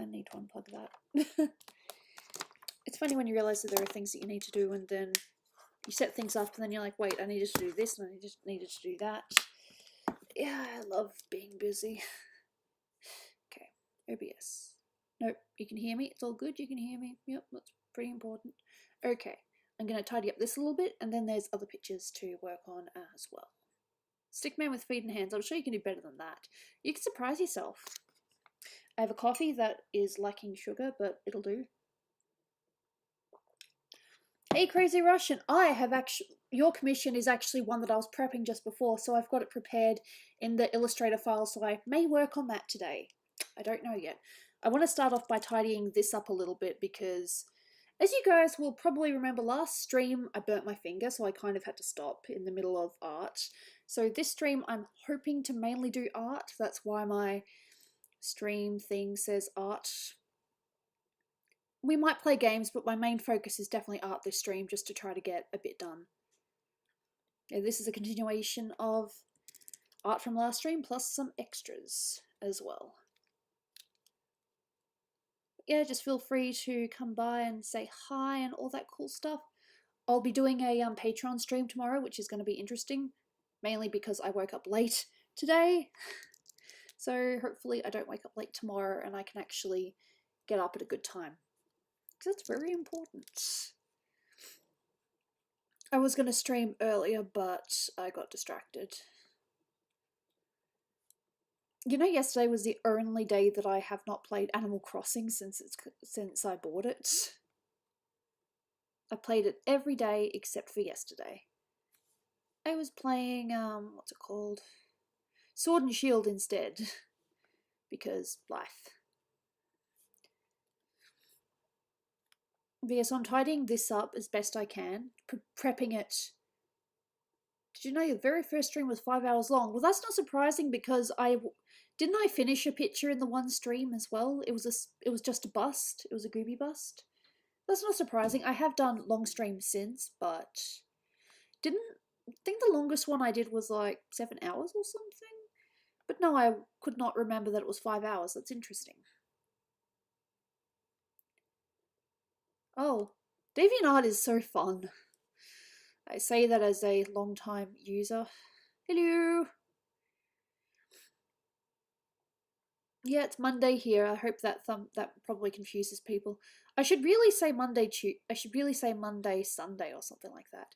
gonna need to unplug that. It's funny when you realize that there are things that you need to do and then you set things up and then you're like, wait, I needed to do this and I just needed to do that. Yeah, I love being busy. Okay, OBS. Nope, you can hear me. It's all good. You can hear me. Yep, that's pretty important. Okay, I'm going to tidy up this a little bit and then there's other pictures to work on as well. Stickman with feet and hands. I'm sure you can do better than that. You can surprise yourself. I have a coffee that is lacking sugar, but it'll do. Hey, Crazy Russian. I have actually... Your commission is actually one that I was prepping just before, so I've got it prepared in the Illustrator file, so I may work on that today. I don't know yet. I want to start off by tidying this up a little bit because, as you guys will probably remember, last stream I burnt my finger, so I kind of had to stop in the middle of art. So this stream I'm hoping to mainly do art. That's why my stream thing says art. We might play games, but my main focus is definitely art this stream, just to try to get a bit done. Yeah, this is a continuation of art from last stream, plus some extras as well. Yeah, just feel free to come by and say hi and all that cool stuff. I'll be doing a Patreon stream tomorrow, which is going to be interesting, mainly because I woke up late today. So hopefully I don't wake up late tomorrow and I can actually get up at a good time. Because it's very important. I was going to stream earlier, but I got distracted. You know, yesterday was the only day that I have not played Animal Crossing since I bought it. I played it every day except for yesterday. I was playing, what's it called? Sword and Shield instead. Because life. But yeah, so I'm tidying this up as best I can, prepping it. Did you know your very first stream was 5 hours long? Well, that's not surprising because didn't I finish a picture in the one stream as well? It was just a bust. It was a Gooby bust. That's not surprising. I have done long streams since, but didn't think the longest one I did was like 7 hours or something. But no, I could not remember that it was 5 hours. That's interesting. Oh, DeviantArt is so fun. I say that as a long-time user. Hello! Yeah, it's Monday here. I hope that probably confuses people. I should really say Monday Sunday or something like that.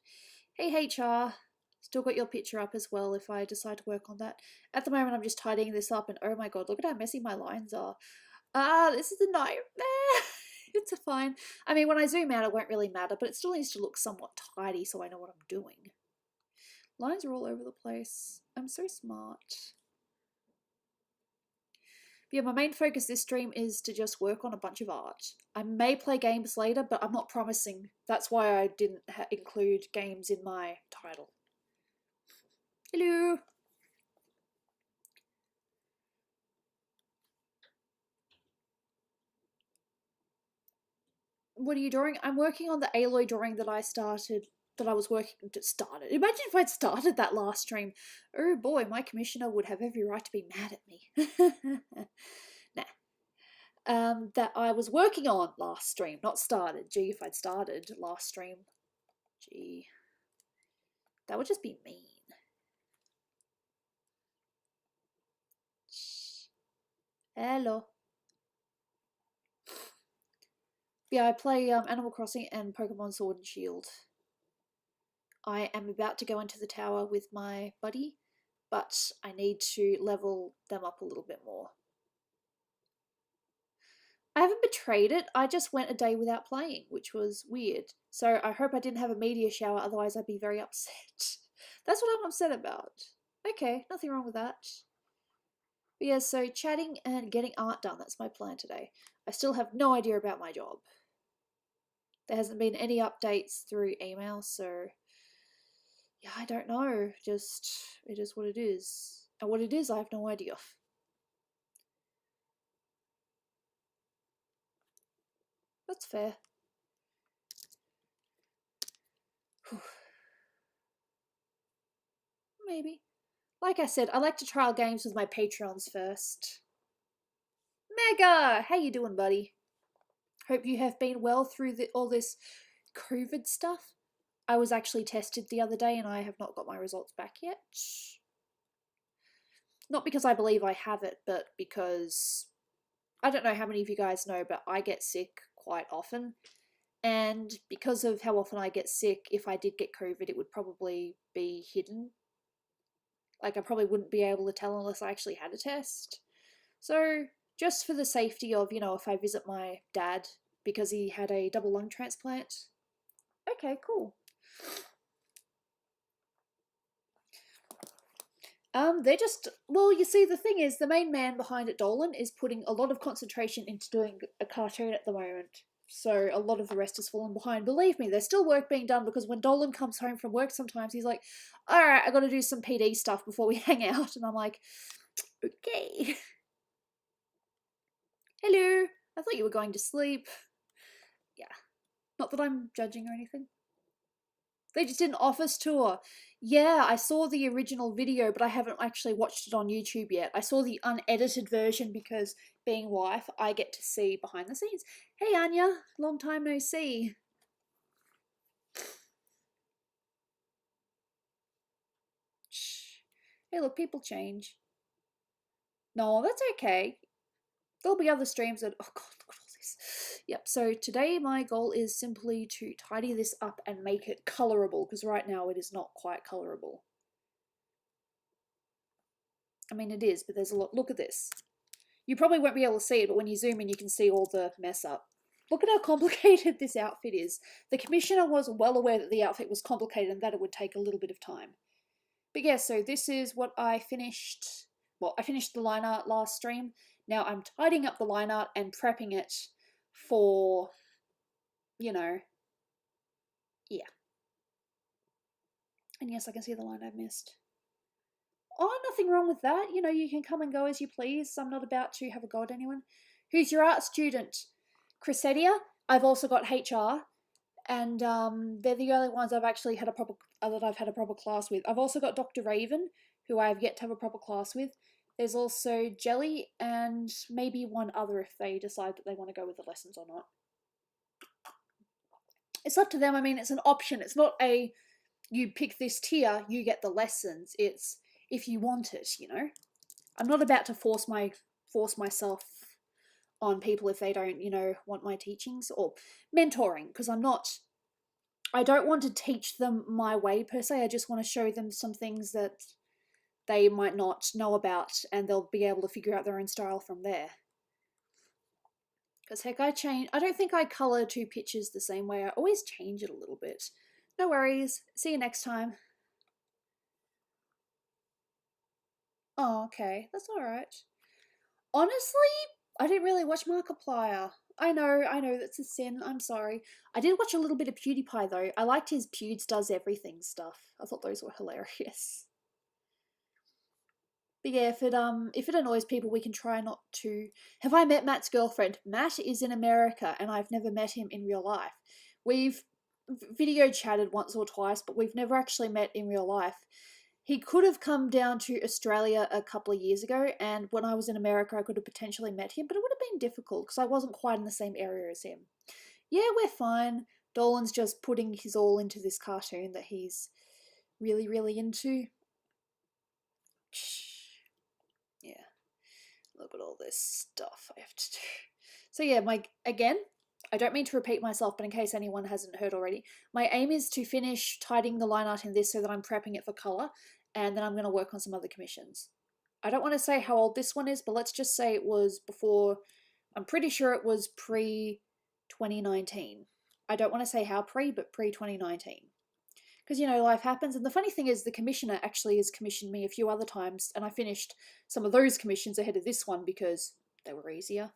Hey HR, still got your picture up as well if I decide to work on that. At the moment I'm just tidying this up and oh my god, look at how messy my lines are. This is a nightmare. It's fine. I mean, when I zoom out, it won't really matter, but it still needs to look somewhat tidy so I know what I'm doing. Lines are all over the place. I'm so smart. But yeah, my main focus this stream is to just work on a bunch of art. I may play games later, but I'm not promising. That's why I didn't include games in my title. Hello! What are you drawing? I'm working on the Aloy drawing that I started, Imagine if I'd started that last stream. Oh boy, my commissioner would have every right to be mad at me. Nah. That I was working on last stream, not started. Gee, if I'd started last stream. Gee. That would just be mean. Hello. Yeah, I play Animal Crossing and Pokemon Sword and Shield. I am about to go into the tower with my buddy, but I need to level them up a little bit more. I haven't betrayed it, I just went a day without playing, which was weird. So I hope I didn't have a meteor shower, otherwise I'd be very upset. That's what I'm upset about. Okay, nothing wrong with that. But yeah, so chatting and getting art done, that's my plan today. I still have no idea about my job. There hasn't been any updates through email, so yeah, I don't know. Just, it is what it is. And what it is, I have no idea. That's fair. Whew. Maybe. Like I said, I like to trial games with my Patreons first. Mega! How you doing, buddy? Hope you have been well through all this COVID stuff. I was actually tested the other day and I have not got my results back yet. Not because I believe I have it, but because I don't know how many of you guys know, but I get sick quite often. And because of how often I get sick, if I did get COVID, it would probably be hidden. Like, I probably wouldn't be able to tell unless I actually had a test. So, just for the safety of, if I visit my dad because he had a double lung transplant. Okay, cool. They're just, well, you see, the thing is, the main man behind it, Dolan, is putting a lot of concentration into doing a cartoon at the moment. So a lot of the rest has fallen behind. Believe me, there's still work being done because when Dolan comes home from work sometimes, he's like, alright, I gotta do some PD stuff before we hang out. And I'm like, okay. Hello, I thought you were going to sleep. Yeah, not that I'm judging or anything. They just did an office tour. Yeah, I saw the original video, but I haven't actually watched it on YouTube yet. I saw the unedited version because, being wife, I get to see behind the scenes. Hey, Anya, long time no see. Shh. Hey, look, people change. No, that's okay. There'll be other streams that. Oh, God, look at all this. Yep, so today my goal is simply to tidy this up and make it colorable, because right now it is not quite colorable. I mean, it is, but there's a lot. Look at this. You probably won't be able to see it, but when you zoom in, you can see all the mess up. Look at how complicated this outfit is. The commissioner was well aware that the outfit was complicated and that it would take a little bit of time. But yeah, so this is what I finished. Well, I finished the line art last stream. Now I'm tidying up the line art and prepping it for, yeah. And yes, I can see the line I've missed. Oh, nothing wrong with that. You can come and go as you please. I'm not about to have a go at anyone. Who's your art student? Chrysedia. I've also got HR, and they're the only ones I've actually had that I've had a proper class with. I've also got Dr. Raven, who I've yet to have a proper class with. There's also Jelly and maybe one other if they decide that they want to go with the lessons or not. It's up to them. I mean, it's an option. It's not you pick this tier, you get the lessons. It's if you want it, I'm not about to force myself on people if they don't, want my teachings or mentoring, because I don't want to teach them my way per se. I just want to show them some things that they might not know about and they'll be able to figure out their own style from there. Because heck, I don't think I colour two pictures the same way. I always change it a little bit. No worries. See you next time. Oh, okay. That's alright. Honestly, I didn't really watch Markiplier. I know, that's a sin. I'm sorry. I did watch a little bit of PewDiePie though. I liked his Pewds Does Everything stuff. I thought those were hilarious. But yeah, if it annoys people, we can try not to. Have I met Matt's girlfriend? Matt is in America, and I've never met him in real life. We've video chatted once or twice, but we've never actually met in real life. He could have come down to Australia a couple of years ago, and when I was in America, I could have potentially met him, but it would have been difficult because I wasn't quite in the same area as him. Yeah, we're fine. Dolan's just putting his all into this cartoon that he's really, really into. Yeah. Look at all this stuff I have to do. So yeah, again, I don't mean to repeat myself, but in case anyone hasn't heard already, my aim is to finish tidying the line art in this so that I'm prepping it for colour, and then I'm going to work on some other commissions. I don't want to say how old this one is, but let's just say it was before, I'm pretty sure it was pre-2019. I don't want to say how but pre-2019. Because, life happens. And the funny thing is the commissioner actually has commissioned me a few other times, and I finished some of those commissions ahead of this one because they were easier.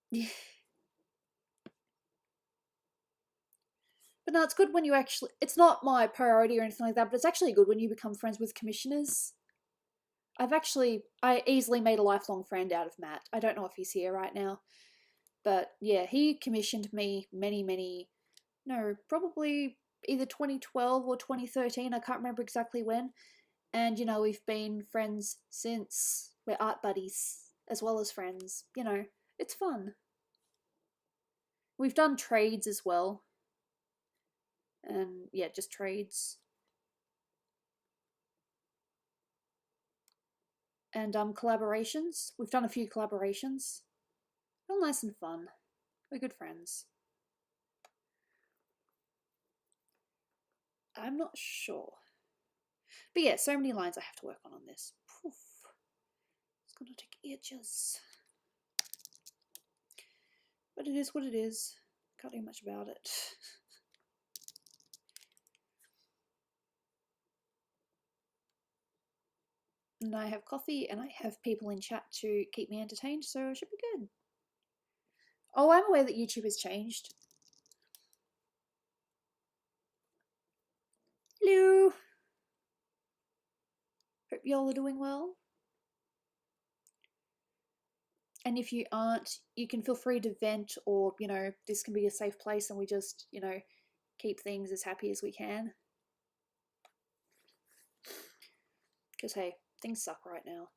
Yeah. But no, it's good when you actually, it's not my priority or anything like that, but it's actually good when you become friends with commissioners. I easily made a lifelong friend out of Matt. I don't know if he's here right now. But yeah, he commissioned me probably either 2012 or 2013, I can't remember exactly when. And, you know, we've been friends since. We're art buddies as well as friends. You know, it's fun. We've done trades as well. And yeah, just trades. And collaborations. We've done a few collaborations. All nice and fun. We're good friends. I'm not sure. But yeah, so many lines I have to work on this. Poof. It's gonna take ages. But it is what it is. Can't do much about it. And I have coffee and I have people in chat to keep me entertained, so it should be good. Oh, I'm aware that YouTube has changed. Hello! Hope y'all are doing well. And if you aren't, you can feel free to vent, or, you know, this can be a safe place and we just, you know, keep things as happy as we can. Because, hey, things suck right now.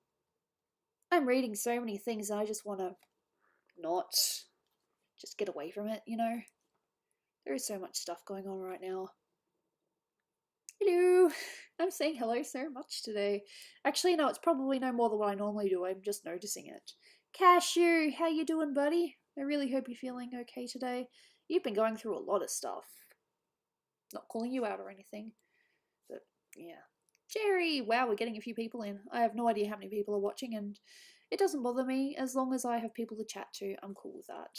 I'm reading so many things and I just want to not just get away from it, you know? There is so much stuff going on right now. Hello! I'm saying hello so much today. Actually, no, it's probably no more than what I normally do. I'm just noticing it. Cashew, how you doing, buddy? I really hope you're feeling okay today. You've been going through a lot of stuff. Not calling you out or anything, but yeah. Jerry, wow, we're getting a few people in. I have no idea how many people are watching, and it doesn't bother me as long as I have people to chat to. I'm cool with that.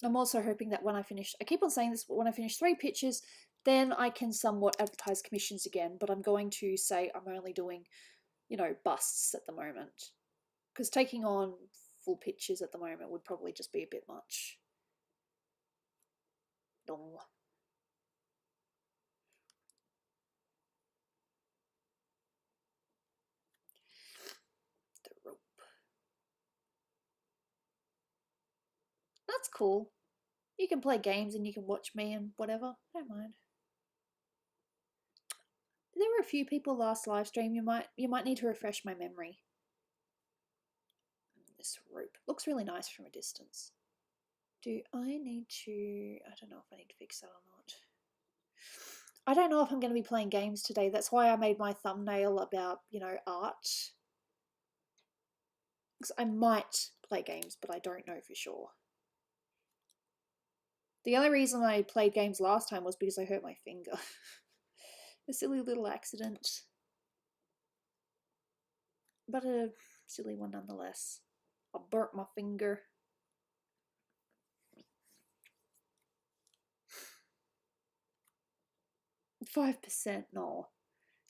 I'm also hoping that when I finish, I keep on saying this, but when I finish 3 pictures, then I can somewhat advertise commissions again, but I'm going to say I'm only doing, you know, busts at the moment. Because taking on full pictures at the moment would probably just be a bit much. No. The rope. That's cool. You can play games and you can watch me and whatever. I don't mind. There were a few people last live stream. You might need to refresh my memory. This rope looks really nice from a distance. Do I need to? I don't know if I need to fix that or not. I don't know if I'm going to be playing games today. That's why I made my thumbnail about, you know, art. Because I might play games, but I don't know for sure. The only reason I played games last time was because I hurt my finger. A silly little accident. But a silly one nonetheless. I burnt my finger. $5%, no.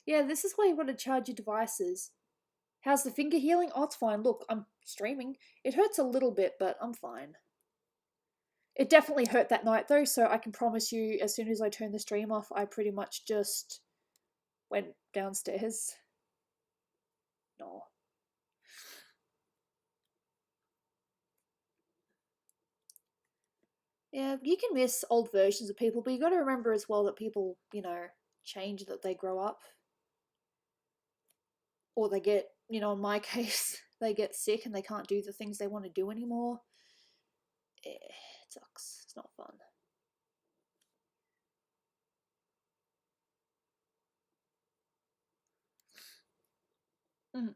Yeah, this is why you want to charge your devices. How's the finger healing? Oh, it's fine. Look, I'm streaming. It hurts a little bit, but I'm fine. It definitely hurt that night though, so I can promise you as soon as I turned the stream off, I pretty much just went downstairs. No. Yeah, you can miss old versions of people, but you got to remember as well that people, you know, change, that they grow up. Or they get, you know, in my case, they get sick and they can't do the things they want to do anymore. It sucks. It's not fun. Mm.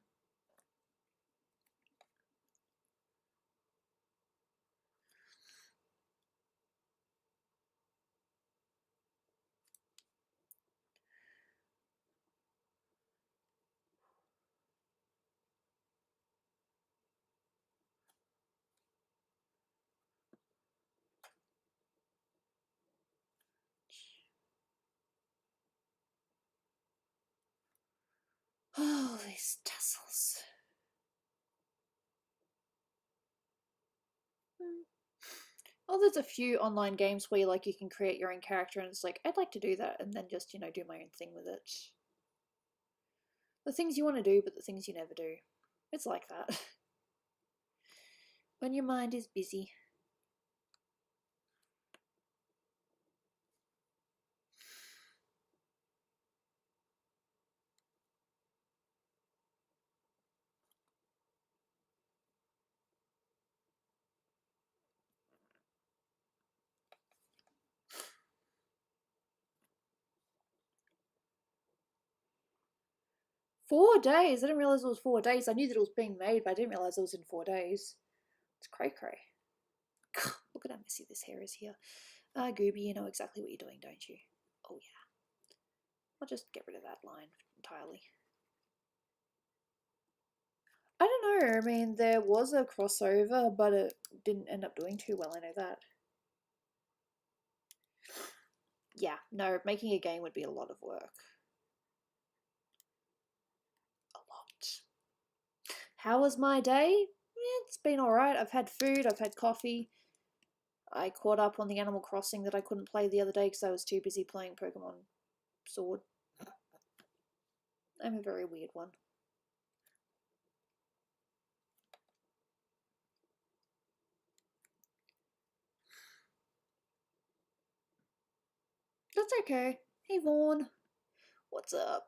Oh, these tassels. Oh, there's a few online games where like you can create your own character and it's like, I'd like to do that, and then just, you know, do my own thing with it. The things you want to do, but the things you never do. It's like that. When your mind is busy. Four days? I didn't realise it was 4 days. I knew that it was being made, but I didn't realise it was in 4 days. It's cray-cray. Look at how messy this hair is here. Gooby, you know exactly what you're doing, don't you? Oh yeah. I'll just get rid of that line entirely. I don't know. I mean, there was a crossover, but it didn't end up doing too well. I know that. Yeah, no, making a game would be a lot of work. A lot. How was my day? It's been alright. I've had food, I've had coffee. I caught up on the Animal Crossing that I couldn't play the other day because I was too busy playing Pokemon Sword. I'm a very weird one. That's okay. Hey Vaughn. What's up?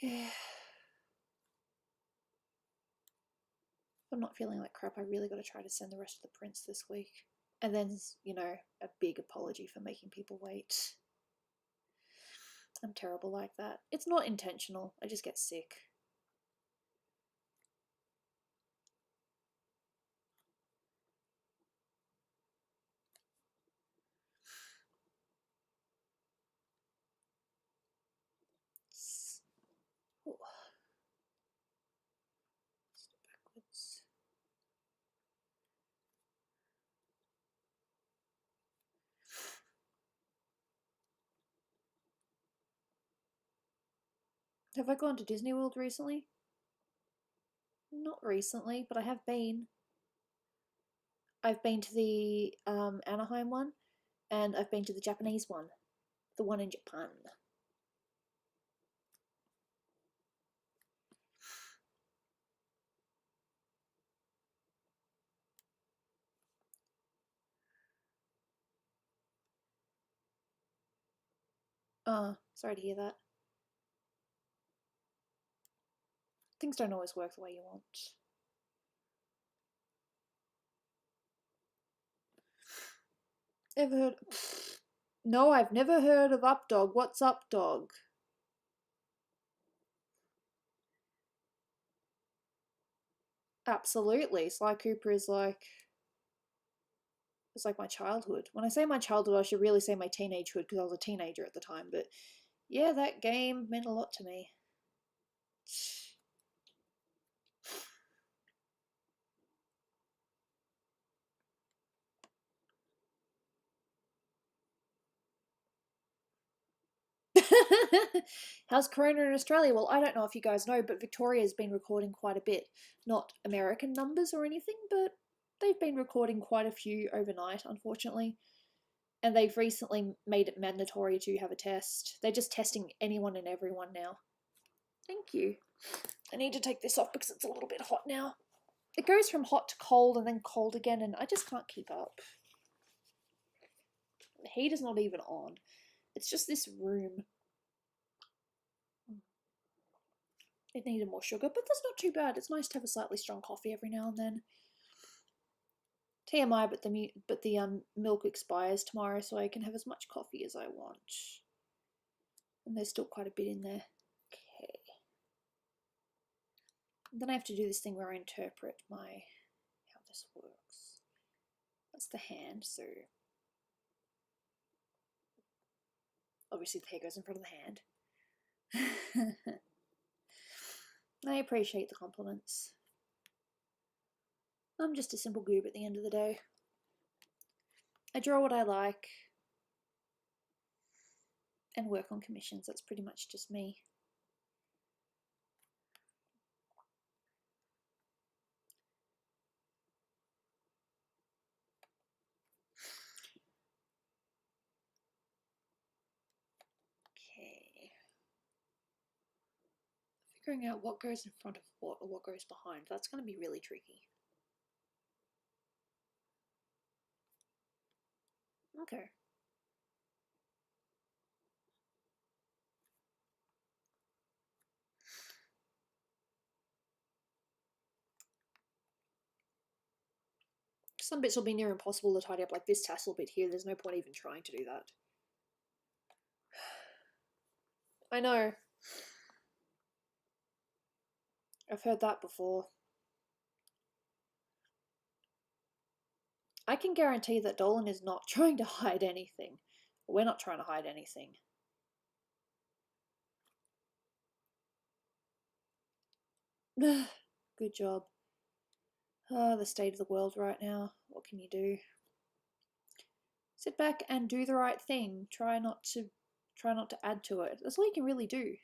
Yeah. If I'm not feeling like crap, I really got to try to send the rest of the prints this week. And then, you know, a big apology for making people wait. I'm terrible like that. It's not intentional. I just get sick. Ooh. Step backwards. Have I gone to Disney World recently? Not recently, but I have been. I've been to the Anaheim one, and I've been to the Japanese one, the one in Japan. Sorry to hear that. Things don't always work the way you want. Ever heard? No, I've never heard of Updog. What's Updog? Absolutely. Sly Cooper is like it's like my childhood. When I say my childhood, I should really say my teenagehood because I was a teenager at the time. But yeah, that game meant a lot to me. How's Corona in Australia? Well, I don't know if you guys know, but Victoria's been recording quite a bit. Not American numbers or anything, but they've been recording quite a few overnight, unfortunately. And they've recently made it mandatory to have a test. They're just testing anyone and everyone now. Thank you. I need to take this off because it's a little bit hot now. It goes from hot to cold and then cold again, and I just can't keep up. The heat is not even on. It's just this room. It needed more sugar, but that's not too bad. It's nice to have a slightly strong coffee every now and then. TMI, but the milk expires tomorrow, so I can have as much coffee as I want. And there's still quite a bit in there. Okay. And then I have to do this thing where I interpret how this works. That's the hand, so obviously the hair goes in front of the hand. I appreciate the compliments. I'm just a simple goob at the end of the day. I draw what I like and work on commissions. That's pretty much just me. Figuring out what goes in front of what or what goes behind. That's going to be really tricky. Okay. Some bits will be near impossible to tidy up, like this tassel bit here. There's no point even trying to do that. I know. I've heard that before. I can guarantee that Dolan is not trying to hide anything. We're not trying to hide anything. Good job. Oh, the state of the world right now. What can you do? Sit back and do the right thing. Try not to add to it. That's all you can really do.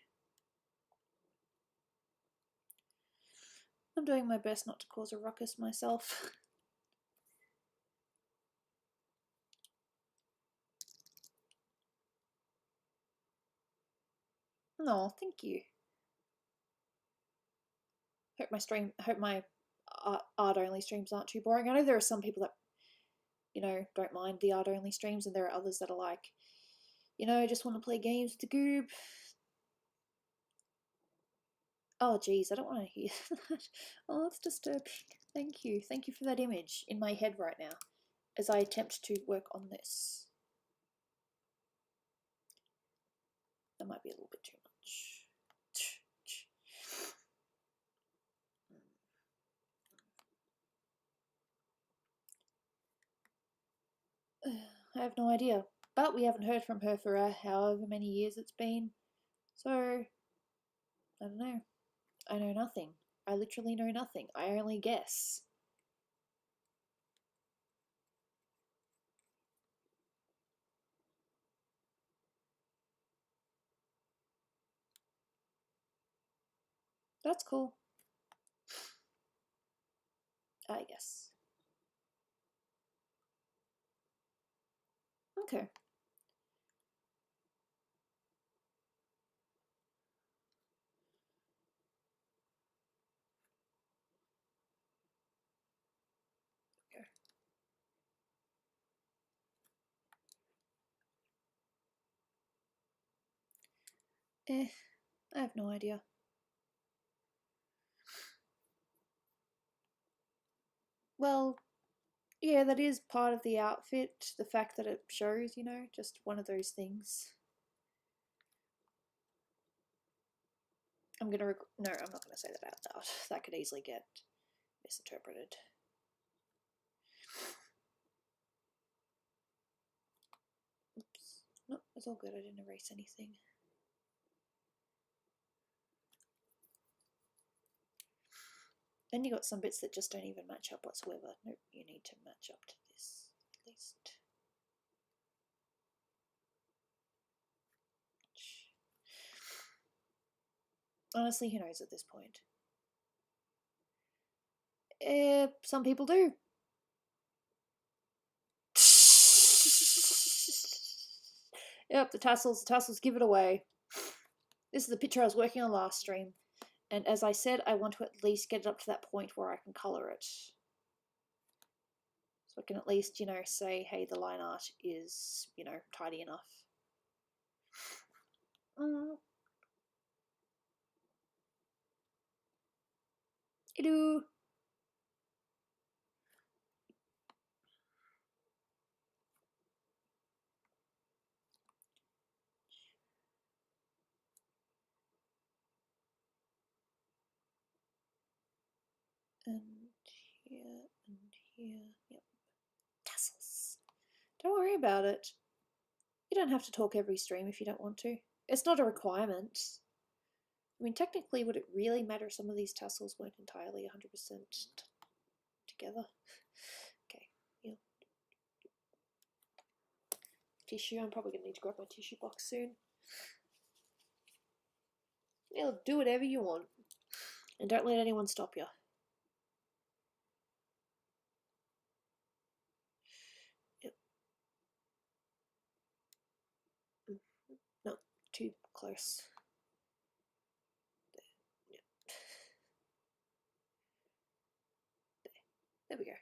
I'm doing my best not to cause a ruckus myself. No, thank you. Hope my art only streams aren't too boring. I know there are some people that, you know, don't mind the art only streams, and there are others that are like, you know, just want to play games with the goob. Oh geez, I don't want to hear that. Oh, that's disturbing. Thank you. Thank you for that image in my head right now as I attempt to work on this. That might be a little bit too much. I have no idea, but we haven't heard from her for however many years it's been, so I don't know. I know nothing. I literally know nothing. I only guess. That's cool. I guess. Okay. I have no idea. Well, yeah, that is part of the outfit. The fact that it shows, you know, just one of those things. No, I'm not gonna say that out loud. That could easily get misinterpreted. Oops. Nope, it's all good. I didn't erase anything. Then you got some bits that just don't even match up whatsoever. Nope, you need to match up to this at least. Honestly, who knows at this point? Some people do. Yep, the tassels give it away. This is the picture I was working on last stream, and as I said, I want to at least get it up to that point where I can colour it. So I can at least, you know, say, hey, the line art is, you know, tidy enough. Hello. And here, yep. Tassels. Don't worry about it. You don't have to talk every stream if you don't want to. It's not a requirement. I mean, technically, would it really matter if some of these tassels weren't entirely 100% together? Okay, yeah. Tissue, I'm probably going to need to grab my tissue box soon. Yeah, do whatever you want. And don't let anyone stop you. Yep. No, too close. There. Yep. There we go.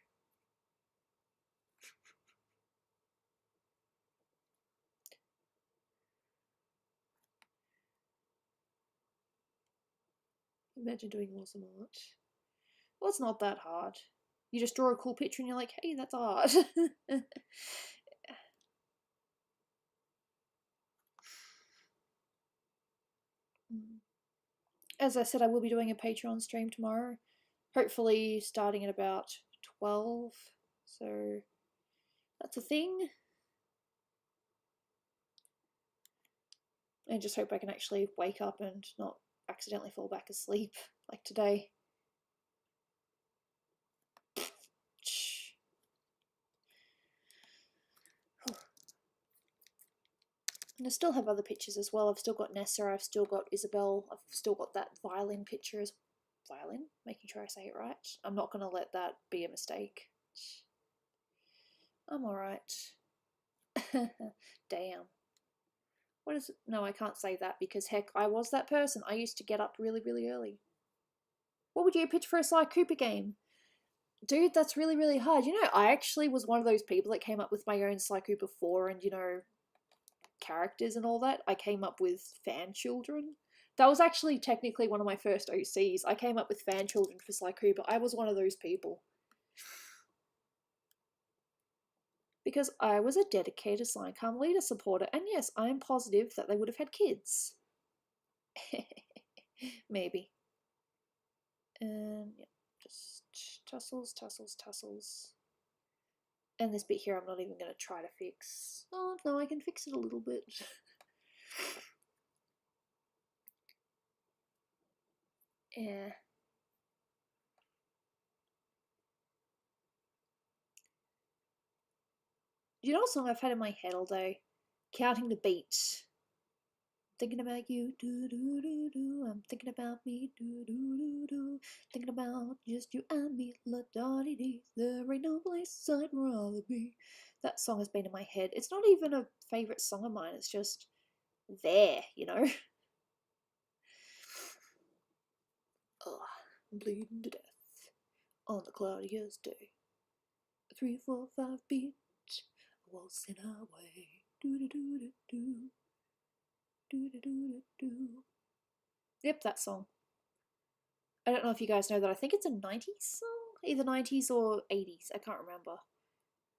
Imagine doing awesome art. Well, it's not that hard. You just draw a cool picture and you're like, hey, that's art. As I said, I will be doing a Patreon stream tomorrow. Hopefully starting at about 12. So that's a thing. I just hope I can actually wake up and not accidentally fall back asleep like today. And I still have other pictures as well. I've still got Nessa, I've still got Isabel, I've still got that violin picture as violin, making sure I say it right. I'm not going to let that be a mistake. I'm alright. Damn. What is it? No, I can't say that because heck, I was that person. I used to get up really, really early. What would you pitch for a Sly Cooper game? Dude, that's really, really hard. You know, I actually was one of those people that came up with my own Sly Cooper 4 and, you know, characters and all that. I came up with fan children. That was actually technically one of my first OCs. I came up with fan children for Sly Cooper. I was one of those people. Because I was a dedicated Slycam leader supporter, and yes, I am positive that they would have had kids. Maybe. And yeah, just tussles, tussles, tussles. And this bit here I'm not even going to try to fix. Oh, no, I can fix it a little bit. Yeah. You know what song I've had in my head all day? Counting the Beats. Thinking about you, do do do do. I'm thinking about me, do do do do. Thinking about just you and me, la da dee dee. There ain't no place I'd rather be. That song has been in my head. It's not even a favourite song of mine. It's just there, you know. Oh, I'm bleeding to death on the cloudiest day. 3, 4, 5 beat, waltzing our way. Do do do do do. Do do do do do. Yep, that song. I don't know if you guys know that. I think it's a 90s song, either 90s or 80s. I can't remember.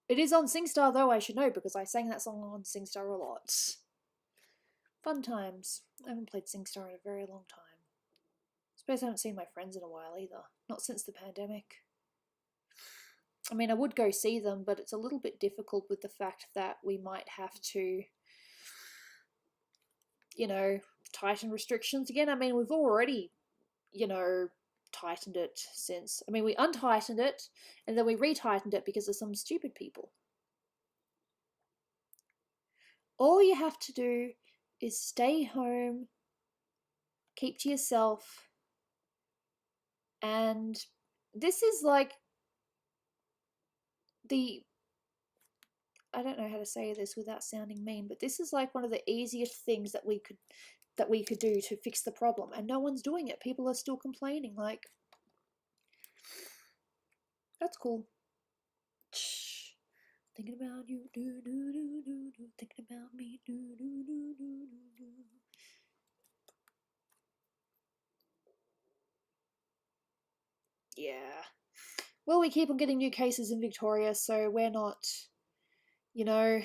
It is on SingStar though, I should know, because I sang that song on SingStar a lot. Fun times. I haven't played SingStar in a very long time. I suppose I haven't seen my friends in a while either. Not since the pandemic. I mean, I would go see them, but it's a little bit difficult with the fact that we might have to, you know, tighten restrictions again. I mean, we've already, you know, tightened it since. I mean, we untightened it and then we retightened it because of some stupid people. All you have to do is stay home, keep to yourself, and this is like I don't know how to say this without sounding mean, but this is like one of the easiest things that we could do to fix the problem, and no one's doing it. People are still complaining. Like, that's cool. Thinking about you, do do do do do. Thinking about me, do do do do do. Yeah. Well, we keep on getting new cases in Victoria, so we're not, you know,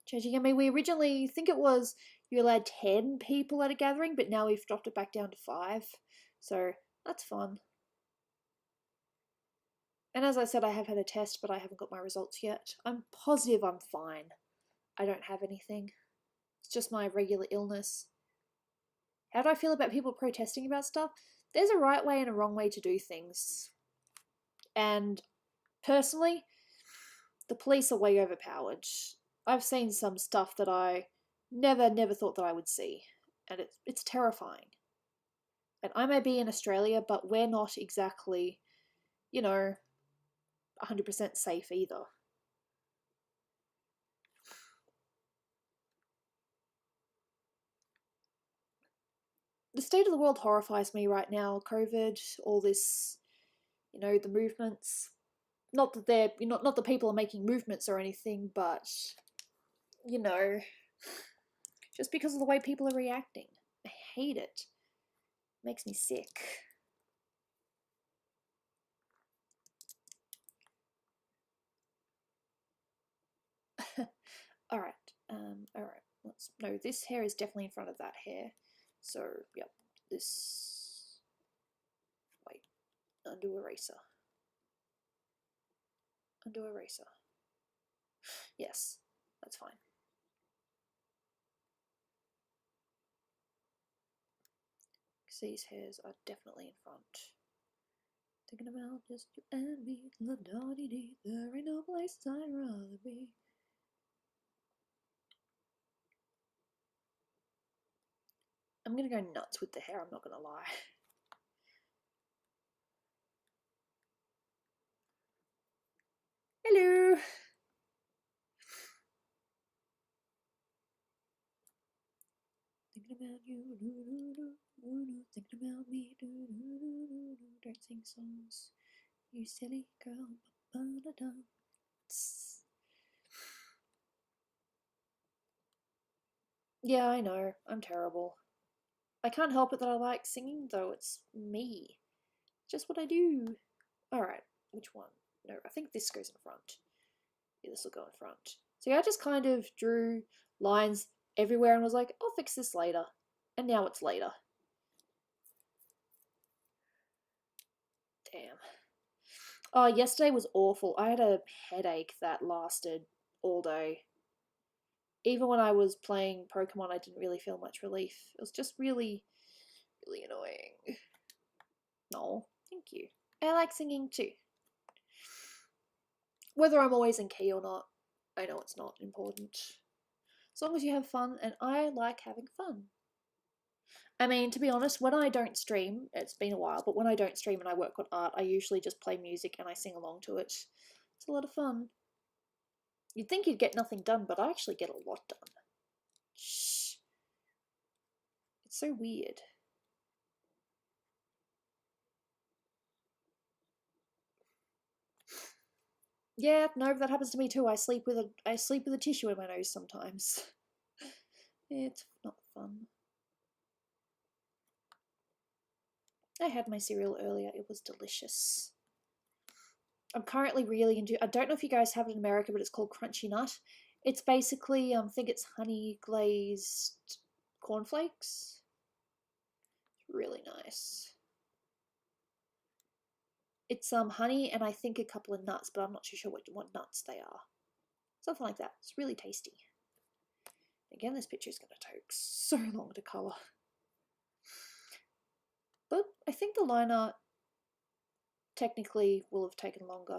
changing. I mean, we originally think it was you're allowed 10 people at a gathering, but now we've dropped it back down to 5. So that's fun. And as I said, I have had a test, but I haven't got my results yet. I'm positive I'm fine. I don't have anything. It's just my regular illness. How do I feel about people protesting about stuff? There's a right way and a wrong way to do things. And personally, the police are way overpowered. I've seen some stuff that I never thought that I would see. And it's terrifying. And I may be in Australia, but we're not exactly, you know, 100% safe either. The state of the world horrifies me right now. COVID, all this, you know, the movements. Not that they're, not that people are making movements or anything, but, just because of the way people are reacting. I hate it. Makes me sick. Alright, alright. No, this hair is definitely in front of that hair. So, yep, this... Wait, undo eraser. Undo eraser. Yes, that's fine. Because these hairs are definitely in front. Thinking about just you and me, la-da-dee-dee, there ain't no place I'd rather be. I'm gonna go nuts with the hair, I'm not gonna lie. Hello! Thinking about you, thinking about me, don't sing songs, you silly girl, ba-ba-da-da. Yeah, I know, I'm terrible. I can't help it that I like singing, though. It's me. Just what I do. Alright, which one? No, I think this goes in front. Yeah, this will go in front. So yeah, I just kind of drew lines everywhere and was like, I'll fix this later. And now it's later. Damn. Oh, yesterday was awful. I had a headache that lasted all day. Even when I was playing Pokemon, I didn't really feel much relief. It was just really, really annoying. No, thank you. I like singing too. Whether I'm always in key or not, I know it's not important. As long as you have fun, and I like having fun. I mean, to be honest, when I don't stream, it's been a while, but when I don't stream and I work on art, I usually just play music and I sing along to it. It's a lot of fun. You'd think you'd get nothing done, but I actually get a lot done. Shh. It's so weird. Yeah, no, that happens to me too. I sleep with a tissue in my nose sometimes. It's not fun. I had my cereal earlier. It was delicious. I'm currently really into... I don't know if you guys have it in America, but it's called Crunchy Nut. It's basically, I think it's honey glazed cornflakes. Really nice. It's honey and I think a couple of nuts, but I'm not too sure what nuts they are. Something like that. It's really tasty. Again, this picture is going to take so long to colour. But I think the line art technically will have taken longer.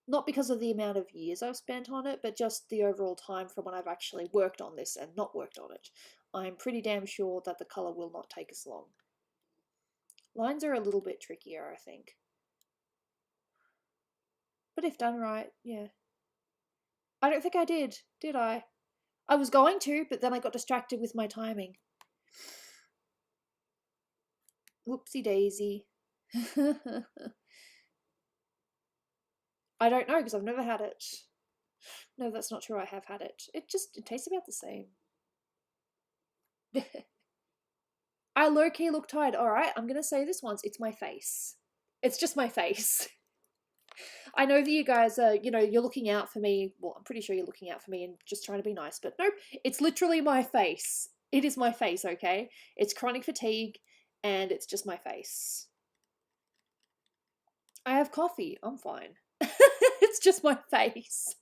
Not because of the amount of years I've spent on it, but just the overall time from when I've actually worked on this and not worked on it. I'm pretty damn sure that the colour will not take as long. Lines are a little bit trickier, I think. But if done right, yeah. I don't think I did I? I was going to, but then I got distracted with my timing. Whoopsie daisy. I don't know, because I've never had it. No, that's not true, I have had it. It tastes about the same. I low-key look tired. Alright, I'm gonna say this once. It's my face. It's just my face. I know that you guys are, you're looking out for me. Well, I'm pretty sure you're looking out for me and just trying to be nice, but nope, it's literally my face. It is my face, okay? It's chronic fatigue, and it's just my face. I have coffee. I'm fine. It's just my face.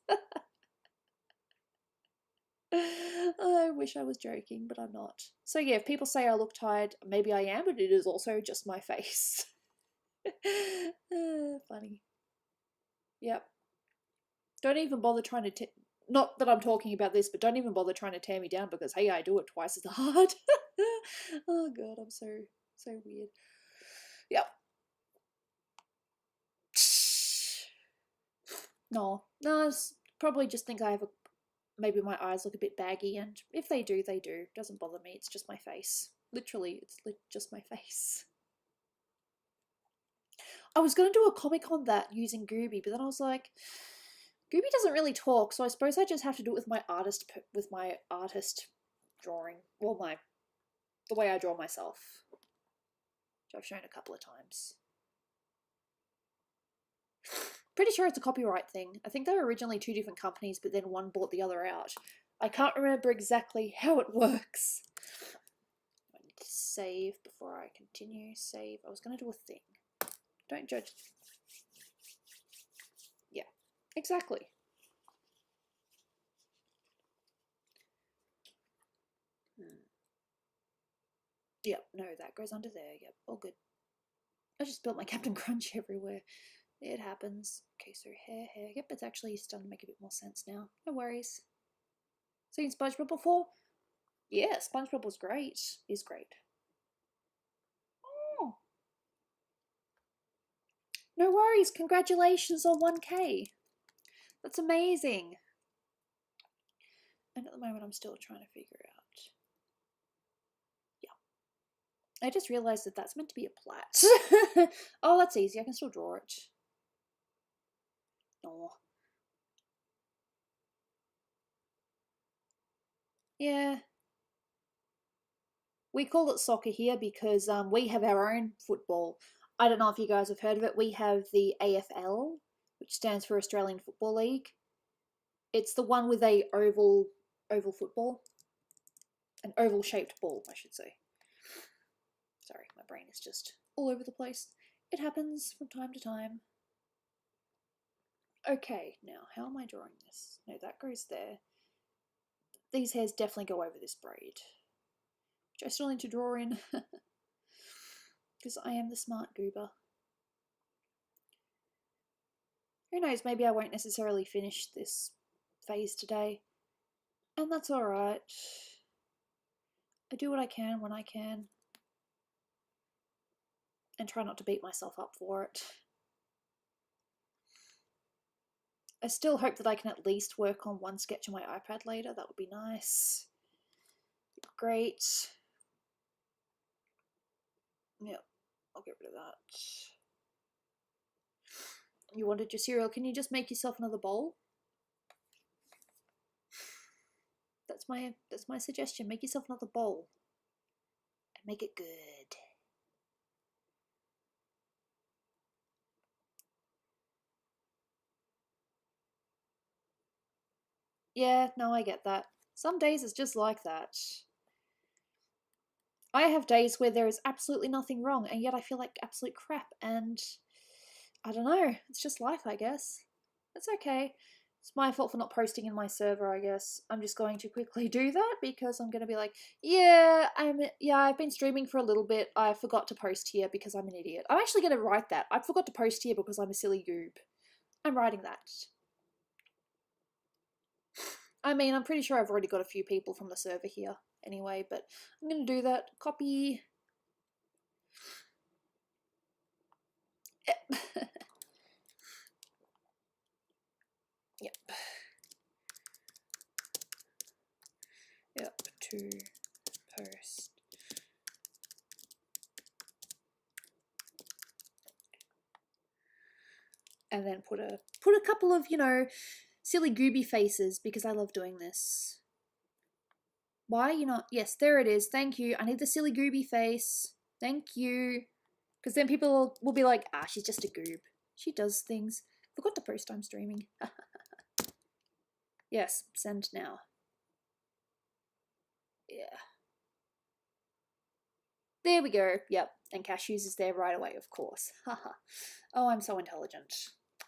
I wish I was joking, but I'm not. So yeah, if people say I look tired, maybe I am, but it is also just my face. Funny. Yep. Don't even bother trying to... Not that I'm talking about this, but don't even bother trying to tear me down because, hey, I do it twice as hard. Oh god, I'm so weird. Yep. No, it's probably just think I have maybe my eyes look a bit baggy, and if they do, they do. Doesn't bother me, it's just my face. Literally, it's just my face. I was going to do a comic on that using Gooby, but then I was like, Gooby doesn't really talk, so I suppose I just have to do it with my artist drawing. Well, the way I draw myself, which I've shown a couple of times. Pretty sure it's a copyright thing. I think they were originally two different companies, but then one bought the other out. I can't remember exactly how it works. I need to save before I continue. Save. I was going to do a thing. Don't judge. Yeah, exactly. Yep, no, that goes under there. Yep, all good. I just built my Captain Crunch everywhere. It happens. Okay, so hair. Yep, it's actually starting to make a bit more sense now. No worries. Seen SpongeBob before? Yeah, SpongeBob was great. Is great. Oh, no worries. Congratulations on 1K. That's amazing. And at the moment, I'm still trying to figure out. I just realised that that's meant to be a plat. Oh, that's easy. I can still draw it. Oh. Yeah. We call it soccer here because we have our own football. I don't know if you guys have heard of it. We have the AFL, which stands for Australian Football League. It's the one with a oval football. An oval shaped ball, I should say. Sorry, my brain is just all over the place. It happens from time to time. Okay, now how am I drawing this? No, that goes there. These hairs definitely go over this braid, which I still need to draw in because I am the smart goober. Who knows, maybe I won't necessarily finish this phase today, and that's alright. I do what I can when I can and try not to beat myself up for it. I still hope that I can at least work on one sketch on my iPad later. That would be nice. Great. Yep, I'll get rid of that. You wanted your cereal. Can you just make yourself another bowl? That's my suggestion. Make yourself another bowl. And make it good. Yeah, no, I get that. Some days it's just like that. I have days where there is absolutely nothing wrong, and yet I feel like absolute crap, and I don't know. It's just life, I guess. It's okay. It's my fault for not posting in my server, I guess. I'm just going to quickly do that because I'm going to be like, I've been streaming for a little bit. I forgot to post here because I'm an idiot. I'm actually going to write that. I forgot to post here because I'm a silly goob. I'm writing that. I mean, I'm pretty sure I've already got a few people from the server here anyway, but I'm going to do that. Copy. Yep. Yep, to post. And then put a couple of, silly gooby faces because I love doing this. Why are you not? Yes, there it is. Thank you. I need the silly gooby face. Thank you. Because then people will be like, she's just a goob. She does things. Forgot to post I'm streaming. Yes, send now. Yeah. There we go. Yep. And Cashews is there right away, of course. Haha. Oh, I'm so intelligent.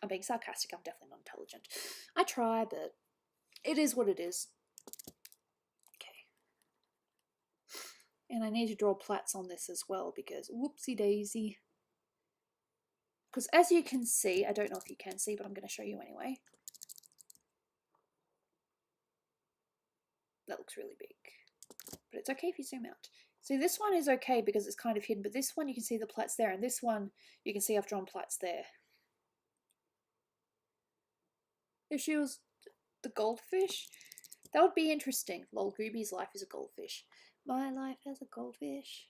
I'm being sarcastic. I'm definitely not intelligent. I try, but it is what it is. Okay. And I need to draw plats on this as well because whoopsie daisy. Because as you can see, I don't know if you can see, but I'm going to show you anyway. That looks really big. But it's okay if you zoom out. See, this one is okay because it's kind of hidden, but this one you can see the plats there, and this one you can see I've drawn plats there. If she was the goldfish, that would be interesting. Lol, Gooby's life is a goldfish. My life as a goldfish.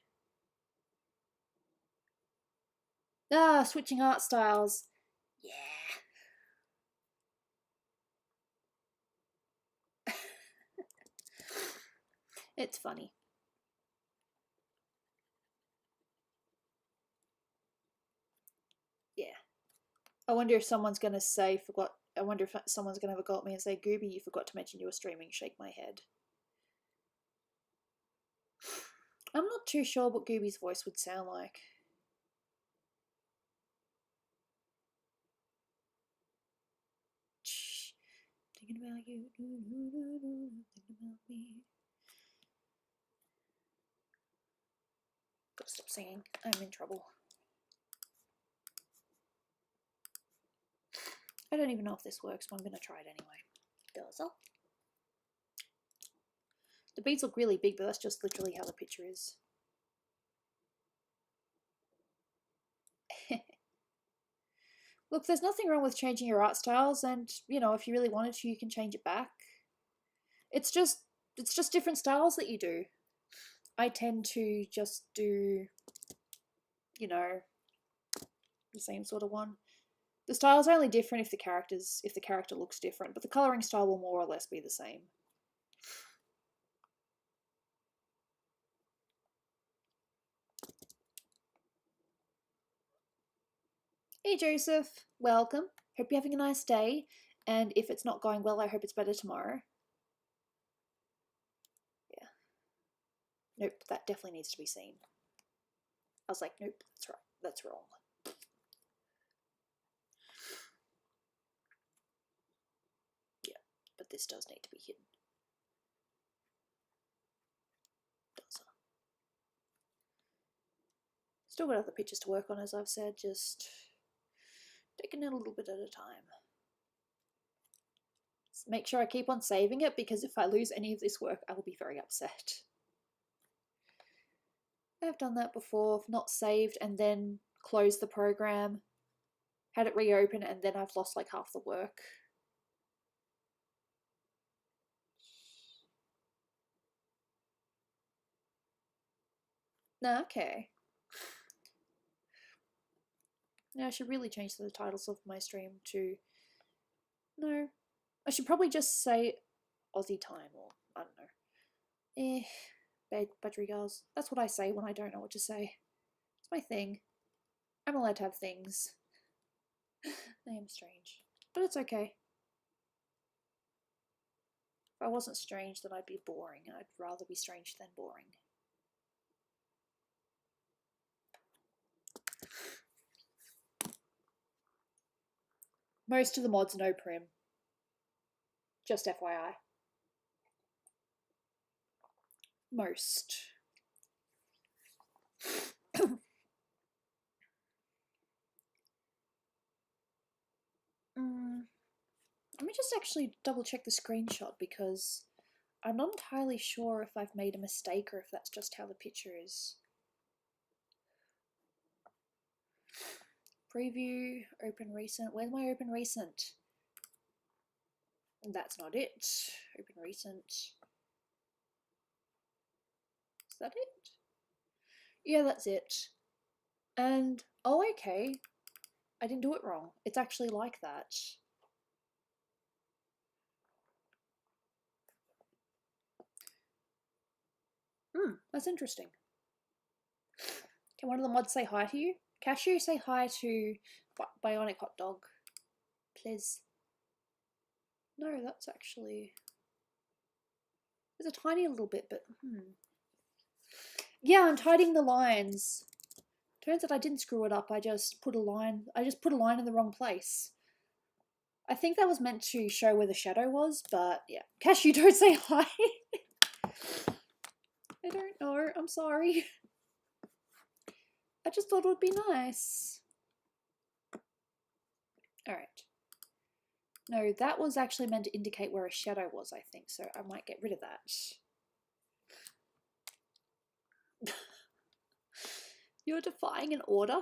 Ah, switching art styles. Yeah. It's funny. Yeah. I wonder if someone's going to say, forgot. I wonder if someone's going to have a go at me and say, Gooby, you forgot to mention you were streaming. Shake my head. I'm not too sure what Gooby's voice would sound like. Thinking about you, thinking about me. Gotta stop singing. I'm in trouble. I don't even know if this works, but I'm gonna try it anyway. Does it? The beads look really big, but that's just literally how the picture is. Look, there's nothing wrong with changing your art styles, and you know, if you really wanted to, you can change it back. It's just different styles that you do. I tend to just do, you know, the same sort of one. The style's only different if the character looks different, but the colouring style will more or less be the same. Hey Joseph, welcome. Hope you're having a nice day, and if it's not going well, I hope it's better tomorrow. Yeah. Nope, that definitely needs to be seen. I was like, nope, that's right, that's wrong. Yeah, but this does need to be hidden. Does. Still got other pictures to work on, as I've said, just taking it a little bit at a time. So make sure I keep on saving it, because if I lose any of this work, I will be very upset. I've done that before, not saved and then closed the program, had it reopen, and then I've lost like half the work. No, okay. Now I should really change the titles of my stream to... No. I should probably just say Aussie time, or I don't know. Budgerigars. That's what I say when I don't know what to say. It's my thing. I'm allowed to have things. I am strange. But it's okay. If I wasn't strange, then I'd be boring. I'd rather be strange than boring. Most of the mods no prim. Just FYI. Most. Let me just actually double check the screenshot, because I'm not entirely sure if I've made a mistake or if that's just how the picture is. Preview, open recent. Where's my open recent? That's not it. Open recent. Is that it? Yeah, that's it. And, oh, okay. I didn't do it wrong. It's actually like that. That's interesting. Can one of the mods say hi to you? Cashew, say hi to Bionic Hot Dog. Please. No, that's actually... There's a tiny little bit, but yeah, I'm tidying the lines. Turns out I didn't screw it up. I just put a line in the wrong place. I think that was meant to show where the shadow was, but yeah. Cashew, don't say hi. I don't know. I'm sorry. I just thought it would be nice. Alright. No, that was actually meant to indicate where a shadow was, I think, so I might get rid of that. You're defying an order?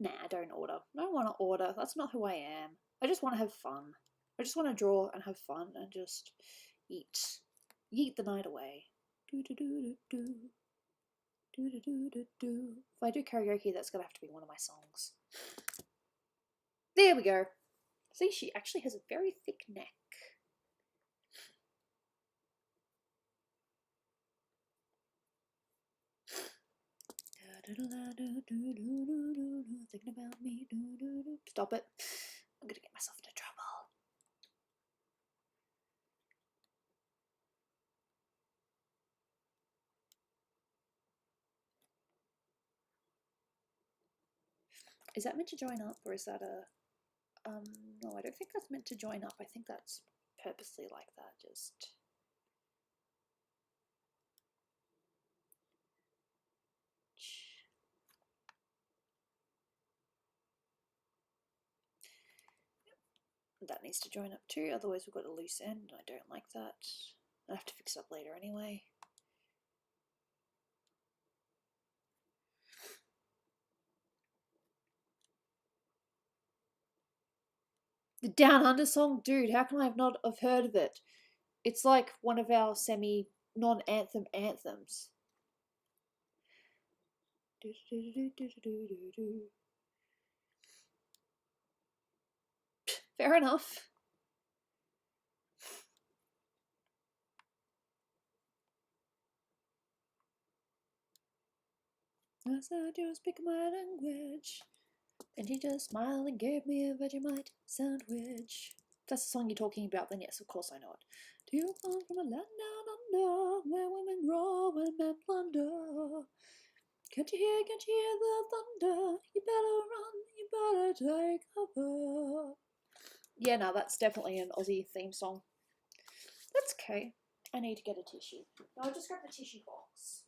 Nah, don't order. I don't want to order. That's not who I am. I just want to have fun. I just want to draw and have fun and just eat. Yeet the night away. Do do do do do. If I do karaoke, that's gonna have to be one of my songs. There we go. See, she actually has a very thick neck. Thinking about me. Stop it. I'm gonna get myself into trouble. Is that meant to join up, or is that a... no, I don't think that's meant to join up. I think that's purposely like that, just... That needs to join up too, otherwise we've got a loose end. I don't like that. I'll have to fix it up later anyway. The Down Under song? Dude, how can I not have heard of it? It's like one of our semi-non-anthem anthems. Fair enough. I said you speak my language. And he just smiled and gave me a Vegemite sandwich. If that's the song you're talking about, then yes, of course I know it. Do you come from a land down under, where women grow and men plunder? Can't you hear the thunder? You better run, you better take cover. Yeah, no, that's definitely an Aussie theme song. That's okay. I need to get a tissue. No, I'll just grab the tissue box.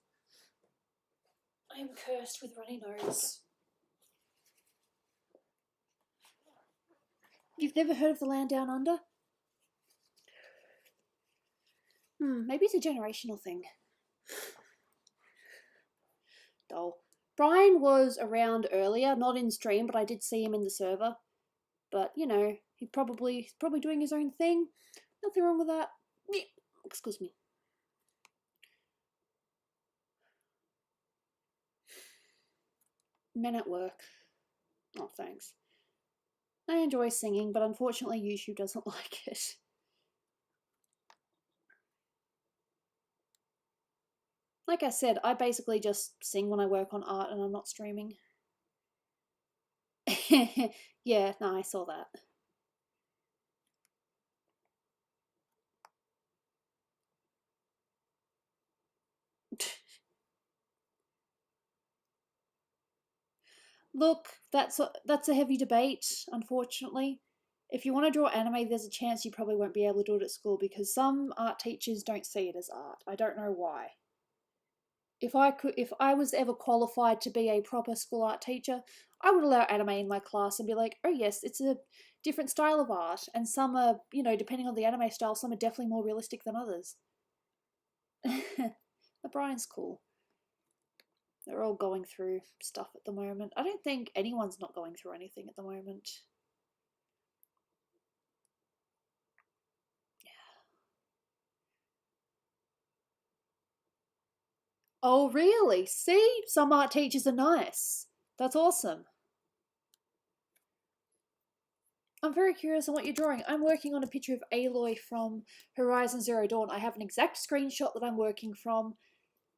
I am cursed with runny nose. You've never heard of the Land Down Under? Maybe it's a generational thing. Dull. Brian was around earlier, not in stream, but I did see him in the server. But, you know, he's probably doing his own thing. Nothing wrong with that. Excuse me. Men at work. Oh, thanks. I enjoy singing, but unfortunately YouTube doesn't like it. Like I said, I basically just sing when I work on art and I'm not streaming. Yeah, no, I saw that. Look, that's a heavy debate, unfortunately. If you want to draw anime, there's a chance you probably won't be able to do it at school because some art teachers don't see it as art. I don't know why. If I was ever qualified to be a proper school art teacher, I would allow anime in my class and be like, oh yes, it's a different style of art, and some are, you know, depending on the anime style, some are definitely more realistic than others. But Brian's cool. They're all going through stuff at the moment. I don't think anyone's not going through anything at the moment. Oh, really? See? Some art teachers are nice. That's awesome. I'm very curious on what you're drawing. I'm working on a picture of Aloy from Horizon Zero Dawn. I have an exact screenshot that I'm working from,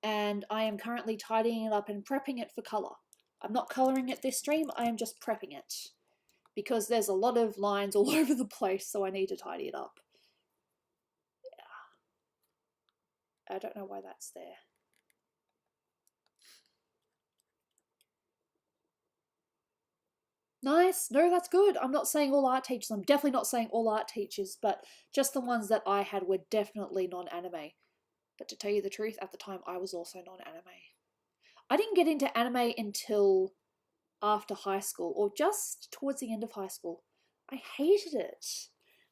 and I am currently tidying it up and prepping it for colour. I'm not colouring it this stream, I am just prepping it. Because there's a lot of lines all over the place, so I need to tidy it up. Yeah. I don't know why that's there. Nice. No, that's good. I'm not saying all art teachers. I'm definitely not saying all art teachers, but just the ones that I had were definitely non-anime. But to tell you the truth, at the time I was also non-anime. I didn't get into anime until after high school, or just towards the end of high school. I hated it.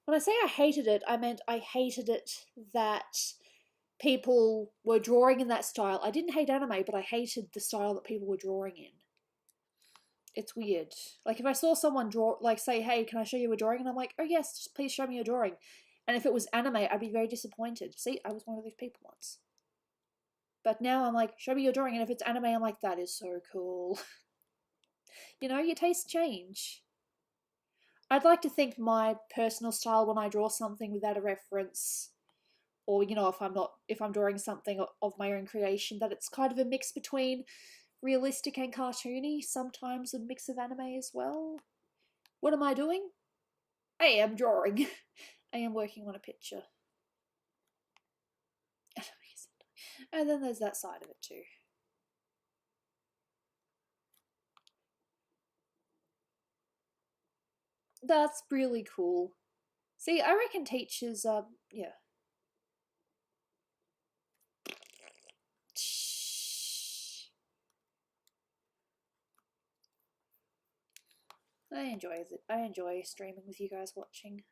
When I say I hated it, I meant I hated it that people were drawing in that style. I didn't hate anime, but I hated the style that people were drawing in. It's weird. Like if I saw someone draw, like say, hey, can I show you a drawing? And I'm like, oh yes, please show me your drawing. And if it was anime, I'd be very disappointed. See, I was one of those people once. But now I'm like, show me your drawing, and if it's anime, I'm like, that is so cool. You know, your tastes change. I'd like to think my personal style when I draw something without a reference, or you know, if I'm drawing something of my own creation, that it's kind of a mix between realistic and cartoony, sometimes a mix of anime as well. What am I doing? I am drawing. I am working on a picture. And then there's that side of it too. That's really cool. See, I reckon teachers, yeah. I enjoy streaming with you guys watching.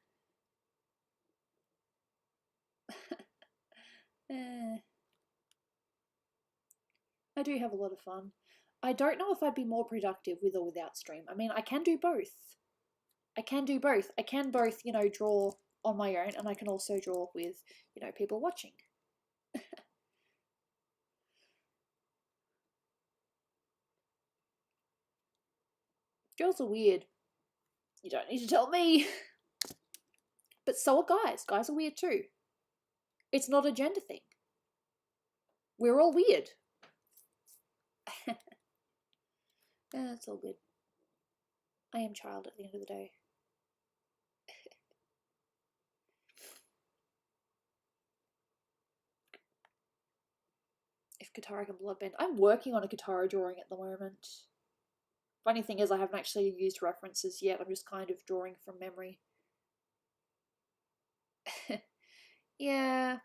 eh, I do have a lot of fun. I don't know if I'd be more productive with or without stream. I mean, I can do both. I can do both. I can both, you know, draw on my own, and I can also draw with, you know, people watching. Girls are weird. You don't need to tell me. But so are guys. Guys are weird too. It's not a gender thing. We're all weird. Yeah, it's all good. I am child at the end of the day. If Katara can bloodbend. I'm working on a Katara drawing at the moment. Funny thing is, I haven't actually used references yet. I'm just kind of drawing from memory. Yeah.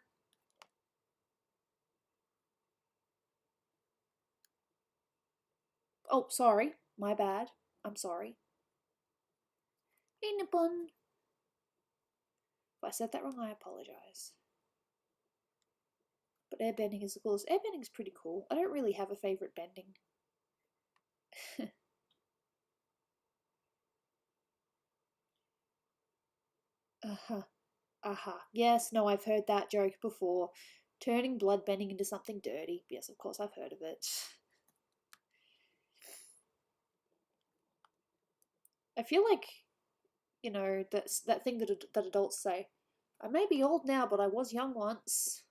Oh, sorry. My bad. I'm sorry. Hey, Nippon. If I said that wrong, I apologise. But airbending is the coolest. Airbending's pretty cool. I don't really have a favourite bending. Uh-huh. Aha. Yes, no, I've heard that joke before. Turning bloodbending into something dirty. Yes, of course, I've heard of it. I feel like, you know, that's that thing that adults say. I may be old now, but I was young once.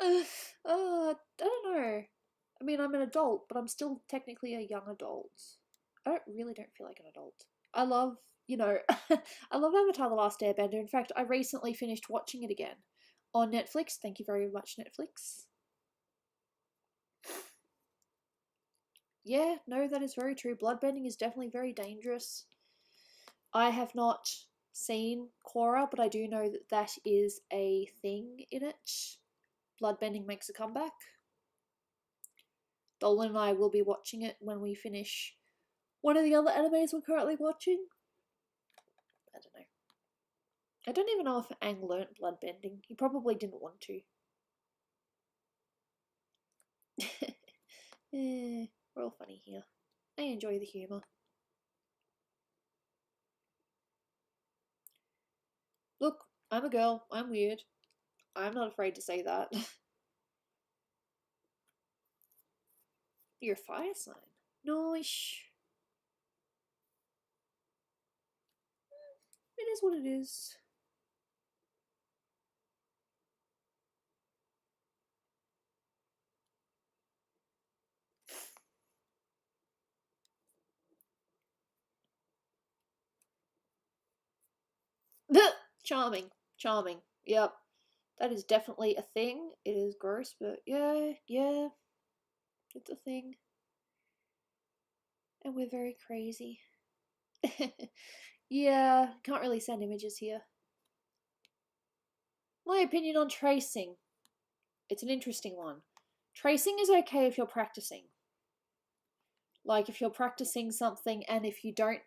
I don't know. I mean, I'm an adult, but I'm still technically a young adult. Really don't feel like an adult. I love, you know, I love Avatar: The Last Airbender. In fact, I recently finished watching it again on Netflix. Thank you very much, Netflix. Yeah, no, that is very true. Bloodbending is definitely very dangerous. I have not seen Korra, but I do know that that is a thing in it. Bloodbending makes a comeback. Dolan and I will be watching it when we finish one of the other animes we're currently watching. I don't know. I don't even know if Aang learnt bloodbending. He probably didn't want to. We're all funny here. I enjoy the humour. Look, I'm a girl. I'm weird. I'm not afraid to say that. You're a fire sign. Nice. It is what it is. Charming. Charming. Yep. That is definitely a thing. It is gross, but yeah, it's a thing. And we're very crazy. Yeah, can't really send images here. My opinion on tracing. It's an interesting one. Tracing is okay if you're practicing. Like if you're practicing something and if you don't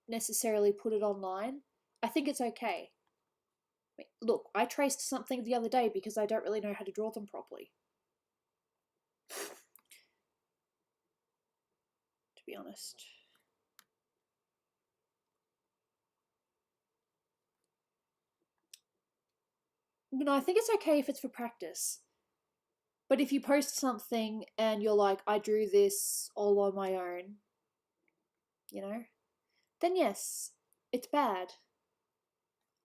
necessarily put it online, I think it's okay. Look, I traced something the other day because I don't really know how to draw them properly. To be honest. But no, I think it's okay if it's for practice. But if you post something and you're like, I drew this all on my own, you know, then yes, it's bad.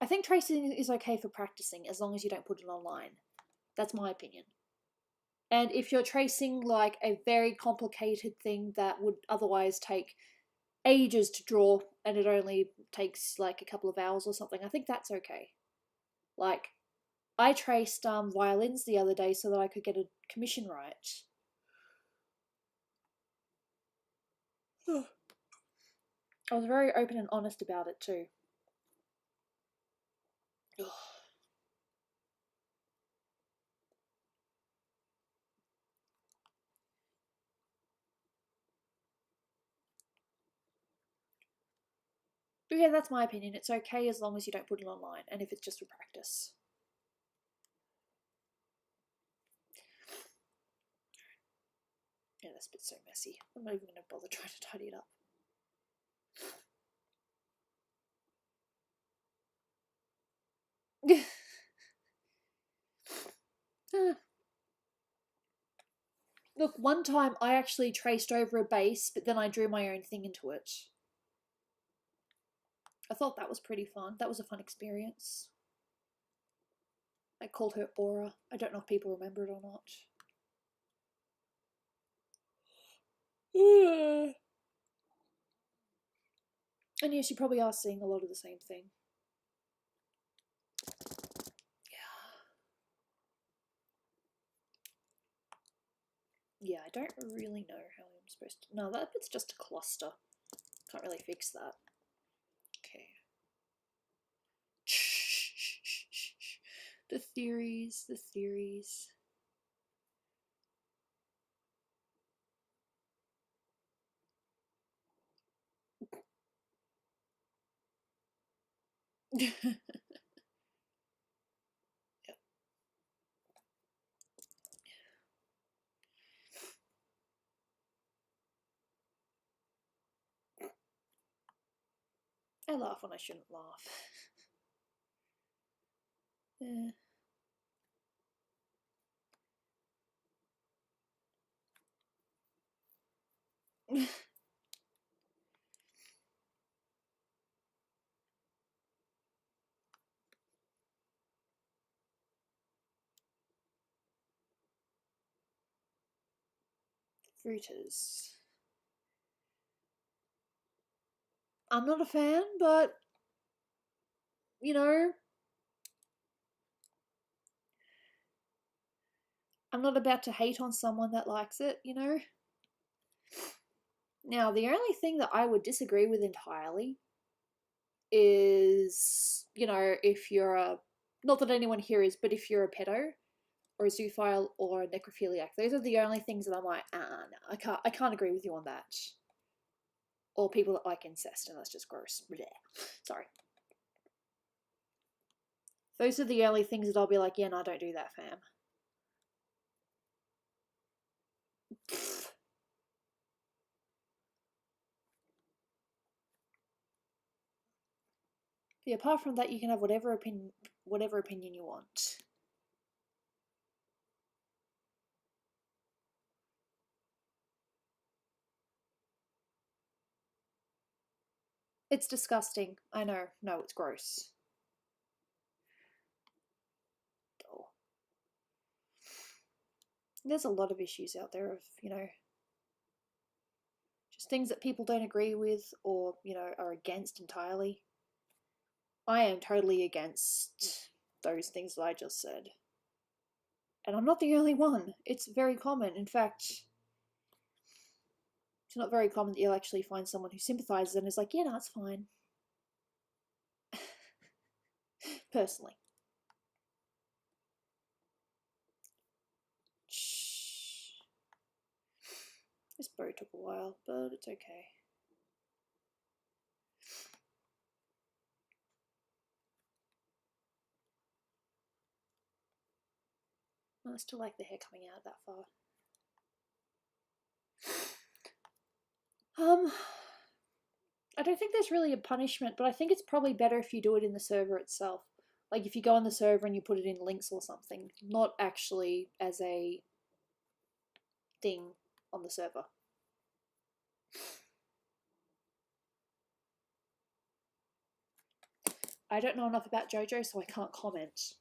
I think tracing is okay for practicing as long as you don't put it online. That's my opinion. And if you're tracing like a very complicated thing that would otherwise take ages to draw and it only takes like a couple of hours or something, I think that's okay. Like, I traced violins the other day so that I could get a commission right. I was very open and honest about it too. But yeah, that's my opinion. It's okay as long as you don't put it online and if it's just for practice. Yeah, this bit's so messy. I'm not even going to bother trying to tidy it up. Look, one time I actually traced over a base, but then I drew my own thing into it. I thought that was pretty fun. That was a fun experience. I called her Aura. I don't know if people remember it or not. And yes, you probably are seeing a lot of the same thing. Yeah, I don't really know how I'm supposed to... No, that bit's just a cluster. Can't really fix that. Okay. The theories, the theories. Yep. I laugh when I shouldn't laugh. Fruiters. I'm not a fan, but you know, I'm not about to hate on someone that likes it, you know? Now, the only thing that I would disagree with entirely is, you know, if you're a, not that anyone here is, but if you're a pedo or a zoophile or a necrophiliac, those are the only things that I'm like, no, I can't agree with you on that. Or people that like incest, and that's just gross. Blech. Sorry. Those are the only things that I'll be like, yeah, no, don't do that, fam. Yeah, apart from that, you can have whatever opinion you want. It's disgusting. I know. No, it's gross. Oh. There's a lot of issues out there of, you know, just things that people don't agree with or, you know, are against entirely. I am totally against those things that I just said. And I'm not the only one. It's very common. In fact, it's not very common that you'll actually find someone who sympathizes and is like, yeah, no, it's fine. Personally. This bow took a while, but it's okay. I still like the hair coming out that far. I don't think there's really a punishment, but I think it's probably better if you do it in the server itself. Like if you go on the server and you put it in links or something, not actually as a thing on the server. I don't know enough about JoJo, so I can't comment.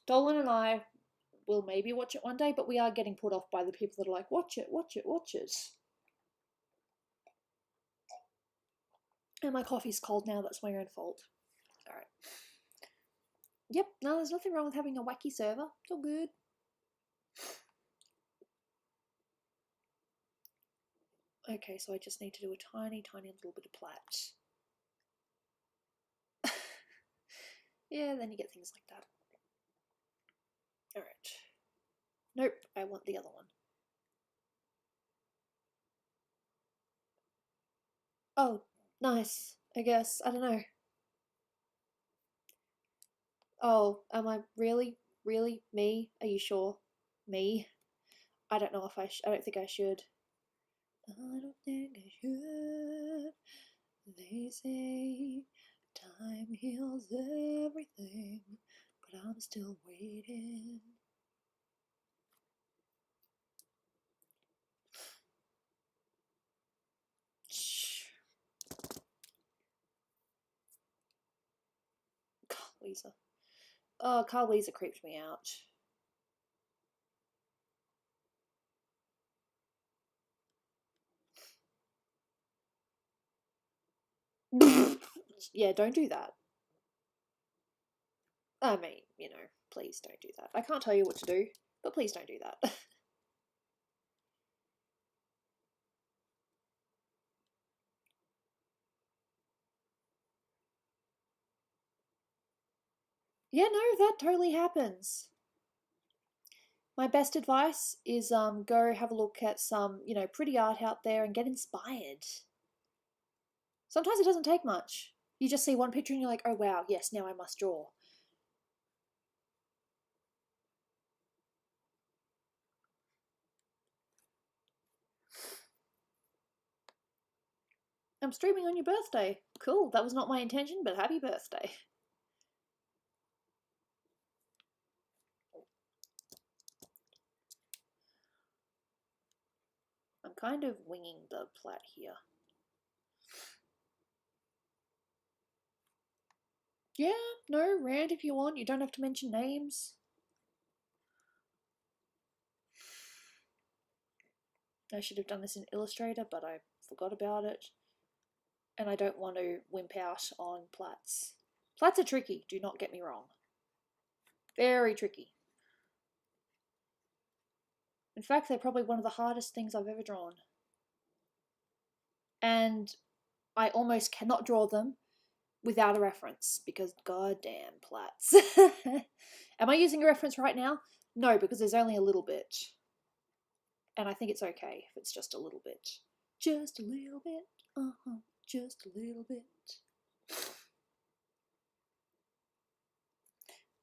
Dolan and I will maybe watch it one day, but we are getting put off by the people that are like, watch it, watch it, watch it. And my coffee's cold now, that's my own fault. Alright. Yep, no, there's nothing wrong with having a wacky server. It's all good. Okay, so I just need to do a tiny, tiny little bit of plat. Yeah, then you get things like that. Alright. Nope, I want the other one. Oh, nice, I guess. I don't know. Oh, am I really? Really? Me? Are you sure? Me? I don't know if I don't think I should. I don't think I should. They say time heals everything, but I'm still waiting. Carl. Oh, Carl creeped me out. Yeah, don't do that. I mean, you know, please don't do that. I can't tell you what to do, but please don't do that. Yeah, no, that totally happens. My best advice is go have a look at some, you know, pretty art out there and get inspired. Sometimes it doesn't take much. You just see one picture and you're like, oh wow, yes, now I must draw. I'm streaming on your birthday. Cool, that was not my intention, but happy birthday. I'm kind of winging the plat here. Yeah, no, rant if you want. You don't have to mention names. I should have done this in Illustrator, but I forgot about it. And I don't want to wimp out on plats. Plats are tricky, do not get me wrong. Very tricky. In fact, they're probably one of the hardest things I've ever drawn. And I almost cannot draw them without a reference, because goddamn plats. Am I using a reference right now? No, because there's only a little bit. And I think it's okay if it's just a little bit. Just a little bit. Just a little bit.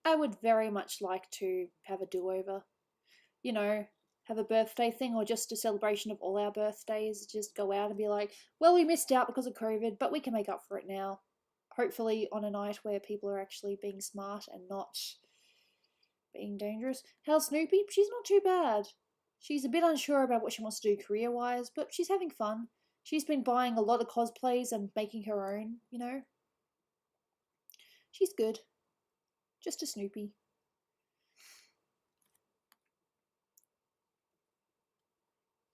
I would very much like to have a do-over. You know, have a birthday thing or just a celebration of all our birthdays. Just go out and be like, well, we missed out because of COVID, but we can make up for it now. Hopefully on a night where people are actually being smart and not being dangerous. How's Snoopy? She's not too bad. She's a bit unsure about what she wants to do career-wise, but she's having fun. She's been buying a lot of cosplays and making her own, you know. She's good. Just a Snoopy.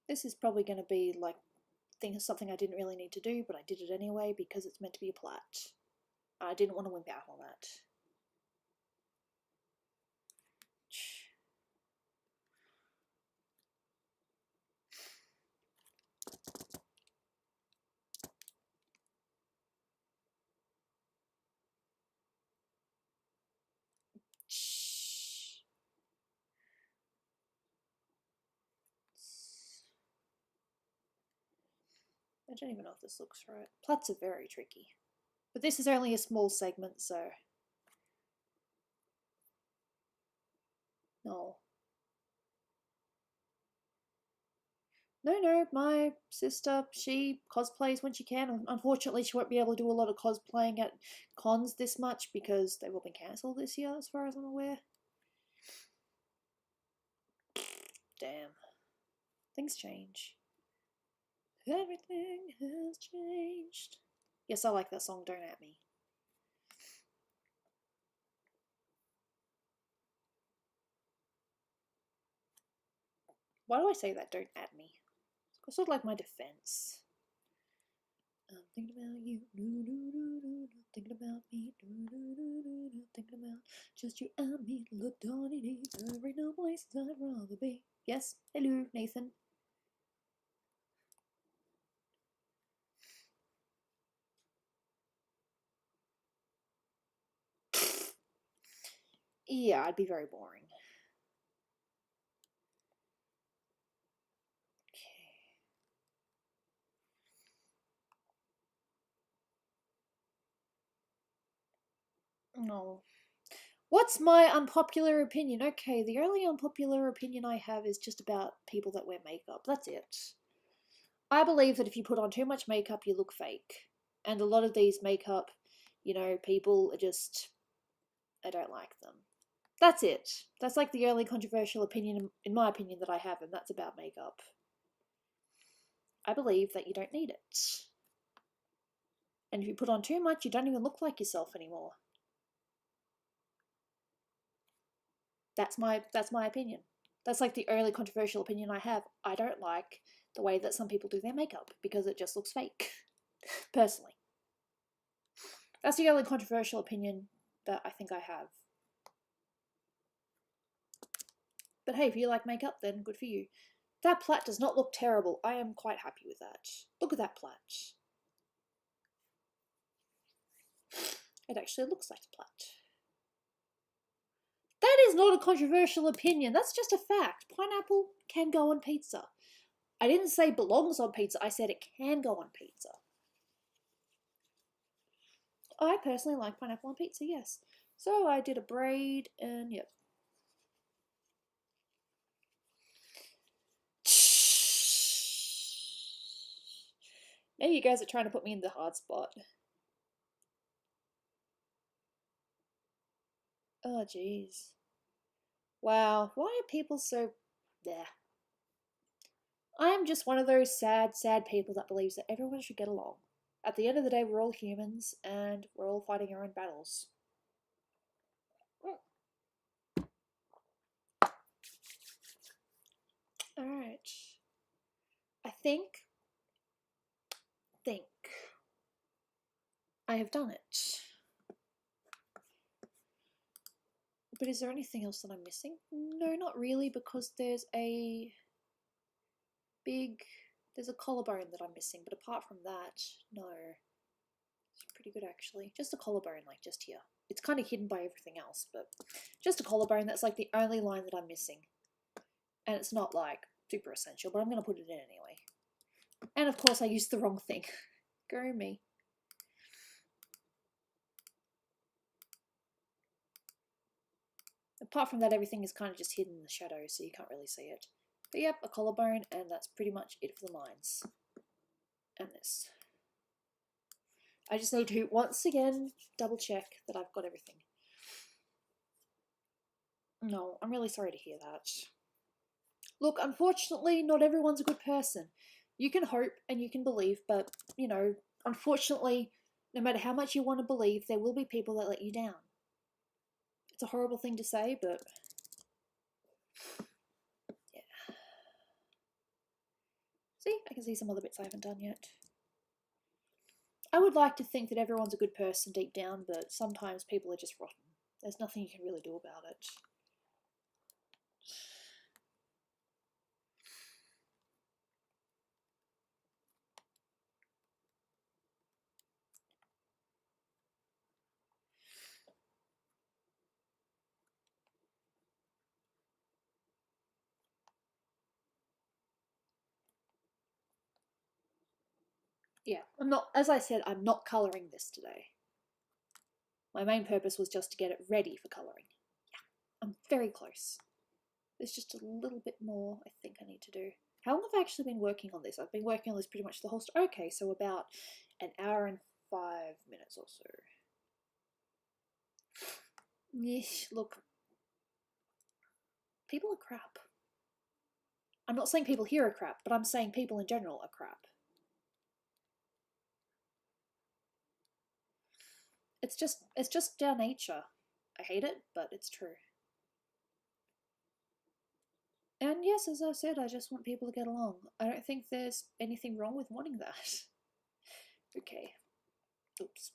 This is probably going to be like something I didn't really need to do, but I did it anyway because it's meant to be a plat. I didn't want to wimp out on that. I don't even know if this looks right. Plats are very tricky. But this is only a small segment, so... No. No, my sister, she cosplays when she can. Unfortunately, she won't be able to do a lot of cosplaying at cons this much because they've all been cancelled this year, as far as I'm aware. Damn. Things change. Everything has changed. Yes, I like that song, Don't At Me. Why do I say that, don't at me? It's sort of like my defense. I'm thinking about you, thinking about me, thinking about just you and me. Look down in it, there ain't no place I'd rather be. Yes, hello, Nathan. Yeah, I'd be very boring. No. What's my unpopular opinion? Okay, the only unpopular opinion I have is just about people that wear makeup. That's it. I believe that if you put on too much makeup, you look fake. And a lot of these makeup, people are just, I don't like them. That's it. That's like the only controversial opinion, in my opinion, that I have, and that's about makeup. I believe that you don't need it. And if you put on too much, you don't even look like yourself anymore. That's my opinion. That's like the only controversial opinion I have. I don't like the way that some people do their makeup because it just looks fake. Personally. That's the only controversial opinion that I think I have. But hey, if you like makeup, then good for you. That plait does not look terrible. I am quite happy with that. Look at that plait. It actually looks like a plait. That is not a controversial opinion. That's just a fact. Pineapple can go on pizza. I didn't say belongs on pizza. I said it can go on pizza. I personally like pineapple on pizza, yes. So I did a braid and yep. Maybe you guys are trying to put me in the hard spot. Oh, jeez. Wow, why are people so... Yeah. I am just one of those sad, sad people that believes that everyone should get along. At the end of the day, we're all humans, and we're all fighting our own battles. Alright. I think I have done it. But is there anything else that I'm missing? No, not really, because there's a collarbone that I'm missing, but apart from that, no. It's pretty good actually. Just a collarbone, like just here. It's kind of hidden by everything else, but just a collarbone, that's like the only line that I'm missing. And it's not like super essential, but I'm going to put it in anyway. And of course I used the wrong thing. Go me. Apart from that, everything is kind of just hidden in the shadows, so you can't really see it. But yep, a collarbone, and that's pretty much it for the lines. And this. I just need to, once again, double check that I've got everything. No, I'm really sorry to hear that. Look, unfortunately, not everyone's a good person. You can hope and you can believe, but, unfortunately, no matter how much you want to believe, there will be people that let you down. It's a horrible thing to say, but... yeah. See, I can see some other bits I haven't done yet. I would like to think that everyone's a good person deep down, but sometimes people are just rotten. There's nothing you can really do about it. Yeah, as I said, I'm not colouring this today. My main purpose was just to get it ready for colouring. Yeah, I'm very close. There's just a little bit more I think I need to do. How long have I actually been working on this? I've been working on this pretty much the whole story. Okay, so about an hour and 5 minutes or so. Yeesh, look. People are crap. I'm not saying people here are crap, but I'm saying people in general are crap. It's just our nature. I hate it, but it's true. And yes, as I said, I just want people to get along. I don't think there's anything wrong with wanting that. Okay. Oops.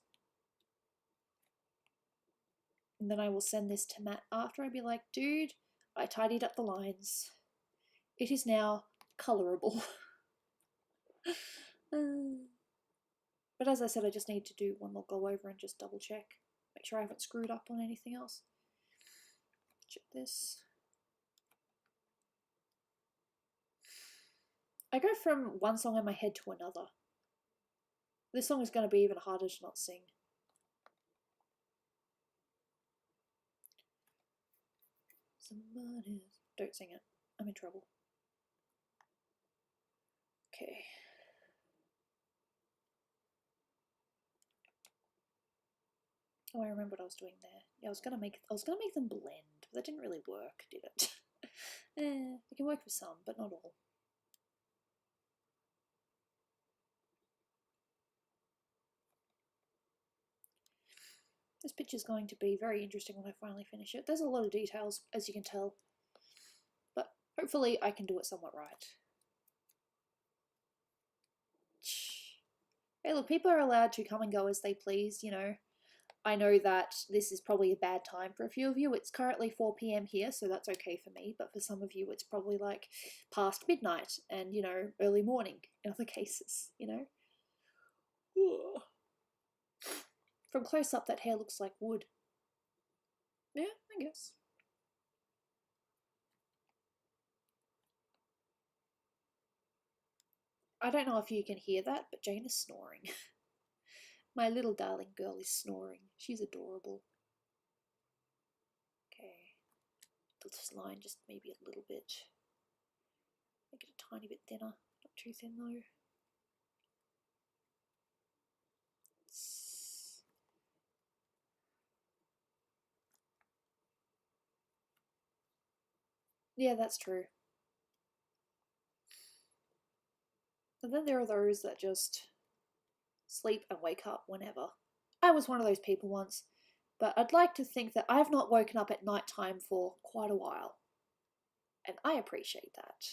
And then I will send this to Matt after. I'd be like, dude, I tidied up the lines. It is now colorable. But as I said, I just need to do one more go over and just double check. Make sure I haven't screwed up on anything else. Check this. I go from one song in my head to another. This song is going to be even harder to not sing. Don't sing it. I'm in trouble. Okay. Oh, I remember what I was doing there. Yeah, I was gonna make them blend, but that didn't really work, did it? It can work for some, but not all. This picture's going to be very interesting when I finally finish it. There's a lot of details, as you can tell, but hopefully I can do it somewhat right. Hey, look, people are allowed to come and go as they please, you know. I know that this is probably a bad time for a few of you. It's currently 4 p.m. here, so that's okay for me, but for some of you it's probably like past midnight and, you know, early morning in other cases, you know. Ugh. From close up, that hair looks like wood. Yeah, I guess. I don't know if you can hear that, but Jane is snoring. My little darling girl is snoring. She's adorable. Okay. This line just maybe a little bit. Make it a tiny bit thinner. Not too thin though. Yeah, that's true. And then there are those that just sleep and wake up whenever. I was one of those people once, but I'd like to think that I have not woken up at night time for quite a while. And I appreciate that.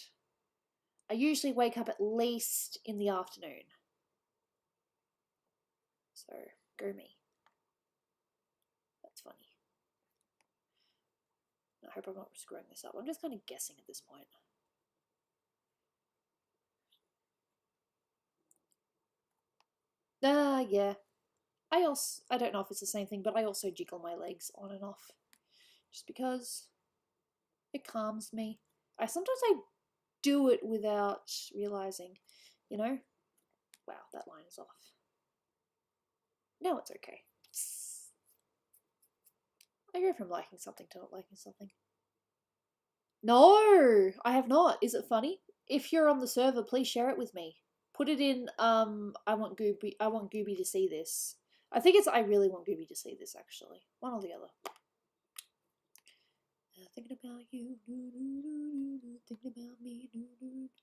I usually wake up at least in the afternoon. So, go me. That's funny. I hope I'm not screwing this up. I'm just kind of guessing at this point. Yeah. I don't know if it's the same thing, but I also jiggle my legs on and off. Just because it calms me. Sometimes I do it without realizing, you know? Wow, that line is off. No, it's okay. I go from liking something to not liking something. No, I have not. Is it funny? If you're on the server, please share it with me. Put it in, I want Gooby to see this. I think it's I really want Gooby to see this, actually. One or the other. Thinking about you, thinking about me.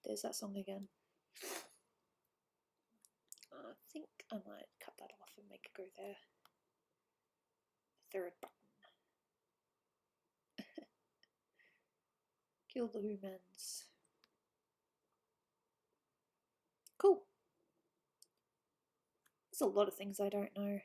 There's that song again. I think I might cut that off and make it go there. Third button. Kill the humans. Cool. There's a lot of things I don't know.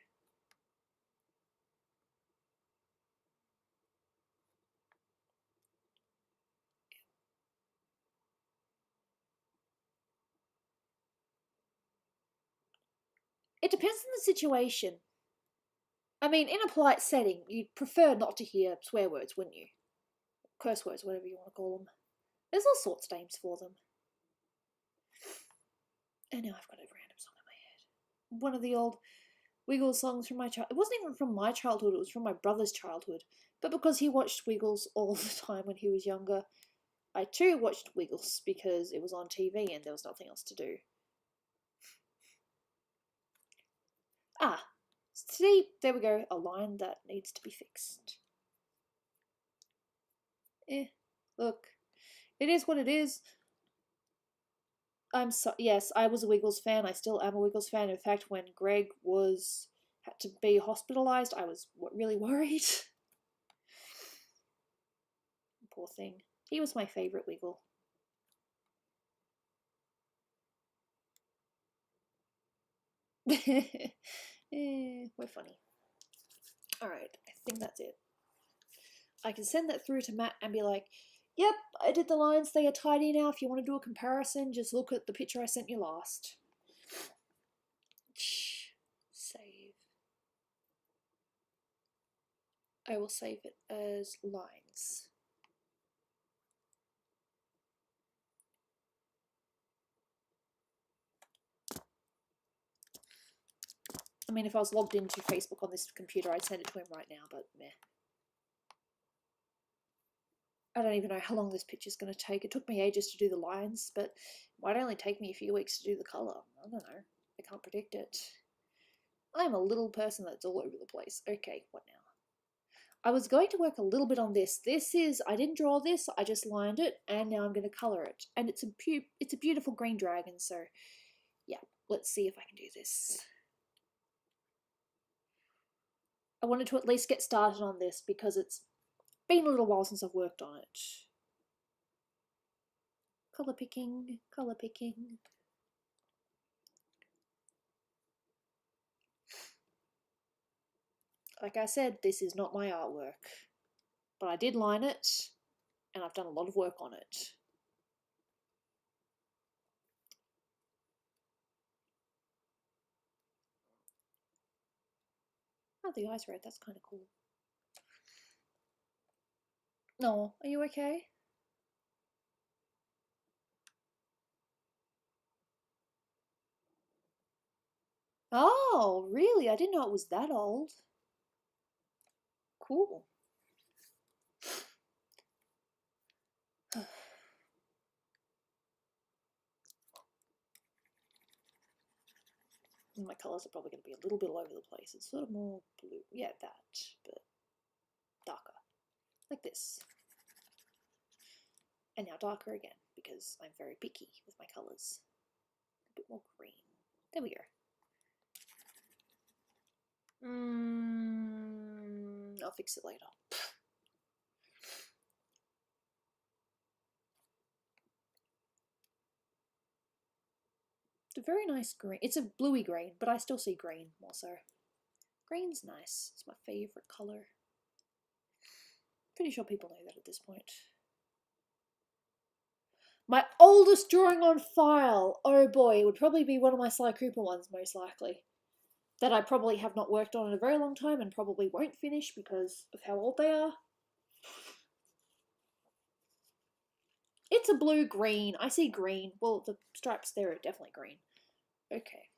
It depends on the situation. I mean, in a polite setting, you'd prefer not to hear swear words, wouldn't you? Curse words, whatever you want to call them. There's all sorts of names for them. And now I've got a random song in my head. One of the old Wiggles songs from my childhood. It wasn't even from my childhood, it was from my brother's childhood. But because he watched Wiggles all the time when he was younger, I too watched Wiggles because it was on TV and there was nothing else to do. Ah, see, there we go, a line that needs to be fixed. Look, it is what it is. Yes, I was a Wiggles fan. I still am a Wiggles fan. In fact, when Greg had to be hospitalized, I was really worried. Poor thing. He was my favorite Wiggle. We're funny. Alright, I think that's it. I can send that through to Matt and be like, yep, I did the lines, they are tidy now. If you want to do a comparison, just look at the picture I sent you last. Save. I will save it as lines. I mean, if I was logged into Facebook on this computer, I'd send it to him right now, but meh. I don't even know how long this picture's going to take. It took me ages to do the lines, but it might only take me a few weeks to do the colour. I don't know. I can't predict it. I'm a little person that's all over the place. Okay, what now? I was going to work a little bit on this. I didn't draw this, I just lined it, and now I'm going to colour it. And it's a beautiful green dragon, so yeah, let's see if I can do this. I wanted to at least get started on this because it's been a little while since I've worked on it. Colour picking, colour picking. Like I said, this is not my artwork, but I did line it, and I've done a lot of work on it. Oh, the eye's red, that's kind of cool. No, are you okay? Oh, really? I didn't know it was that old. Cool. My colours are probably going to be a little bit all over the place. It's sort of more blue. Yeah, that, but darker. Like this. And now darker again, because I'm very picky with my colours. A bit more green. There we go. I'll fix it later. It's a very nice green. It's a bluey green, but I still see green more so. Green's nice. It's my favourite colour. Pretty sure people know that at this point. My oldest drawing on file! Oh boy, it would probably be one of my Sly Cooper ones, most likely. That I probably have not worked on in a very long time and probably won't finish because of how old they are. It's a blue-green. I see green. Well, the stripes there are definitely green. Okay.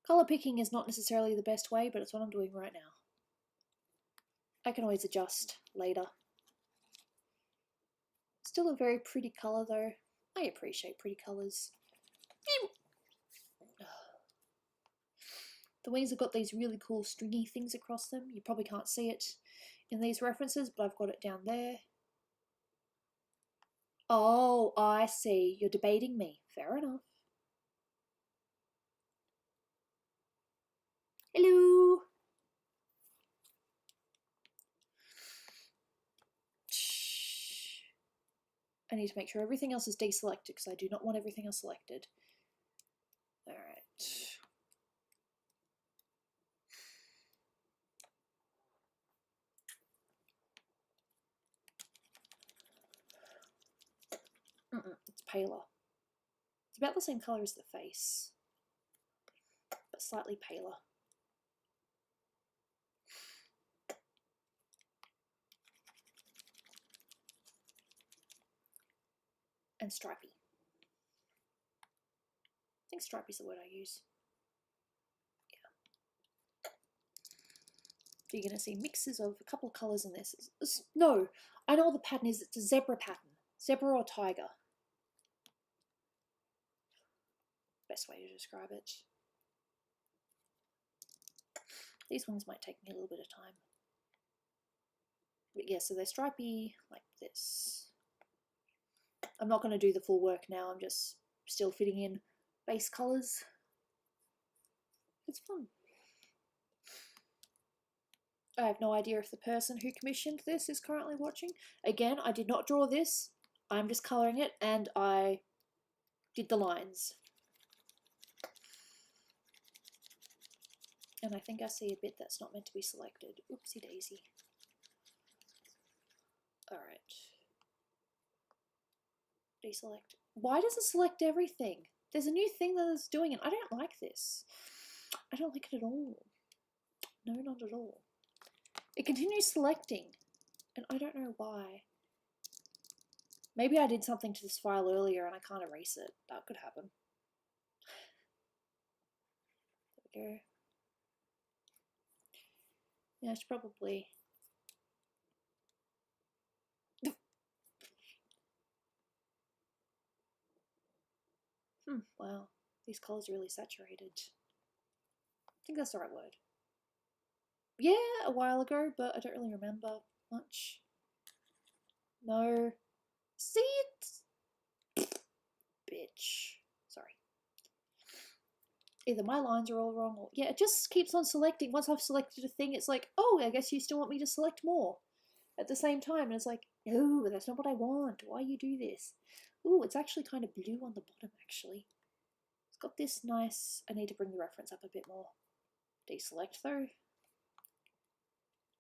Colour picking is not necessarily the best way, but it's what I'm doing right now. I can always adjust later. Still a very pretty colour though. I appreciate pretty colours. The wings have got these really cool stringy things across them. You probably can't see it in these references, but I've got it down there. Oh, I see. You're debating me. Fair enough. Hello. I need to make sure everything else is deselected because I do not want everything else selected. Alright. It's paler. It's about the same colour as the face, but slightly paler. And stripy. I think stripy is the word I use. Yeah. So you're going to see mixes of a couple of colours in this. No, I know what the pattern is. It's a zebra pattern. Zebra or tiger. Best way to describe it. These ones might take me a little bit of time. But yeah, so they're stripy like this. I'm not going to do the full work now. I'm just still fitting in base colours. It's fun. I have no idea if the person who commissioned this is currently watching. Again, I did not draw this. I'm just colouring it, and I did the lines. And I think I see a bit that's not meant to be selected. Oopsie daisy. Alright. Deselect. Why does it select everything? There's a new thing that it's doing, and I don't like this. I don't like it at all. No, not at all. It continues selecting, and I don't know why. Maybe I did something to this file earlier and I can't erase it. That could happen. There we go. Yeah, it's probably... Wow, these colours are really saturated. I think that's the right word. Yeah, a while ago, but I don't really remember much. No. See it? Bitch. Sorry. Either my lines are all wrong or... Yeah, it just keeps on selecting. Once I've selected a thing, it's like, oh, I guess you still want me to select more at the same time. And it's like, no, that's not what I want. Why you do this? Ooh, it's actually kind of blue on the bottom, actually. It's got this nice... I need to bring the reference up a bit more. Deselect, though.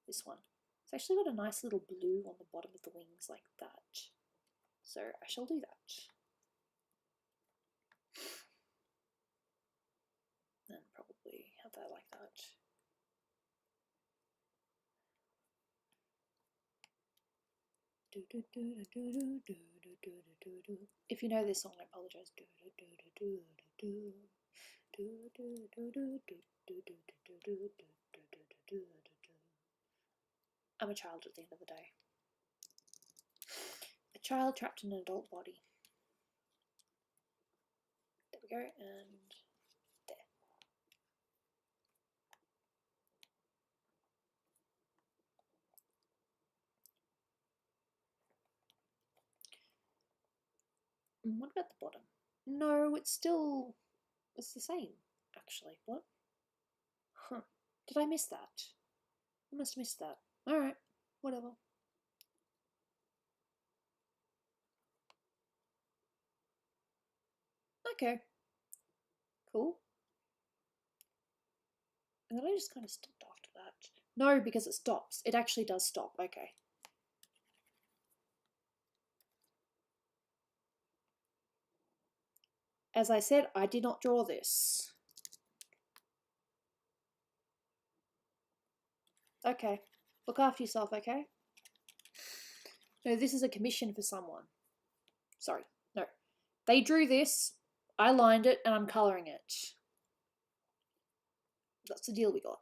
This one. It's actually got a nice little blue on the bottom of the wings like that. So I shall do that. And probably have that like that. If you know this song, I apologize. I'm a child at the end of the day. A child trapped in an adult body. There we go, and there. What about the bottom? No, it's the same, actually. What? Huh. Did I miss that? I must have missed that. Alright, whatever. Okay. Cool. And then I just kind of stopped after that. No, because it stops. It actually does stop. Okay. As I said, I did not draw this. Okay. Look after yourself, okay? No, this is a commission for someone. Sorry. No. They drew this, I lined it, and I'm colouring it. That's the deal we got.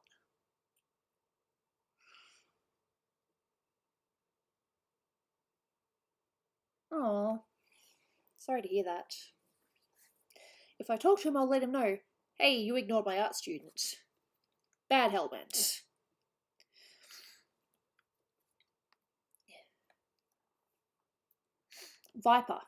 Oh, sorry to hear that. If I talk to him, I'll let him know. Hey, you ignored my art student. Bad Hellbent. Viper.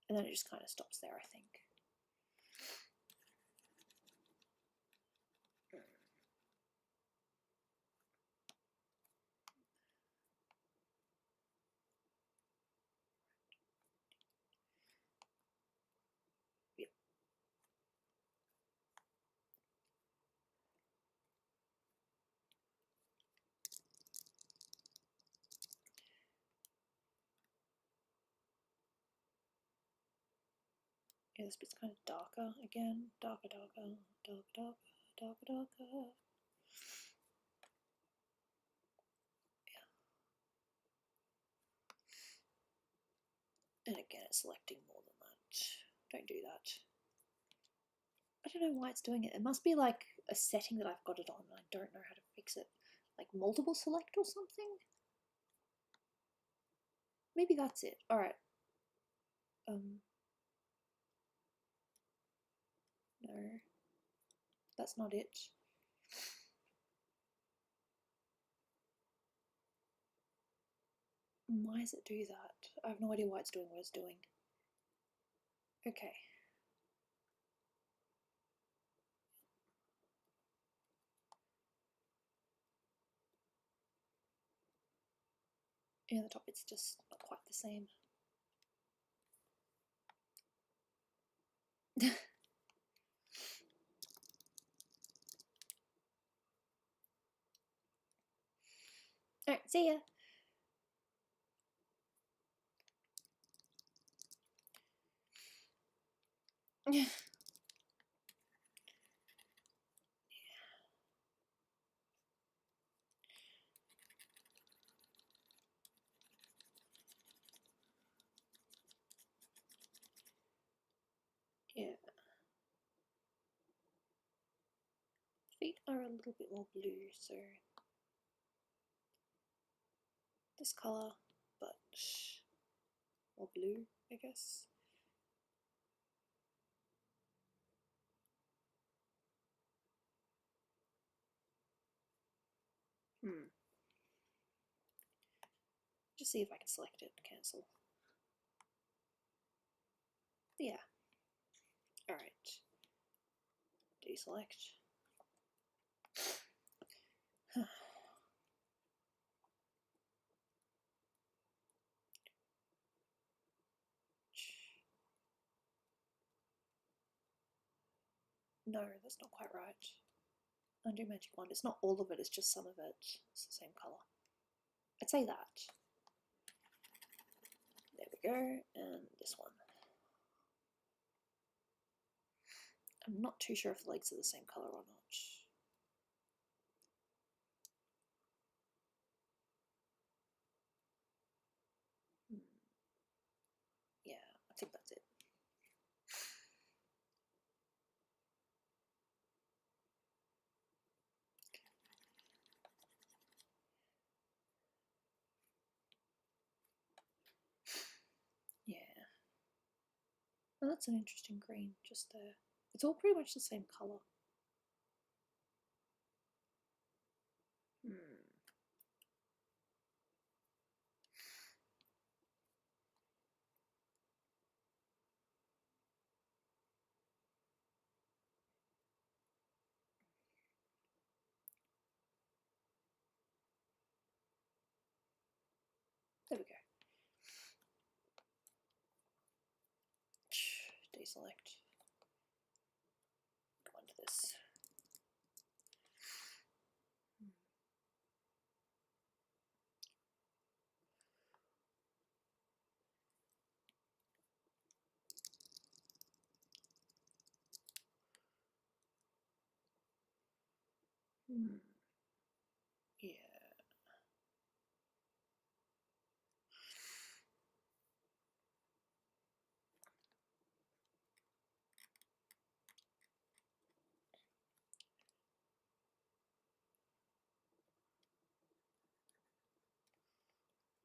And then it just kind of stops there, I think. Yeah, this bit's kind of darker again. Darker, darker, darker, darker, darker, darker. Yeah. And again, it's selecting more than that. Don't do that. I don't know why it's doing it. It must be like a setting that I've got it on and I don't know how to fix it. Like multiple select or something? Maybe that's it. Alright. that's not it. Why does it do that? I have no idea why it's doing what it's doing. Okay. Yeah, the top it's just not quite the same. Alright, see ya. Yeah. Feet are a little bit more blue, so this colour, but more blue, I guess. Just see if I can select it, cancel. Yeah. Alright. Deselect. No, that's not quite right. Undo magic wand. It's not all of it, it's just some of it. It's the same colour. I'd say that. There we go, and this one. I'm not too sure if the legs are the same colour or not. Yeah, I think that's it. Yeah. Well, that's an interesting green just there. It's all pretty much the same colour. There we go. Deselect. Go into this. Yeah.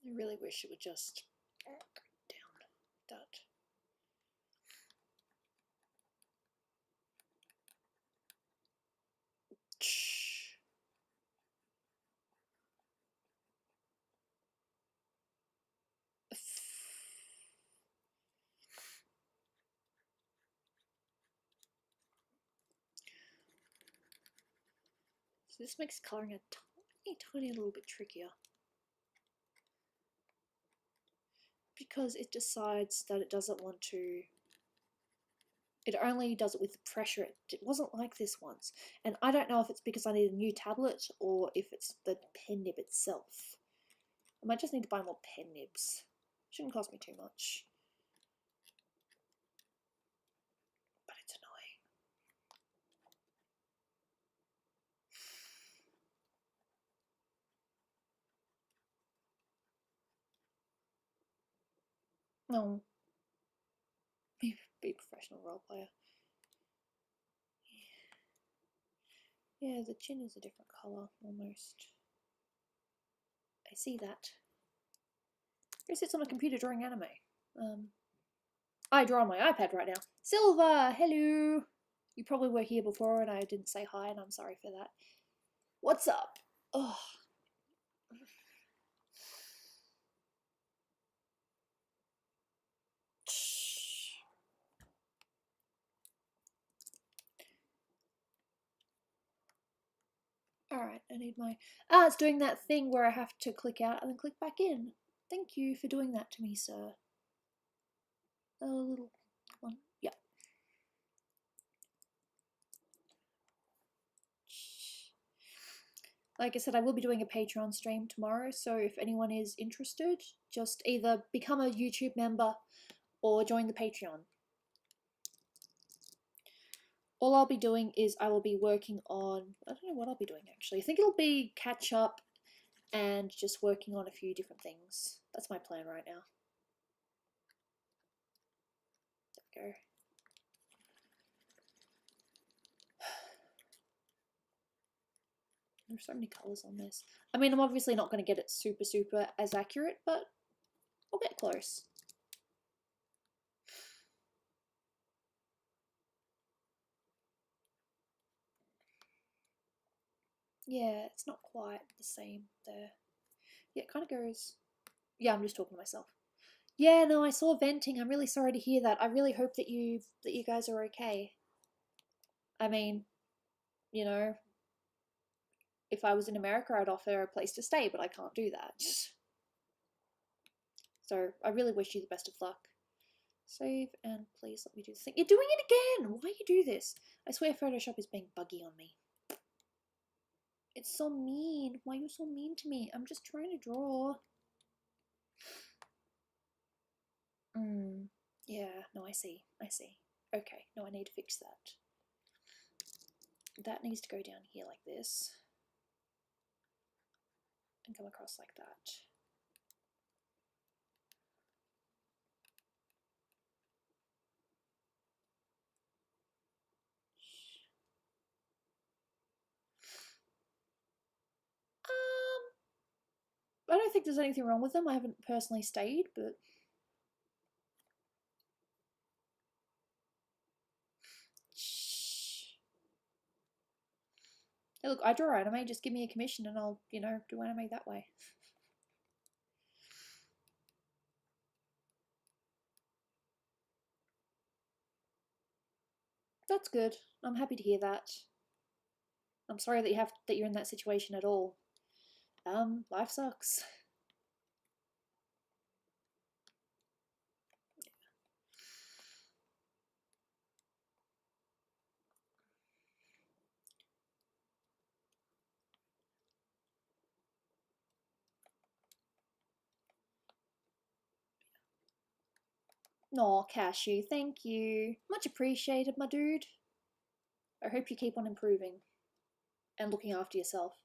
I really wish it would just go down that. So this makes colouring a tiny little bit trickier. Because it decides that it doesn't want to, it only does it with pressure. It wasn't like this once. And I don't know if it's because I need a new tablet or if it's the pen nib itself. I might just need to buy more pen nibs. Shouldn't cost me too much. But it's annoying. No. Be a professional role player. Yeah, the chin is a different colour, almost. I see that. Who sits on a computer drawing anime? I draw on my iPad right now. Silver, hello! You probably were here before and I didn't say hi, and I'm sorry for that. What's up? Oh. Alright, I need my... Ah, it's doing that thing where I have to click out and then click back in. Thank you for doing that to me, sir. A little one. Yeah. Like I said, I will be doing a Patreon stream tomorrow, so if anyone is interested, just either become a YouTube member or join the Patreon. All I'll be doing is I will be working on... I don't know what I'll be doing, actually. I think it'll be catch up and just working on a few different things. That's my plan right now. There we go. There's so many colours on this. I mean, I'm obviously not going to get it super as accurate, but I'll get close. Yeah, it's not quite the same there. Yeah, it kind of goes... Yeah, I'm just talking to myself. Yeah, no, I saw venting. I'm really sorry to hear that. I really hope that you guys are okay. I mean, you know, if I was in America, I'd offer a place to stay, but I can't do that. So I really wish you the best of luck. Save, and please let me do the thing. You're doing it again! Why you do this? I swear Photoshop is being buggy on me. It's so mean. Why are you so mean to me? I'm just trying to draw. Yeah, no, I see. I see. Okay, no, I need to fix that. That needs to go down here like this. And come across like that. I don't think there's anything wrong with them. I haven't personally stayed, but... Hey, look, I draw anime. Just give me a commission and I'll, you know, do anime that way. That's good. I'm happy to hear that. I'm sorry that you're in that situation at all. Life sucks. Aw, Cashew, thank you. Much appreciated, my dude. I hope you keep on improving and looking after yourself.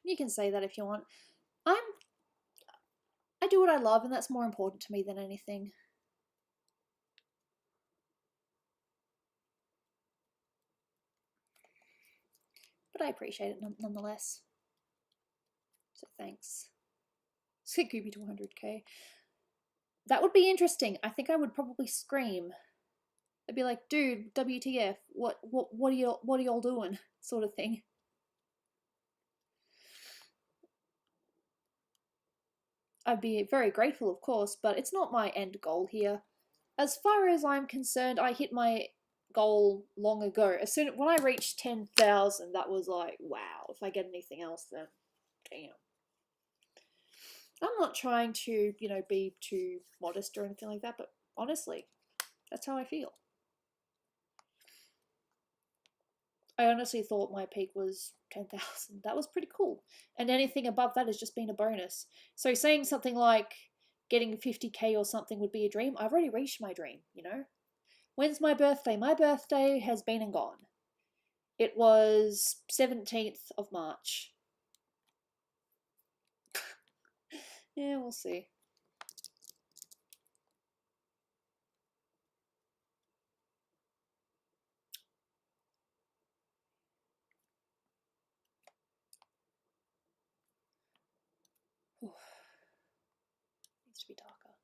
You can say that if you want. I do what I love, and that's more important to me than anything. But I appreciate it nonetheless. So thanks. Let's get Goopy to 100k. That would be interesting. I think I would probably scream. I'd be like, dude, WTF, what are y'all doing? Sort of thing. I'd be very grateful, of course, but it's not my end goal here. As far as I'm concerned, I hit my goal long ago. When I reached 10,000, that was like, wow. If I get anything else, then damn. I'm not trying to, you know, be too modest or anything like that, but honestly, that's how I feel. I honestly thought my peak was 10,000. That was pretty cool. And anything above that has just been a bonus. So saying something like getting 50k or something would be a dream, I've already reached my dream, you know? When's my birthday? My birthday has been and gone. It was 17th of March. Yeah, we'll see. Needs to be darker.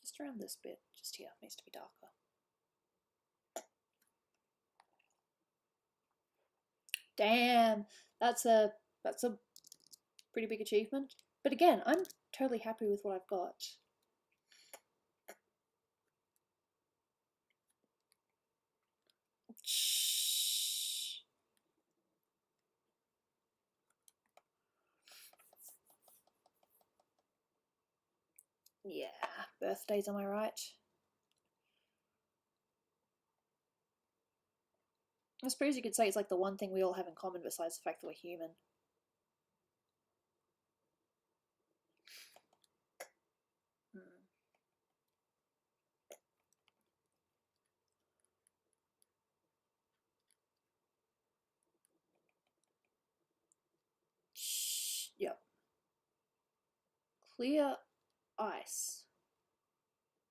Just around this bit, just here, needs to be darker. Damn, that's a pretty big achievement. But again, I'm totally happy with what I've got. Yeah, birthdays, am I right? I suppose you could say it's like the one thing we all have in common besides the fact that we're human. Yep. Clear ice.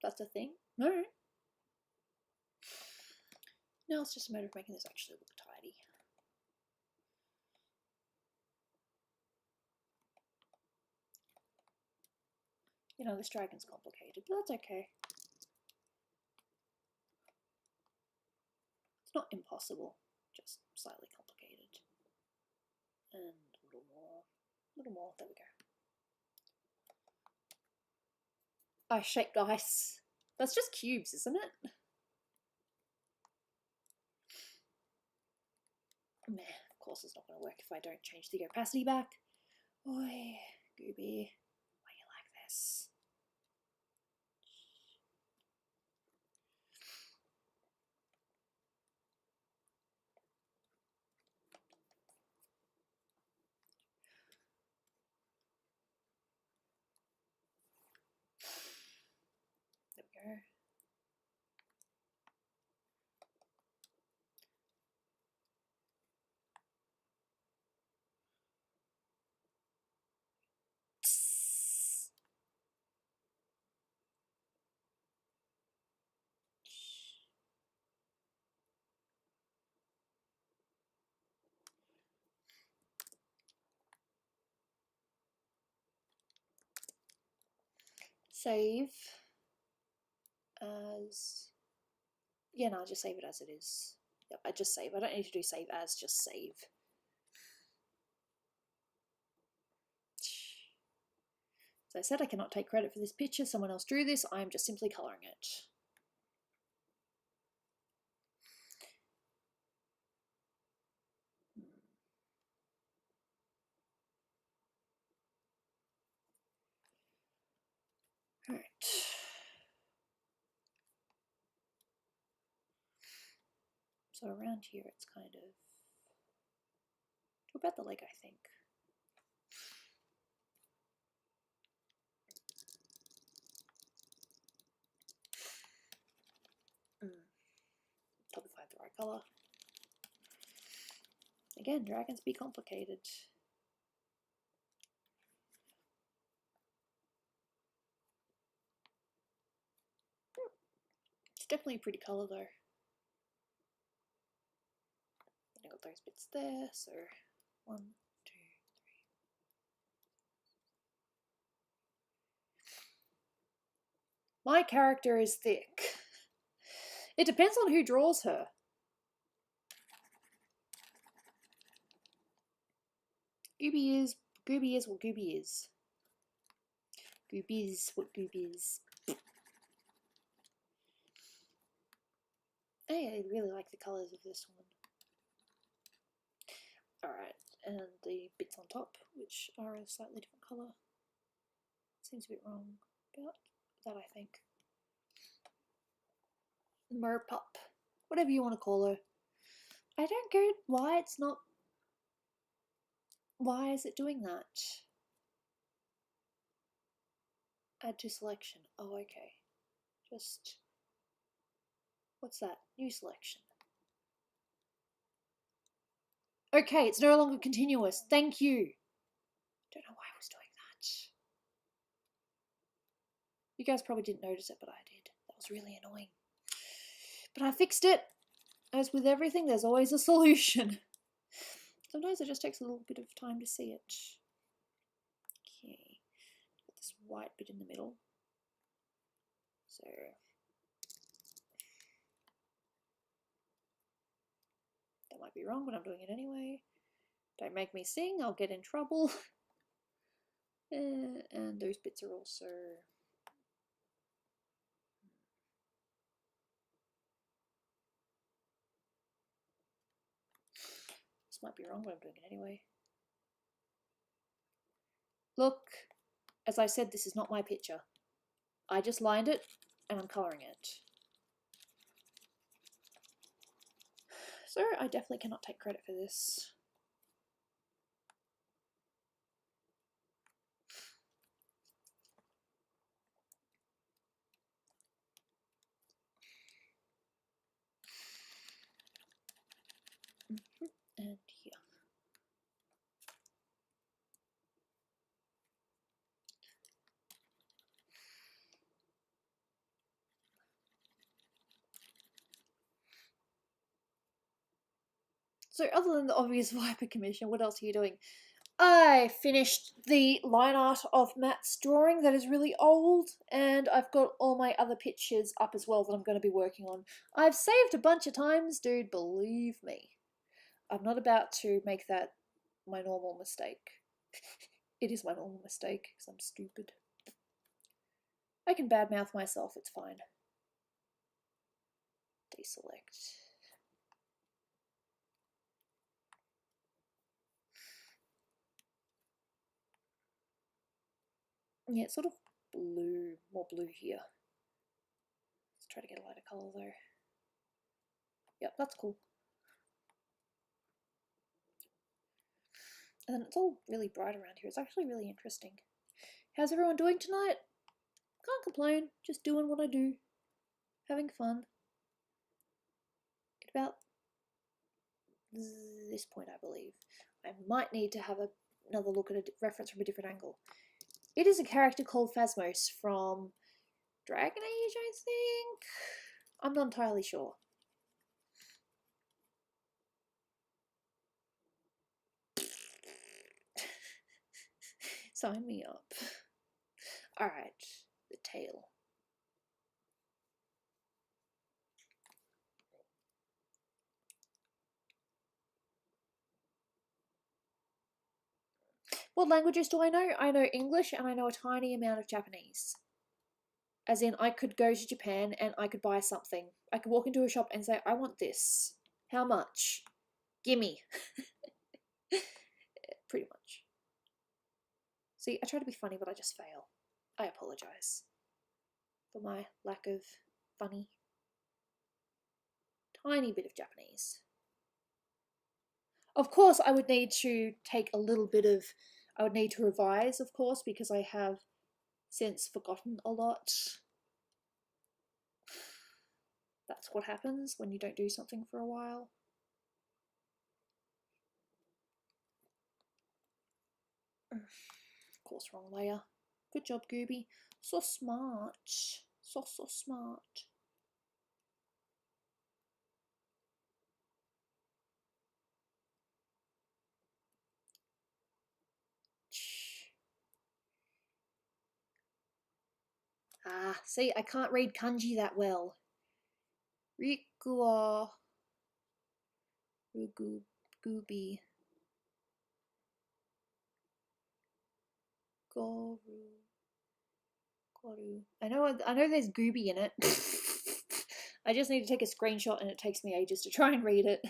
That's a thing? No. Now it's just a matter of making this actually look tidy. You know, this dragon's complicated, but that's okay. It's not impossible, just slightly complicated. And a little more, there we go. Ice-shaped ice. That's just cubes, isn't it? Meh, of course it's not going to work if I don't change the opacity back. Oi, Gooby, why you like this? There we go. Save as... Yeah, no, I'll just save it as it is. Yep, I just save. I don't need to do save as, just save. As I said, I cannot take credit for this picture. Someone else drew this. I am just simply colouring it. Alright. So around here it's kind of about the leg, I think. Probably find the right colour. Again, dragons be complicated. It's definitely a pretty colour though. I got those bits there, so 1, 2, 3. My character is thick. It depends on who draws her. Gooby is what Gooby is. Gooby is what Gooby is. I really like the colours of this one. Alright, and the bits on top, which are a slightly different colour. Seems a bit wrong, but that I think. Merpup. Whatever you want to call her. I don't get why it's not... Why is it doing that? Add to selection. Oh, okay. Just... What's that? New selection. Okay, it's no longer continuous. Thank you. Don't know why I was doing that. You guys probably didn't notice it, but I did. That was really annoying. But I fixed it. As with everything, there's always a solution. Sometimes it just takes a little bit of time to see it. Okay. Got this white bit in the middle. So... That might be wrong, but I'm doing it anyway. Don't make me sing, I'll get in trouble. And those bits are also... This might be wrong, but I'm doing it anyway. Look, as I said, this is not my picture. I just lined it and I'm colouring it. So I definitely cannot take credit for this. And here. So other than the obvious Viper commission, what else are you doing? I finished the line art of Matt's drawing that is really old, and I've got all my other pictures up as well that I'm going to be working on. I've saved a bunch of times, dude, believe me. I'm not about to make that my normal mistake. It is my normal mistake, because I'm stupid. I can badmouth myself, it's fine. Deselect. Yeah, it's sort of blue, more blue here. Let's try to get a lighter colour though. Yep, that's cool. And then it's all really bright around here. It's actually really interesting. How's everyone doing tonight? Can't complain, just doing what I do. Having fun. At about this point, I believe, I might need to have another look at a reference from a different angle. It is a character called Phasmos from Dragon Age, I think? I'm not entirely sure. Sign me up. Alright, the tail. What languages do I know? I know English and I know a tiny amount of Japanese. As in, I could go to Japan and I could buy something. I could walk into a shop and say, I want this. How much? Gimme. Pretty much. See, I try to be funny, but I just fail. I apologise for my lack of funny. Tiny bit of Japanese. Of course, I would need to take a little bit of... I would need to revise, of course, because I have since forgotten a lot. That's what happens when you don't do something for a while. Of course, wrong layer. Good job, Gooby. So smart. So smart. Ah, see, I can't read kanji that well. Rikuwa. Rugu. Gooby. Goru. Goru. I know there's Gooby in it. I just need to take a screenshot and it takes me ages to try and read it.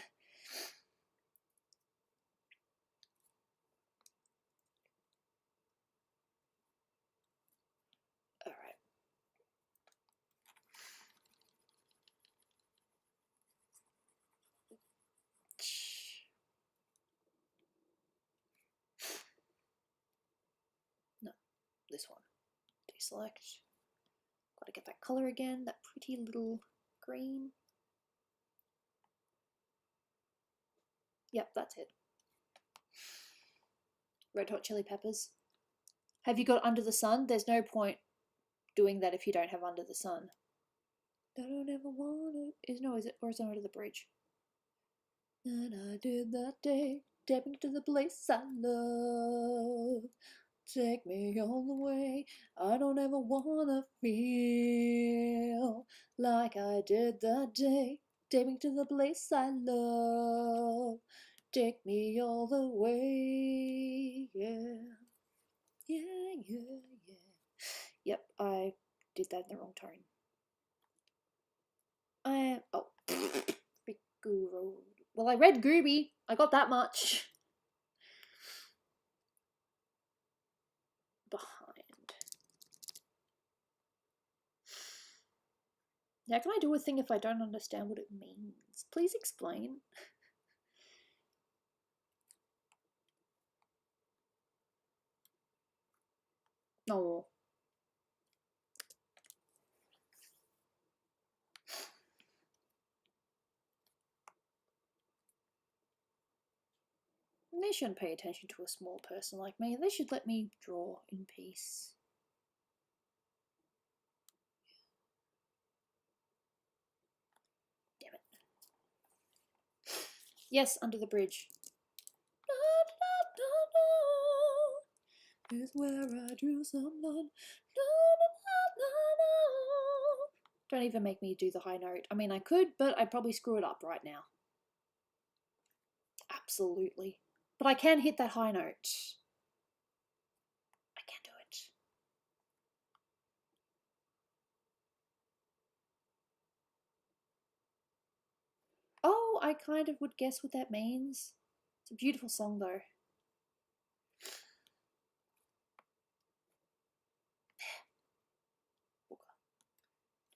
Alright. Deselect. Gotta get that colour again, that pretty little green. Yep, that's it. Red Hot Chili Peppers. Have you got Under the Sun? There's no point doing that if you don't have Under the Sun. I don't ever wanna. Is it or is it Under the Bridge? And I did that day, stepping to the place I love. Take me all the way. I don't ever wanna feel like I did that day, stepping to the place I love. Take me all the way, yeah. Yeah, yeah, yeah. Yep, I did that in the wrong tone. Big Guru. Well, I read Gooby. I got that much. Behind. How can I do a thing if I don't understand what it means? Please explain. No. They shouldn't pay attention to a small person like me. They should let me draw in peace. Damn it. Yes, Under the Bridge. Is where I drew some blood. Don't even make me do the high note. I mean, I could, but I'd probably screw it up right now. Absolutely. But I can hit that high note. I can do it. Oh, I kind of would guess what that means. It's a beautiful song, though.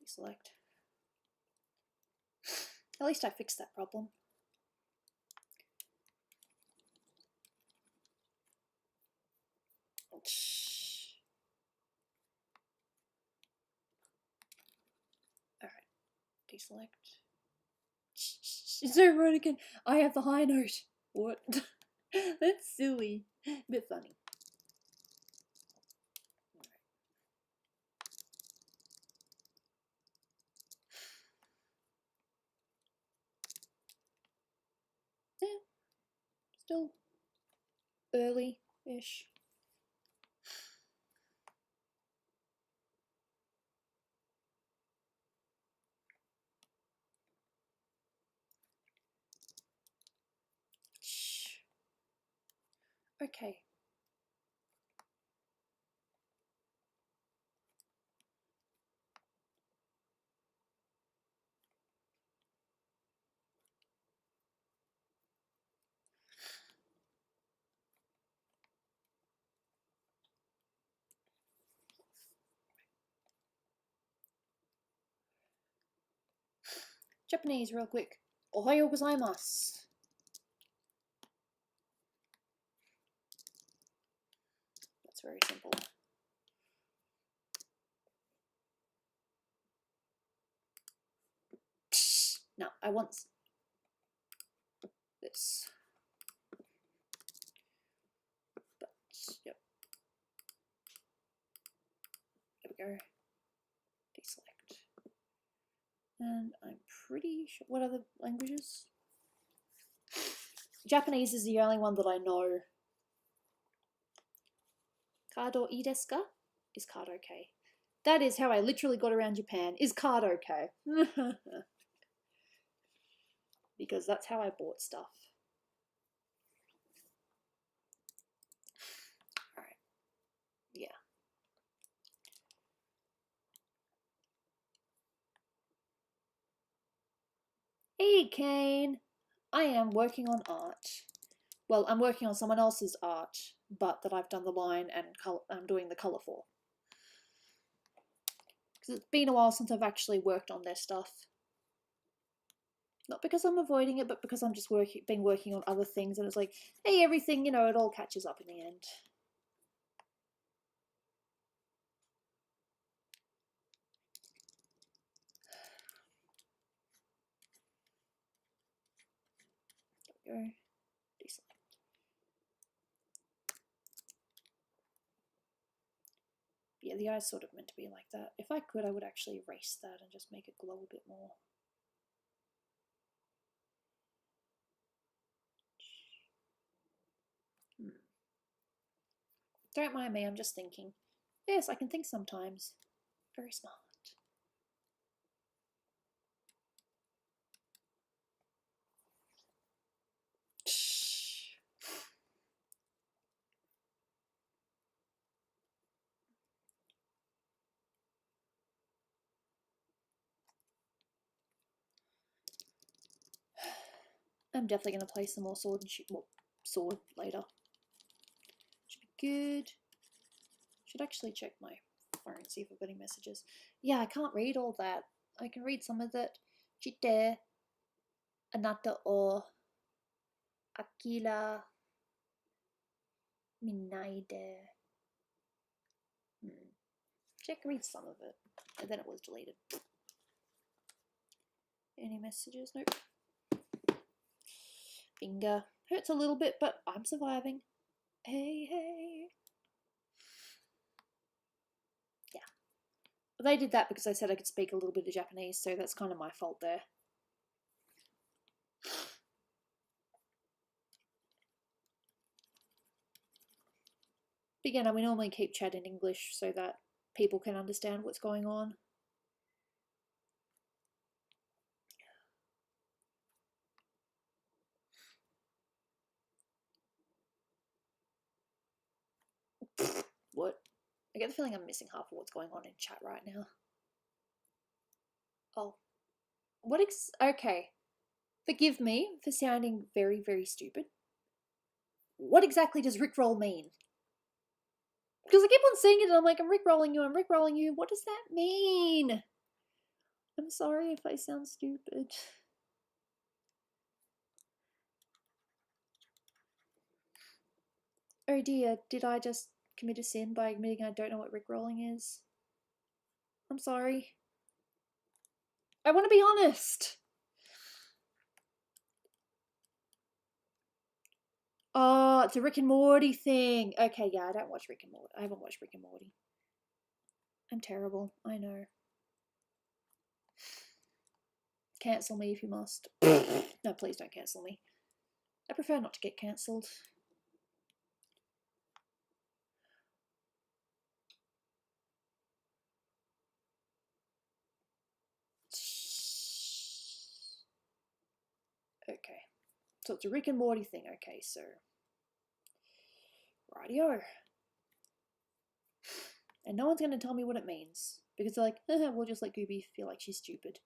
Deselect. At least I fixed that problem. Alright, deselect. Is there right again? I have the high note. What? That's silly. Bit funny. Yeah, still early-ish. Okay. Japanese real quick. Ohayou gozaimasu. That's very simple. No, I want this. But, yep. There we go. Deselect. And I'm pretty sure. What other languages? Japanese is the only one that I know. Kado ii desu ka? Is card okay? That is how I literally got around Japan. Is card okay? Because that's how I bought stuff. Alright. Yeah. Hey, Kane. I am working on art. Well, I'm working on someone else's art, but that I've done the line and I'm doing the colour for. Because it's been a while since I've actually worked on their stuff. Not because I'm avoiding it, but because I'm just been working on other things, and it's like, hey, everything, you know, it all catches up in the end. go. Deselect. Yeah, the eye's sort of meant to be like that. If I could, I would actually erase that and just make it glow a bit more. Don't mind me, I'm just thinking. Yes, I can think sometimes. Very smart. I'm definitely going to play some more sword and shoot. Well, sword later. Should be good. Should actually check my phone, see if I've got any messages. Yeah, I can't read all that. I can read some of it. Chite, anata o, akila, minaide. Check, read some of it. And then it was deleted. Any messages? Nope. Finger. Hurts a little bit, but I'm surviving. Hey, hey. Yeah. They did that because I said I could speak a little bit of Japanese, so that's kind of my fault there. But again, we normally keep chat in English so that people can understand what's going on. What? I get the feeling I'm missing half of what's going on in chat right now. Oh. What okay. Forgive me for sounding very, very stupid. What exactly does Rickroll mean? Because I keep on saying it and I'm like, I'm Rickrolling you, I'm Rickrolling you. What does that mean? I'm sorry if I sound stupid. Oh dear, did I just commit a sin by admitting I don't know what Rickrolling is? I'm sorry. I want to be honest. Oh, it's a Rick and Morty thing. Okay, yeah, I don't watch Rick and Morty. I haven't watched Rick and Morty. I'm terrible, I know. Cancel me if you must. No, please don't cancel me. I prefer not to get cancelled. Okay. So it's a Rick and Morty thing. Okay, so. Rightio. And no one's going to tell me what it means. Because they're like, we'll just let Gooby feel like she's stupid.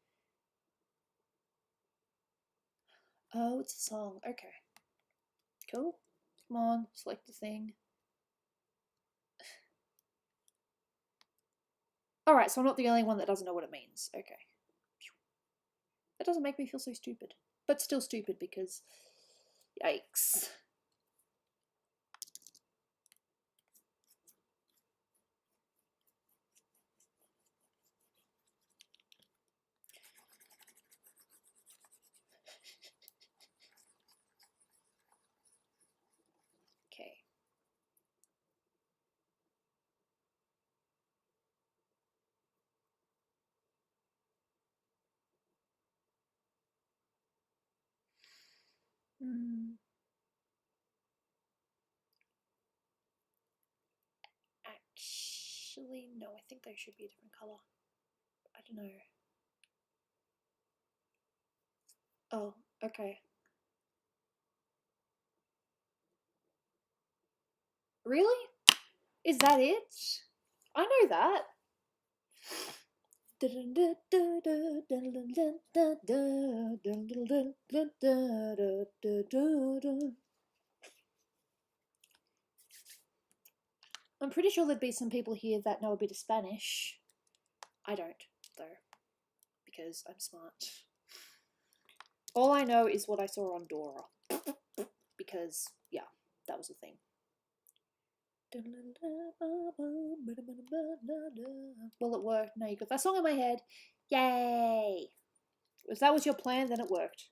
Oh, it's a song. Okay. Cool. Come on, select the thing. Alright, so I'm not the only one that doesn't know what it means. Okay. That doesn't make me feel so stupid. But still stupid because... Yikes. Okay. Actually, no, I think they should be a different colour. I don't know. Oh, okay. Really? Is that it? I know that. I'm pretty sure there'd be some people here that know a bit of Spanish. I don't, though, because I'm smart. All I know is what I saw on Dora. Because, yeah, that was the thing. Will it work? No, you got that song in my head. Yay! If that was your plan, then it worked.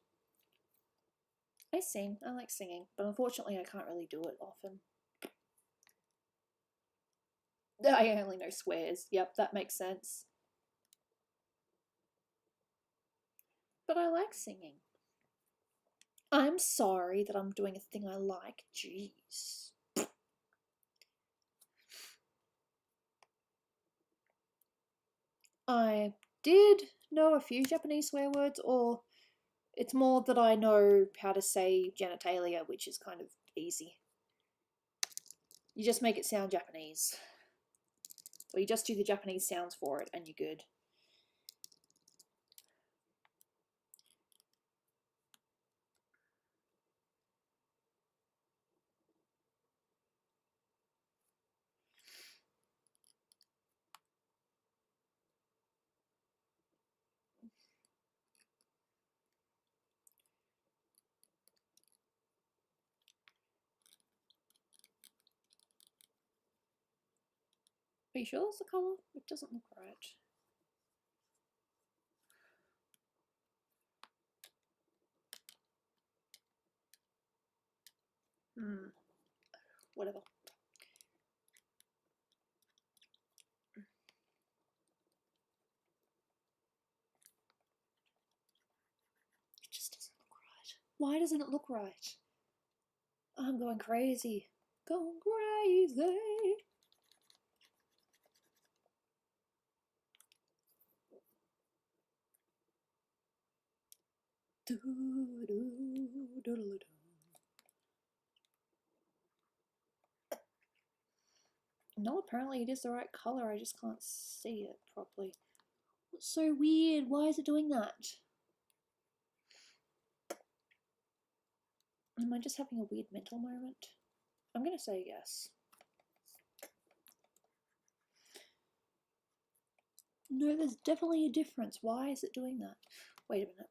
I sing. I like singing, but unfortunately I can't really do it often. I only know swears. Yep, that makes sense. But I like singing. I'm sorry that I'm doing a thing I like. Jeez. I did know a few Japanese swear words, or it's more that I know how to say genitalia, which is kind of easy. You just make it sound Japanese. Or you just do the Japanese sounds for it and you're good. Are you sure that's the colour? It doesn't look right. Whatever. It just doesn't look right. Why doesn't it look right? I'm going crazy. Going crazy. No, apparently it is the right colour, I just can't see it properly. It's so weird, why is it doing that? Am I just having a weird mental moment? I'm gonna say yes. No, there's definitely a difference. Why is it doing that? Wait a minute.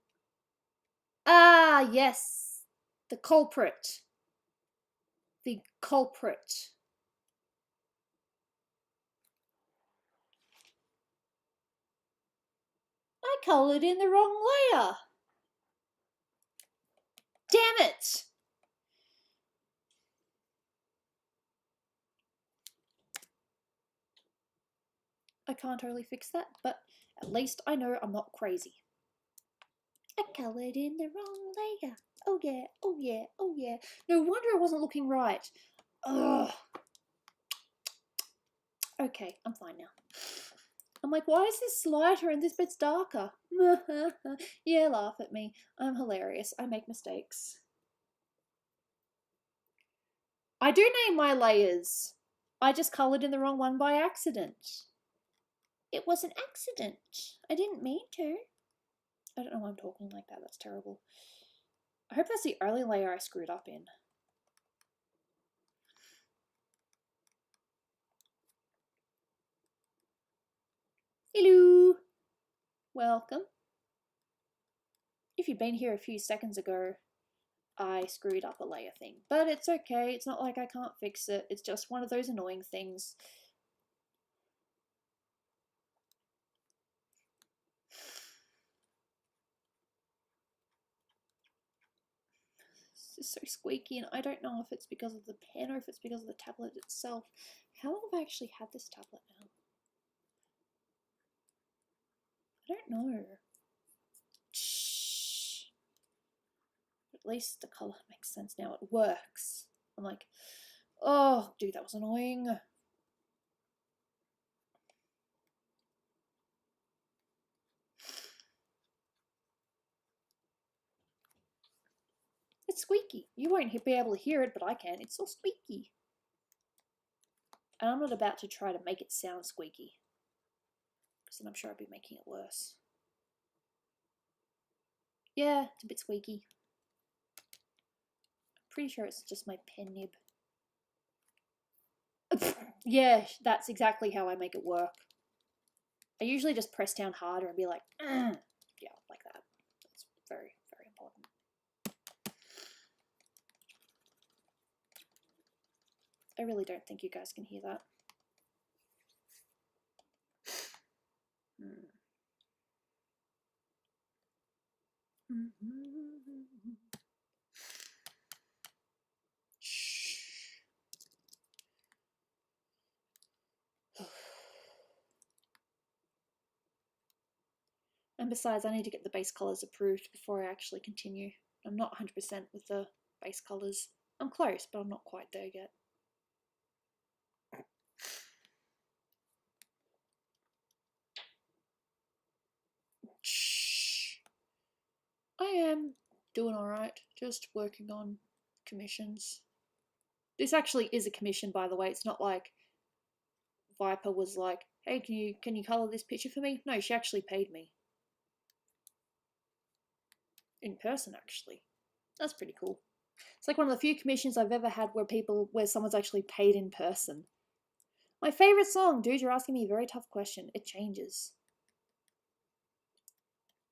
Ah, yes! The culprit. The culprit. I coloured in the wrong layer. Damn it! I can't totally fix that, but at least I know I'm not crazy. I coloured in the wrong layer. Oh yeah, oh yeah, oh yeah. No wonder I wasn't looking right. Ugh. Okay, I'm fine now. I'm like, why is this lighter and this bit's darker? Yeah, laugh at me. I'm hilarious. I make mistakes. I do name my layers. I just coloured in the wrong one by accident. It was an accident. I didn't mean to. I don't know why I'm talking like that. That's terrible. I hope that's the only layer I screwed up in. Hello. Welcome. If you'd been here a few seconds ago, I screwed up a layer thing. But it's okay. It's not like I can't fix it. It's just one of those annoying things. It's so squeaky, and I don't know if it's because of the pen or if it's because of the tablet itself. How long have I actually had this tablet now? I don't know. Shh. At least the colour makes sense now. It works. I'm like, oh, dude, that was annoying. It's squeaky. You won't be able to hear it, but I can. It's so squeaky. And I'm not about to try to make it sound squeaky, because then I'm sure I'd be making it worse. Yeah, it's a bit squeaky. I'm pretty sure it's just my pen nib. Yeah, that's exactly how I make it work. I usually just press down harder and be like, yeah, like that. That's very, very important. I really don't think you guys can hear that. And besides, I need to get the base colours approved before I actually continue. I'm not 100% with the base colours. I'm close, but I'm not quite there yet. Shh. I am doing alright, just working on commissions. This actually is a commission, by the way. It's not like Viper was like, hey, can you colour this picture for me? No, she actually paid me. In person, actually. That's pretty cool. It's like one of the few commissions I've ever had where someone's actually paid in person. My favourite song, dude, you're asking me a very tough question. It changes.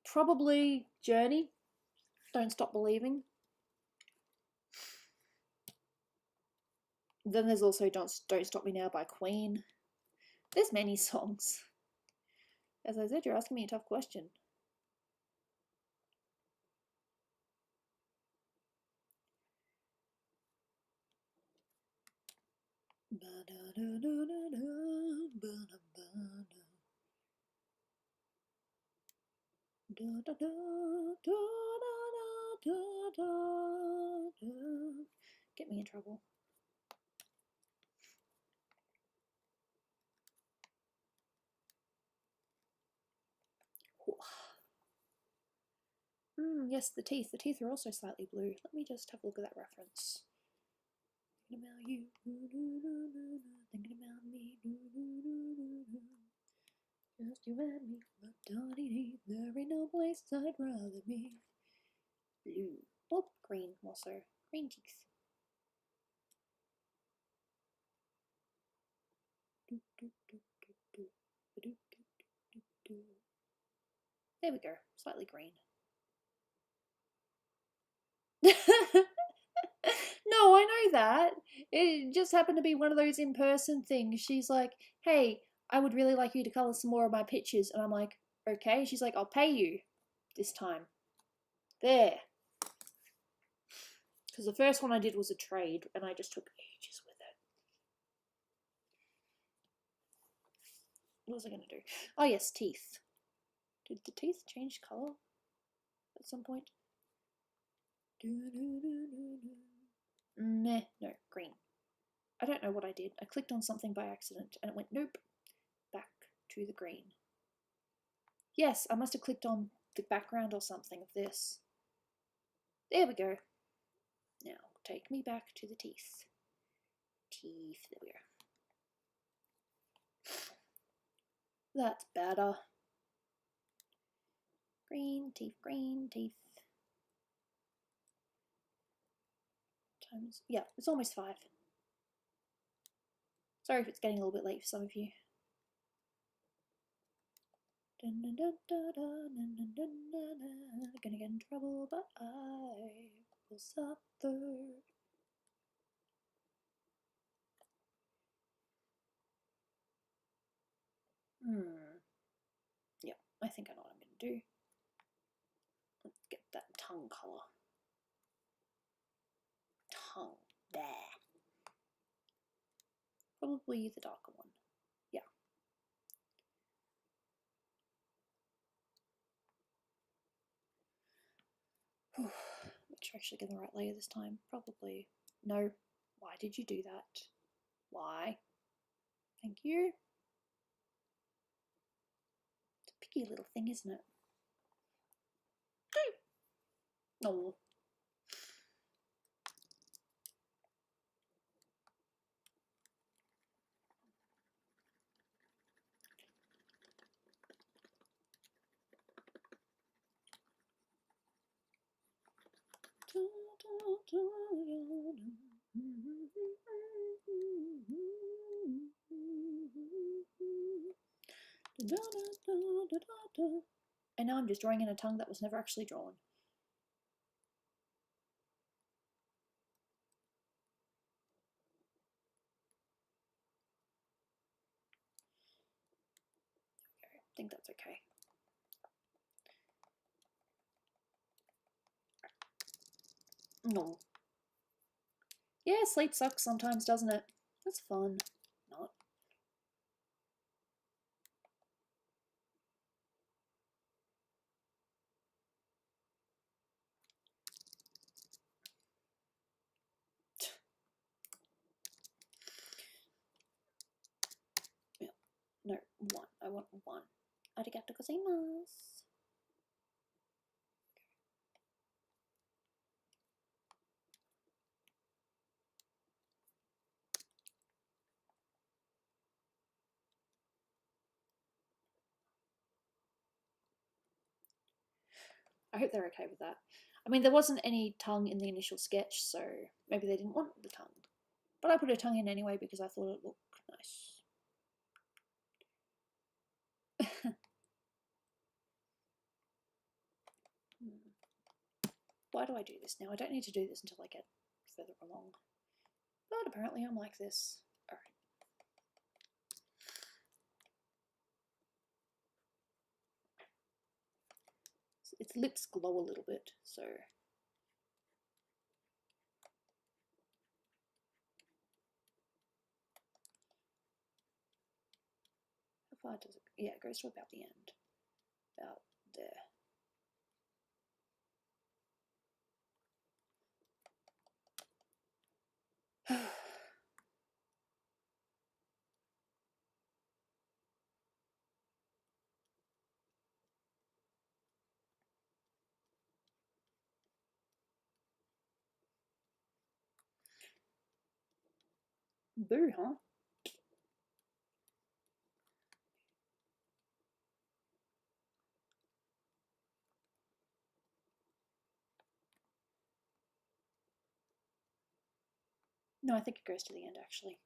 Probably Journey. Don't Stop Believing. Then there's also Don't Stop Me Now by Queen. There's many songs. As I said, you're asking me a tough question. Get me in trouble. Yes, the teeth. The teeth are also slightly blue. Let me just have a look at that reference. Thinking about you, thinking about me, just you and me, there ain't no place I'd rather be. Blue. Oh, green also. Green teeth. There we go. Slightly green. No, I know that. It just happened to be one of those in-person things. She's like, hey, I would really like you to colour some more of my pictures. And I'm like, okay. She's like, I'll pay you this time. There. Because the first one I did was a trade, and I just took ages with it. What was I going to do? Oh, yes, teeth. Did the teeth change colour at some point? Meh, no, green. I don't know what I did. I clicked on something by accident, and it went, nope, back to the green. Yes, I must have clicked on the background or something of this. There we go. Now, take me back to the teeth. Teeth, there we go. That's better. Green teeth, green teeth. Times, yeah, it's almost 5. Sorry if it's getting a little bit late for some of you. Gonna get in trouble, but I will suffer. Yeah, I think I know what I'm gonna do. Let's get that tongue colour. Tongue. There. Probably the darker one. Yeah. Make sure I actually get the right layer this time. Probably. No. Why did you do that? Why? Thank you. It's a picky little thing, isn't it? No. And now I'm just drawing in a tongue that was never actually drawn. Okay, I think that's okay. No. Yeah, sleep sucks sometimes, doesn't it? That's fun. Not. I want 1. Arigato gozaimasu. I hope they're okay with that. I mean, there wasn't any tongue in the initial sketch, so maybe they didn't want the tongue. But I put a tongue in anyway because I thought it looked nice. Why do I do this now? I don't need to do this until I get further along. But apparently I'm like this. Alright. Its lips glow a little bit, so... How far does it... Yeah, it goes to about the end. About there. Boo, huh? No, I think it goes to the end, actually.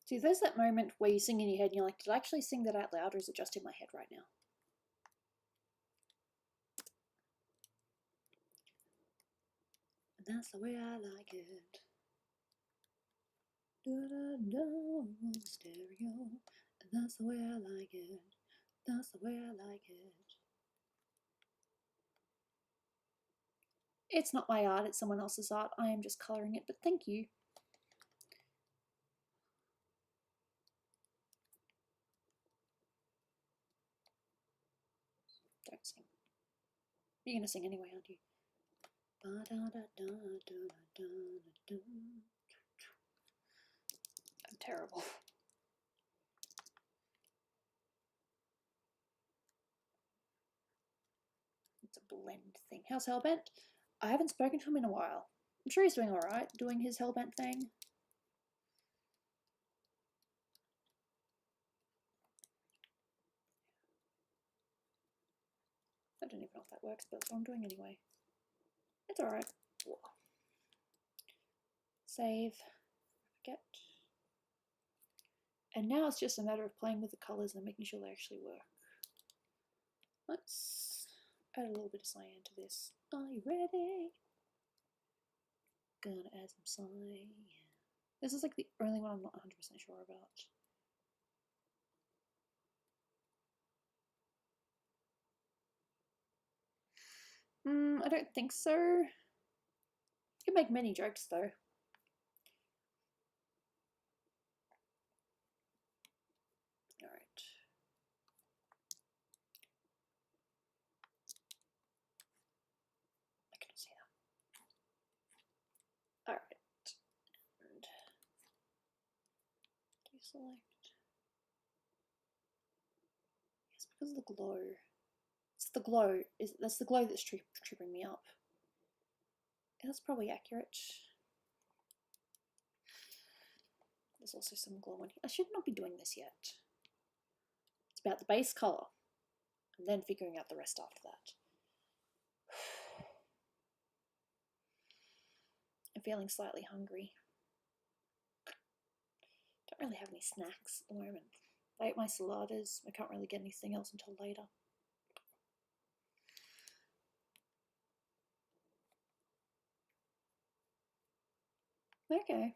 See, there's that moment where you sing in your head and you're like, did I actually sing that out loud or is it just in my head right now? And that's the way I like it. Da-da-da, stereo. And that's the way I like it. That's the way I like it. It's not my art, it's someone else's art. I am just colouring it, but thank you. Don't sing. You're going to sing anyway, aren't you? I'm terrible. It's a blend thing. How's Hellbent? I haven't spoken to him in a while. I'm sure he's doing alright, doing his Hellbent thing. I don't even know if that works, but that's what I'm doing anyway. It's alright. Save. Forget. And now it's just a matter of playing with the colours and making sure they actually work. Let's add a little bit of cyan to this. Are you ready? Gonna add some cyan. This is like the only one I'm not 100% sure about. I don't think so. You can make many jokes though. Alright. I cannot see that. Alright. And deselect. Yes, because of the glow. It's the glow. That's the glow that's tripping me up. And that's probably accurate. There's also some glow in here. I should not be doing this yet. It's about the base colour. And then figuring out the rest after that. I'm feeling slightly hungry. Don't really have any snacks at the moment. I ate my saladas. I can't really get anything else until later. Okay.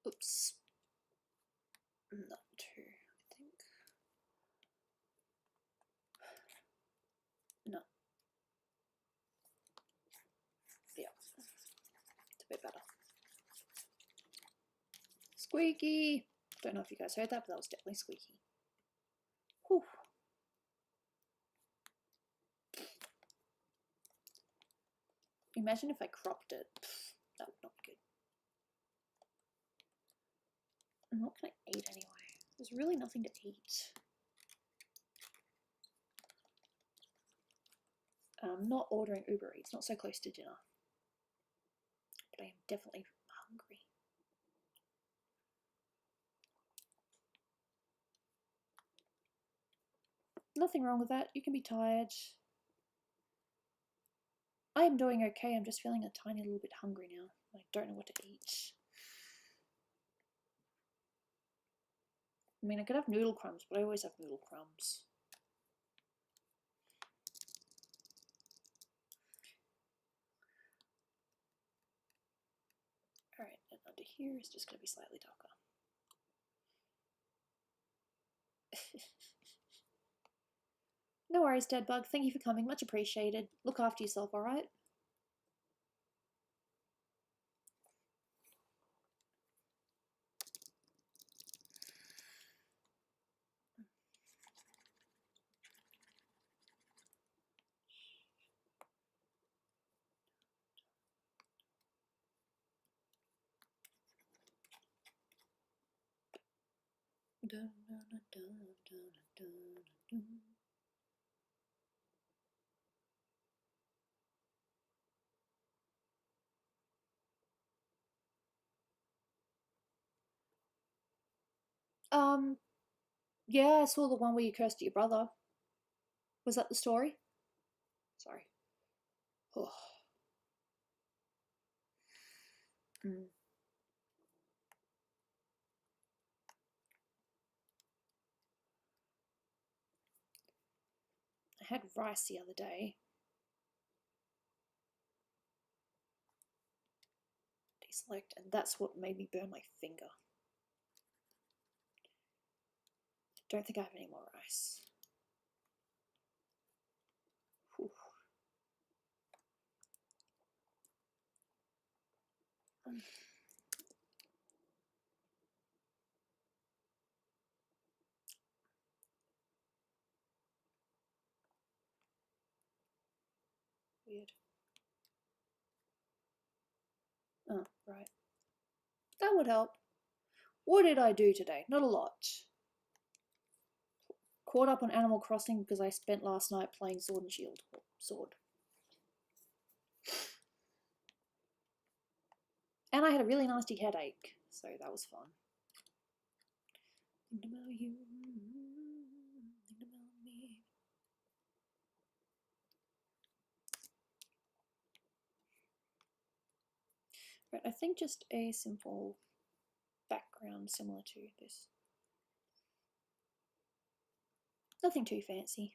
Oops. Not too, I think. No. Yeah. It's a bit better. Squeaky! Don't know if you guys heard that, but that was definitely squeaky. Whew. Imagine if I cropped it. That would not be good. And what can I eat anyway? There's really nothing to eat. I'm not ordering Uber Eats, not so close to dinner. But I am definitely hungry. Nothing wrong with that. You can be tired. I am doing okay. I'm just feeling a tiny little bit hungry now. I don't know what to eat. I mean, I could have noodle crumbs, but I always have noodle crumbs. Alright, and under here is just going to be slightly darker. No worries, Deadbug. Thank you for coming. Much appreciated. Look after yourself, alright? Yeah, I saw the one where you cursed at your brother. Was that the story? Sorry. Oh. I had rice the other day. Deselect, and that's what made me burn my finger. Don't think I have any more rice. Whew. Weird. Oh, right. That would help. What did I do today? Not a lot. Caught up on Animal Crossing because I spent last night playing Sword and Shield. Sword. And I had a really nasty headache, so that was fun. Think about you, think about me. Right, I think just a simple background similar to this. Nothing too fancy.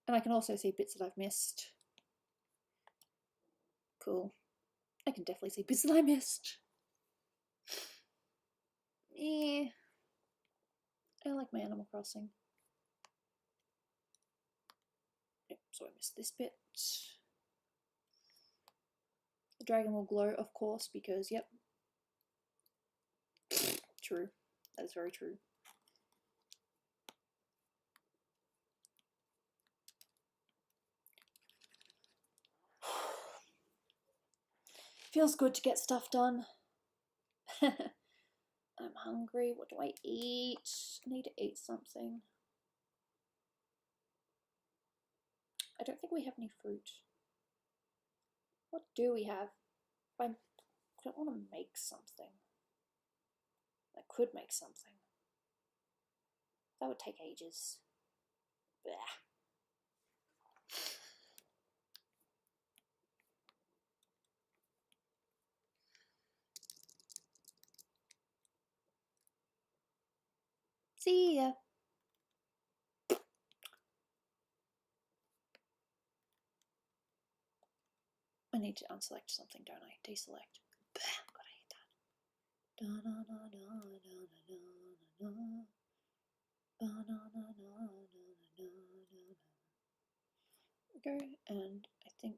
And I can also see bits that I've missed. Cool. I can definitely see bits that I missed. Yeah. I like my Animal Crossing. Yep, so I missed this bit. The dragon will glow, of course, because, yep. True. That is very true. Feels good to get stuff done. I'm hungry. What do I eat? I need to eat something. I don't think we have any fruit. What do we have? I don't want to make something. I could make something. That would take ages. Blah. See ya. I need to unselect something, don't I? Deselect. Blah, gotta hate that. Da da da da da da da da. Go, and I think,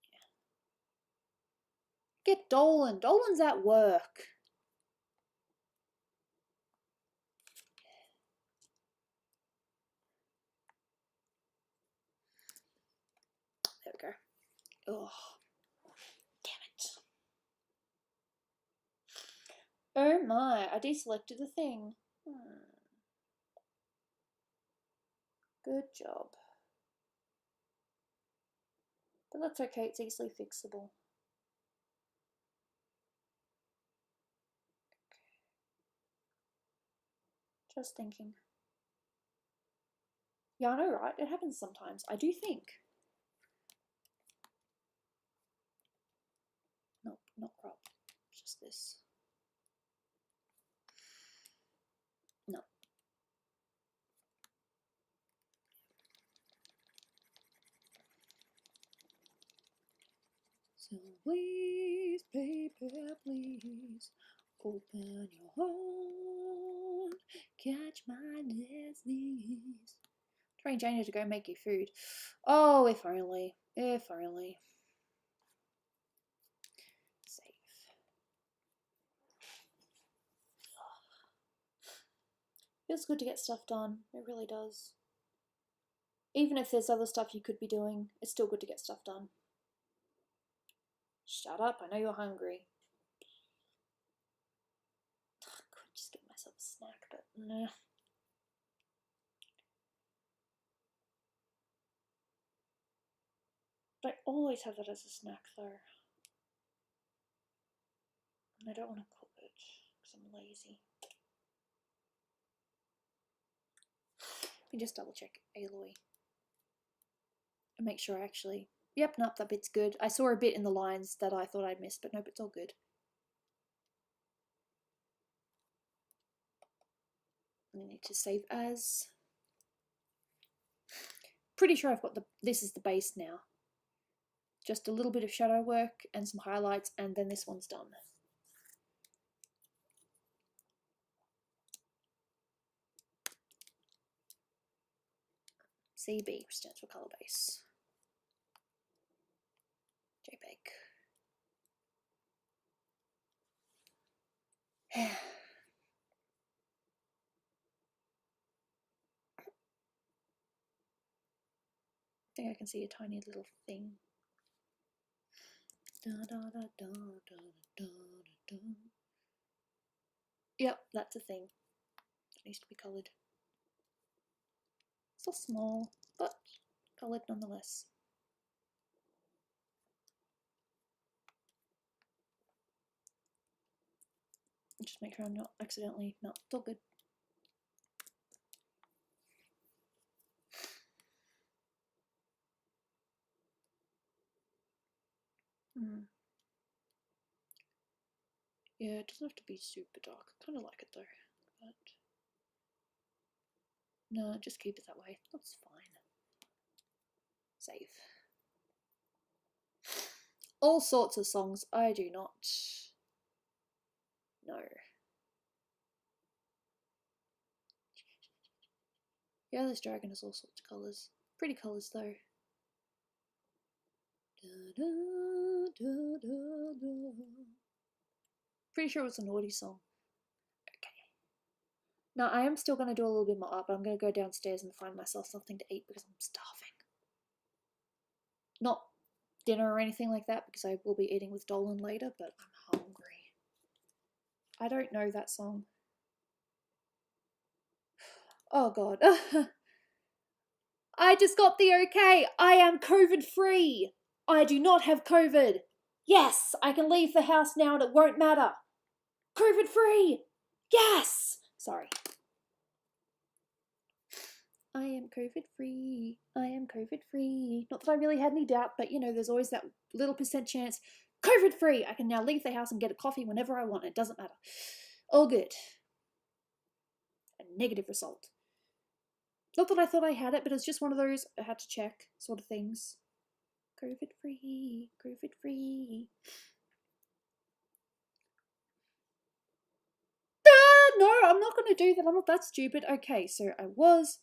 yeah. Get Dolan. Dolan's at work. Oh, damn it. Oh my, I deselected the thing. Good job. But that's okay, it's easily fixable. Just thinking. Yeah, I know, right? It happens sometimes. I do think. Nope, not crop. Just this. No. So please, paper, please, open your heart, catch my disease. Train Janie to go make you food. Oh, if only. If only. Save. Feels good to get stuff done. It really does. Even if there's other stuff you could be doing, it's still good to get stuff done. Shut up, I know you're hungry. I could just get myself a snack, but nah. But I always have that as a snack though. And I don't want to cook it because I'm lazy. Let me just double check Aloy. And make sure I actually... Yep, nope, that bit's good. I saw a bit in the lines that I thought I'd missed, but nope, it's all good. I need to save as. Pretty sure I've got this is the base now. Just a little bit of shadow work and some highlights, and then this one's done. CB stands for color base. JPEG. I think I can see a tiny little thing. Da, da, da, da, da, da, da. Yep, that's a thing. It needs to be coloured. Still small, but coloured nonetheless. Just make sure I'm not accidentally... No, it's all good. Yeah, it doesn't have to be super dark. I kind of like it though. But no, just keep it that way. That's fine. Save. All sorts of songs. I do not know. Yeah, this dragon has all sorts of colours. Pretty colours though. Da, da, da, da, da. Pretty sure it was a naughty song. Okay. Now I am still going to do a little bit more art, but I'm going to go downstairs and find myself something to eat because I'm starving. Not dinner or anything like that because I will be eating with Dolan later, but I'm hungry. I don't know that song. Oh god. I just got the okay. I am COVID free. I do not have COVID. Yes, I can leave the house now and it won't matter. COVID free. Yes. Sorry. I am COVID free. I am COVID free. Not that I really had any doubt, but you know, there's always that little % chance. COVID free. I can now leave the house and get a coffee whenever I want. It doesn't matter. All good. A negative result. Not that I thought I had it, but it's just one of those I had to check sort of things. COVID free. COVID free. No, I'm not going to do that. I'm not that stupid. Okay, so I was.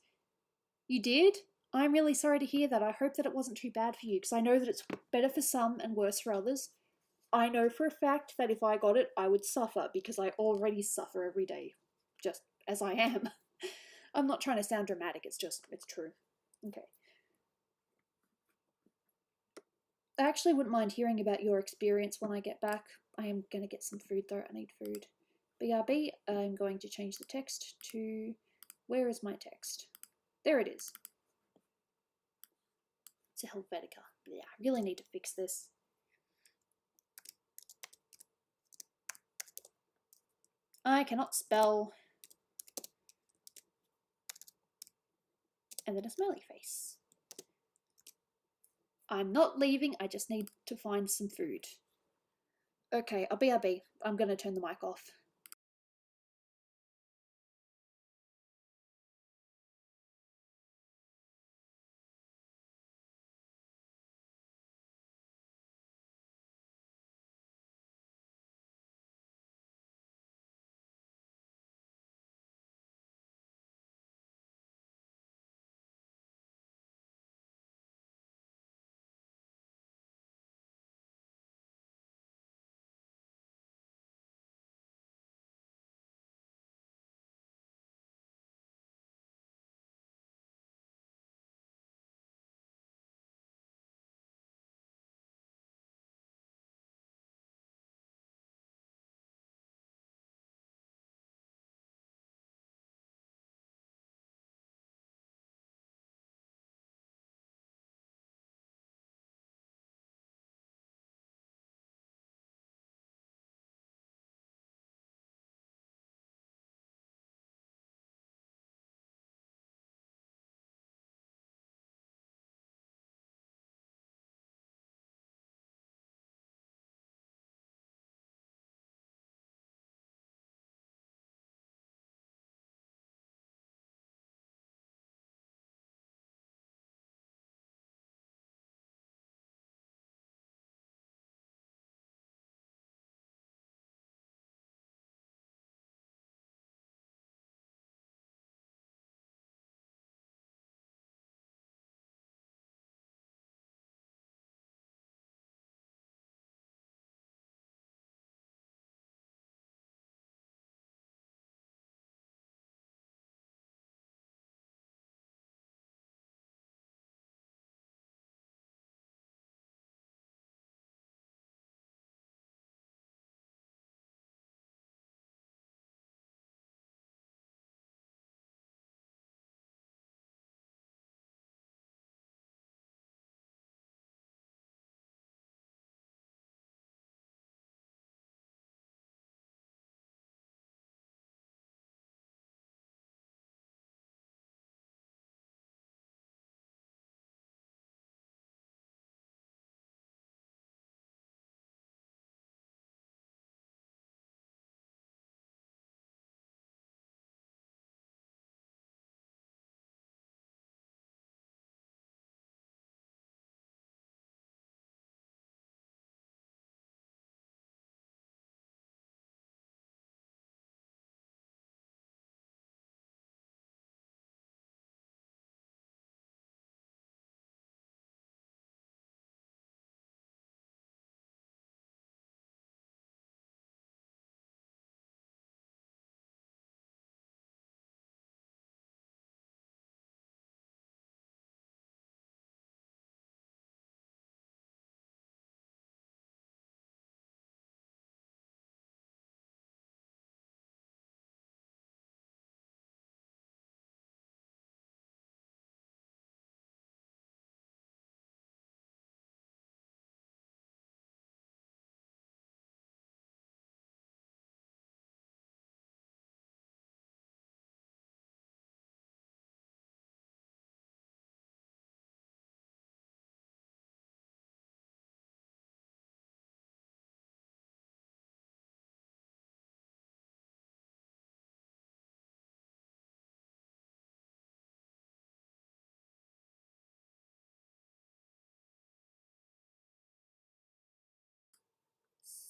You did? I'm really sorry to hear that. I hope that it wasn't too bad for you, because I know that it's better for some and worse for others. I know for a fact that if I got it, I would suffer, because I already suffer every day, just as I am. I'm not trying to sound dramatic, it's true. Okay. I actually wouldn't mind hearing about your experience when I get back. I am going to get some food though. I need food. BRB, I'm going to change the text to... Where is my text? There it is. It's a Helvetica. Yeah, I really need to fix this. I cannot spell. And then a smiley face. I'm not leaving, I just need to find some food. Okay, I'll BRB. I'm going to turn the mic off.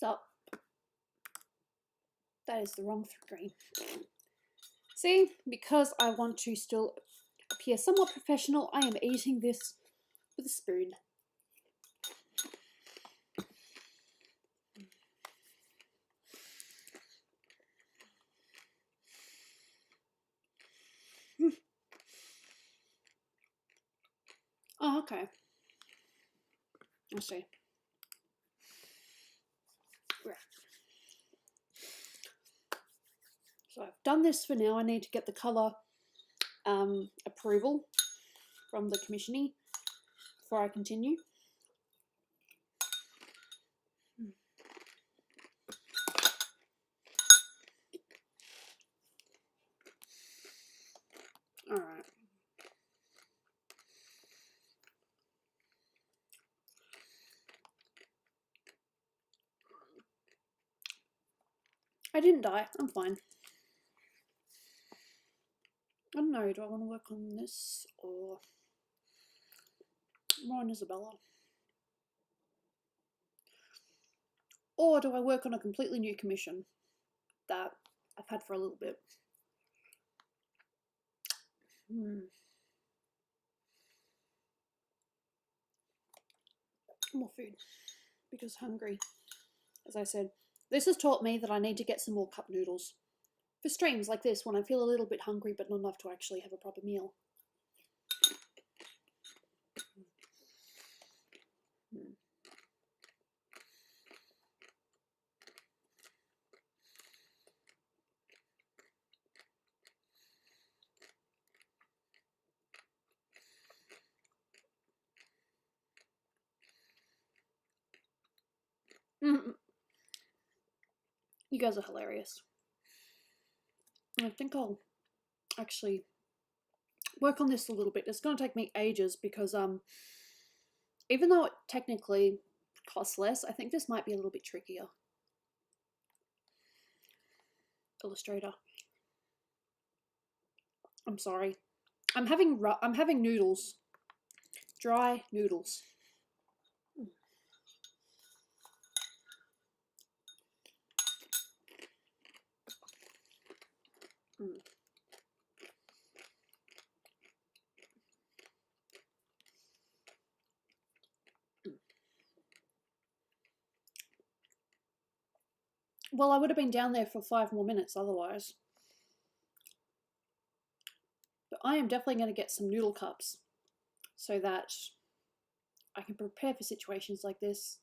So, that is the wrong screen. See, because I want to still appear somewhat professional, I am eating this with a spoon. Oh, okay. Let's see. Right. So I've done this for now. I need to get the colour approval from the commissioner before I continue. All right. I didn't die. I'm fine. I don't know. Do I want to work on this or more on Isabella? Or do I work on a completely new commission that I've had for a little bit? More food because hungry. As I said, this has taught me that I need to get some more cup noodles for streams like this when I feel a little bit hungry but not enough to actually have a proper meal. You guys are hilarious. I think I'll actually work on this a little bit. It's going to take me ages because even though it technically costs less, I think this might be a little bit trickier. Illustrator. I'm sorry. I'm having noodles. Dry noodles. Well, I would have been down there for 5 more minutes otherwise. But I am definitely going to get some noodle cups so that I can prepare for situations like this.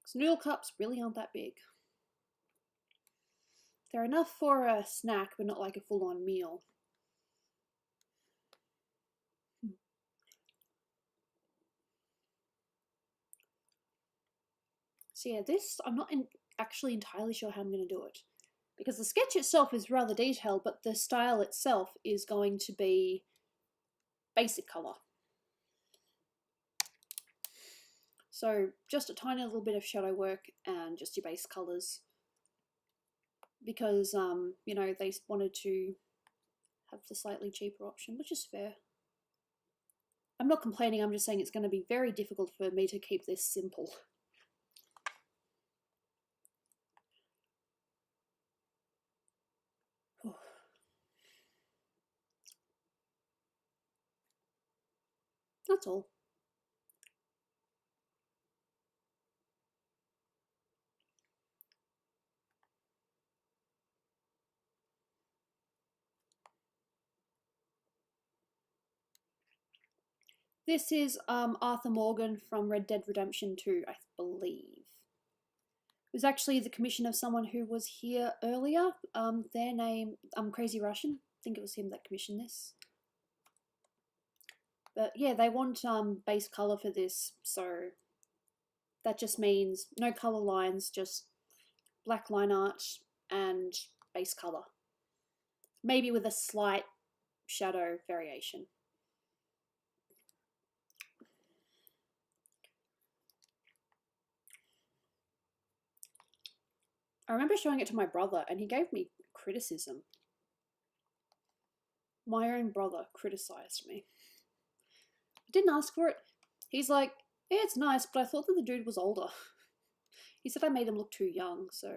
Because noodle cups really aren't that big. They're enough for a snack, but not like a full-on meal. So yeah, this, I'm not actually entirely sure how I'm going to do it. Because the sketch itself is rather detailed, but the style itself is going to be basic colour. So just a tiny little bit of shadow work and just your base colours. Because, you know, they wanted to have the slightly cheaper option, which is fair. I'm not complaining, I'm just saying it's going to be very difficult for me to keep this simple. That's all. This is Arthur Morgan from Red Dead Redemption 2, I believe. It was actually the commission of someone who was here earlier. Their name, Crazy Russian. I think it was him that commissioned this. But yeah, they want base colour for this, so that just means no colour lines, just black line art and base colour. Maybe with a slight shadow variation. I remember showing it to my brother and he gave me criticism. My own brother criticised me. I didn't ask for it. He's like, yeah, it's nice, but I thought that the dude was older. He said I made him look too young, so...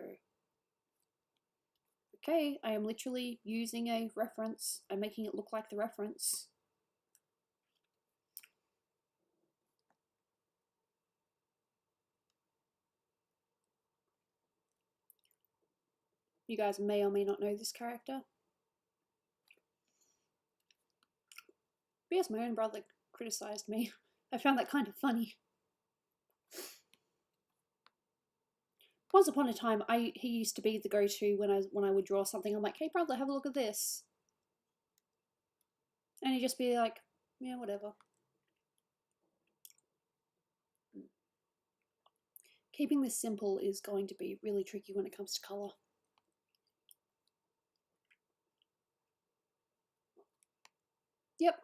Okay, I am literally using a reference and making it look like the reference. You guys may or may not know this character. But yes, my own brother criticised me. I found that kind of funny. Once upon a time, he used to be the go-to when I would draw something. I'm like, hey brother, have a look at this, and he'd just be like, yeah, whatever. Keeping this simple is going to be really tricky when it comes to colour. Yep.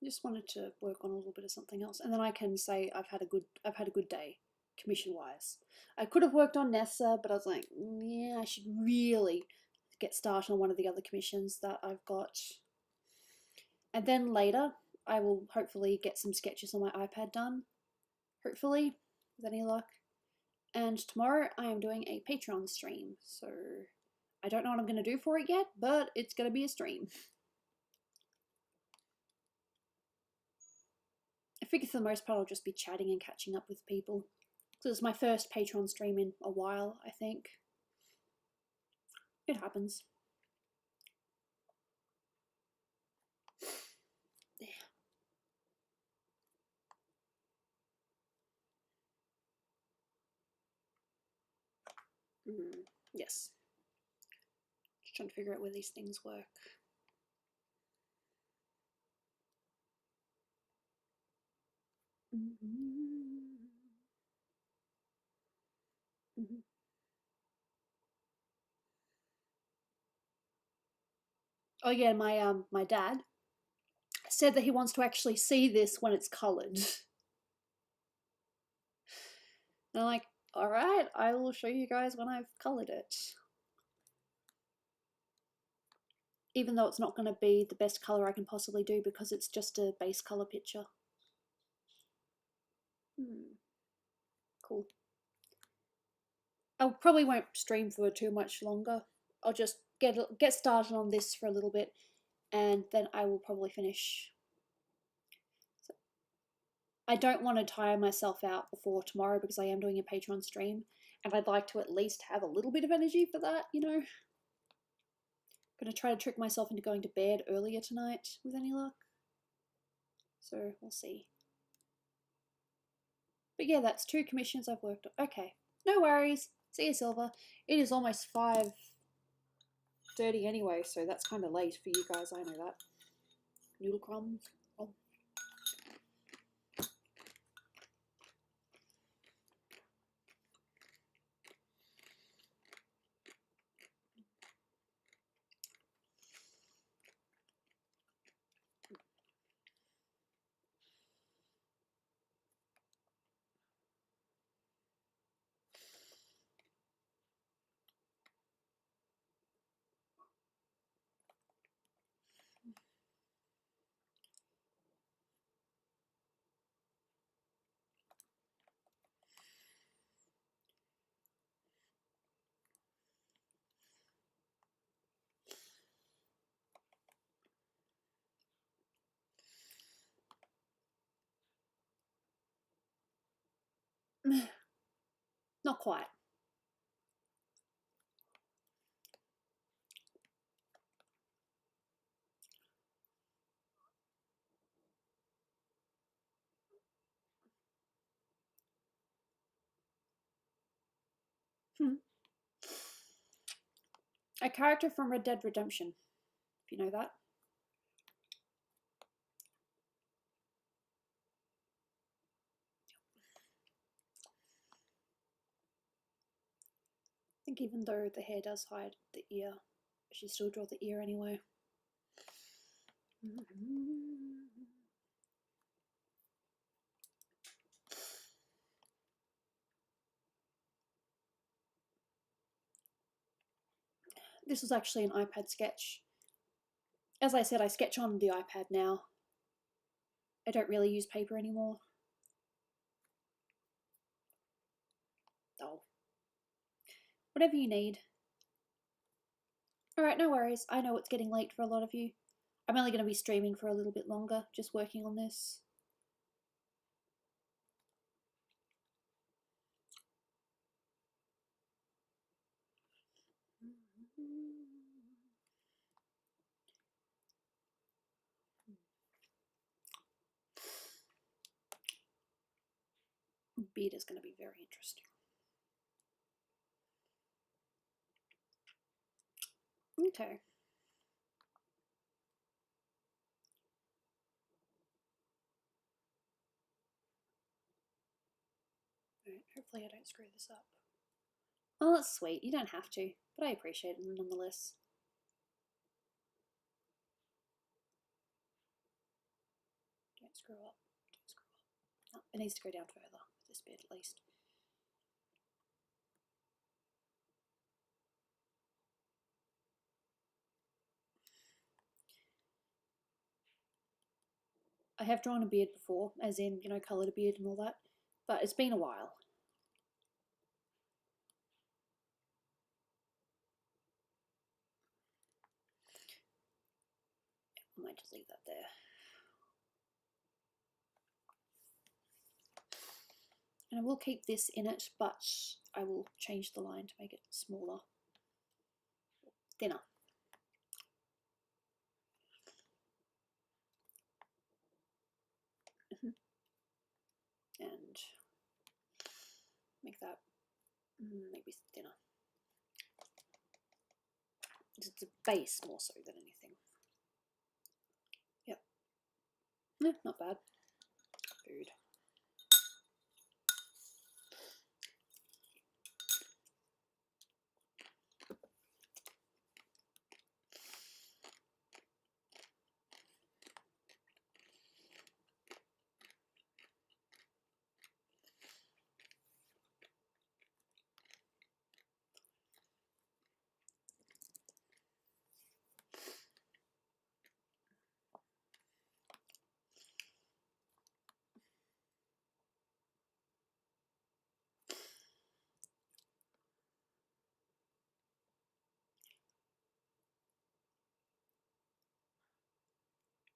Just wanted to work on a little bit of something else, and then I can say I've had a good day, commission-wise. I could have worked on Nessa, but I was like, yeah, I should really get started on one of the other commissions that I've got. And then later, I will hopefully get some sketches on my iPad done. Hopefully, with any luck. And tomorrow I am doing a Patreon stream, so I don't know what I'm going to do for it yet, but it's going to be a stream. I figure for the most part I'll just be chatting and catching up with people. So it's my first Patreon stream in a while, I think. It happens. Yeah. Yes. Just trying to figure out where these things work. Oh yeah, my dad said that he wants to actually see this when it's coloured. And I'm like, alright, I will show you guys when I've coloured it. Even though it's not going to be the best colour I can possibly do because it's just a base colour picture. Cool. I probably won't stream for too much longer. I'll just get started on this for a little bit, and then I will probably finish. So I don't want to tire myself out before tomorrow because I am doing a Patreon stream, and I'd like to at least have a little bit of energy for that, you know. Gonna try to trick myself into going to bed earlier tonight with any luck. So we'll see. But yeah, that's 2 commissions I've worked on. Okay, no worries. See you, Silver. It is almost 5:30 anyway, so that's kind of late for you guys. I know that. Noodle crumbs. Oh. Not quite. A character from Red Dead Redemption, if you know that. I think even though the hair does hide the ear, I should still draw the ear anyway. This was actually an iPad sketch. As I said, I sketch on the iPad now. I don't really use paper anymore. Oh. Whatever you need. Alright, no worries. I know it's getting late for a lot of you. I'm only going to be streaming for a little bit longer, just working on this. beard is going to be very interesting. Okay. Alright, hopefully I don't screw this up. Oh, that's sweet. You don't have to, but I appreciate it nonetheless. Don't screw up. Don't screw up. Oh, it needs to go down further with this bit at least. I have drawn a beard before, as in, you know, coloured a beard and all that, but it's been a while. I might just leave that there. And I will keep this in it, but I will change the line to make it smaller, thinner. And make that maybe thinner. It's a base more so than anything. Yep. No, not bad. Food.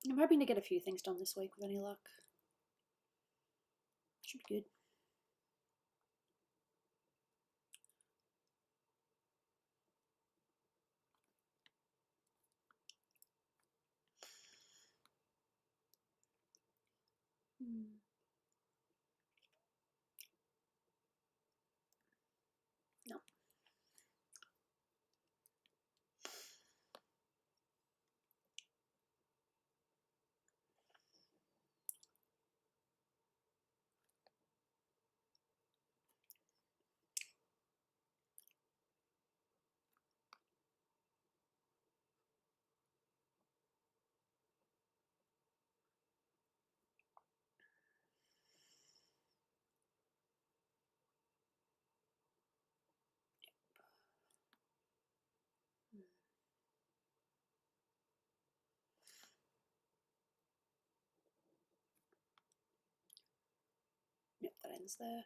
I'm hoping to get a few things done this week with any luck. Should be good. No. Yep, that ends there.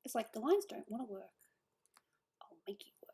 It's like the lines don't want to work. I'll make it work.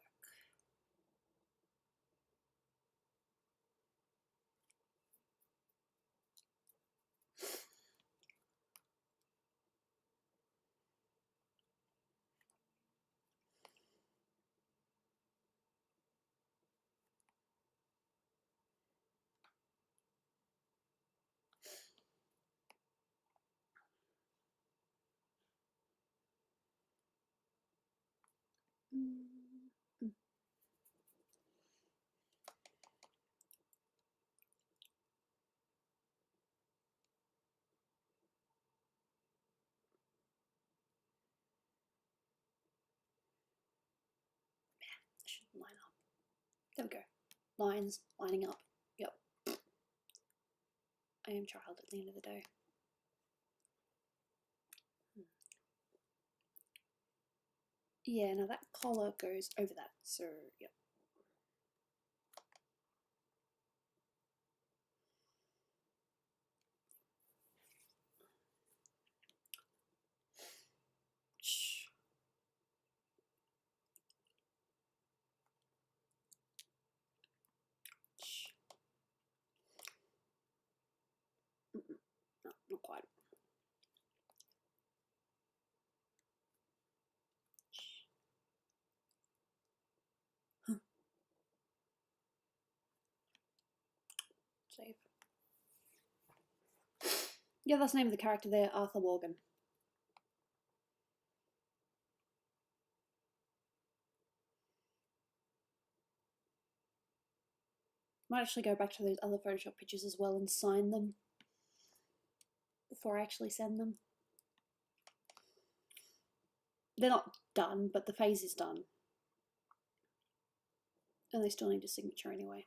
Should line up. There we go. Lines lining up. Yep. I am child at the end of the day. Yeah, now that collar goes over that, so yep. Yeah, that's the name of the character there, Arthur Morgan. Might actually go back to those other Photoshop pictures as well and sign them before I actually send them. They're not done, but the phase is done. And they still need a signature anyway.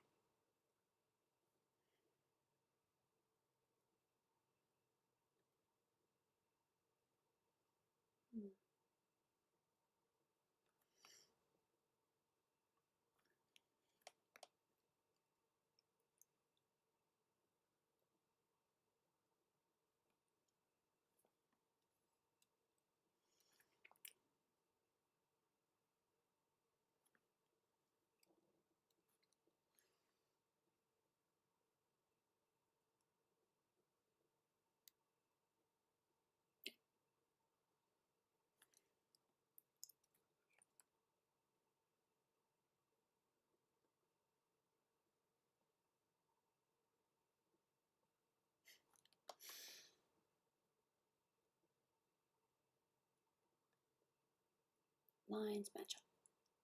Lines match up.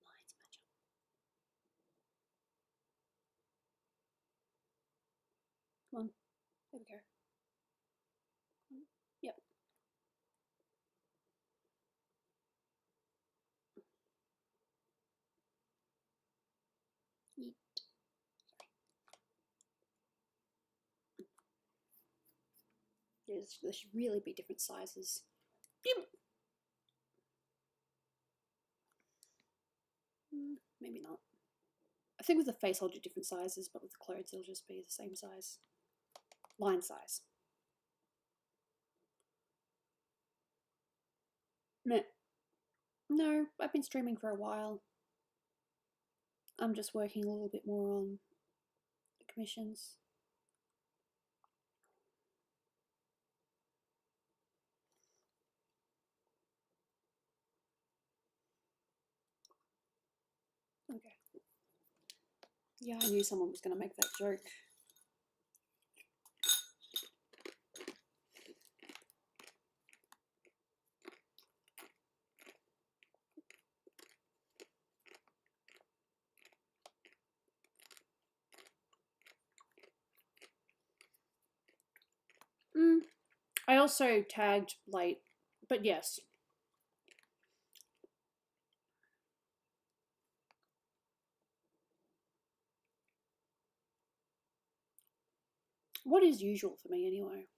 Lines match up. Come on. There we go. Yep. Yeet. There should really be different sizes. Maybe not. I think with the face I'll do different sizes, but with the clothes it'll just be the same size. Line size. Meh. No, I've been streaming for a while. I'm just working a little bit more on the commissions. Okay. Yeah, I knew someone was going to make that joke. I also tagged late, but yes. What is usual for me anyway?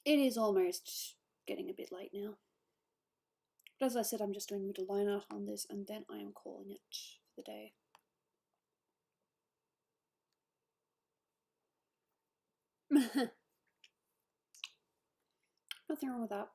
It is almost getting a bit late now. But as I said, I'm just doing a bit of line art on this and then I am calling it for the day. Nothing wrong with that.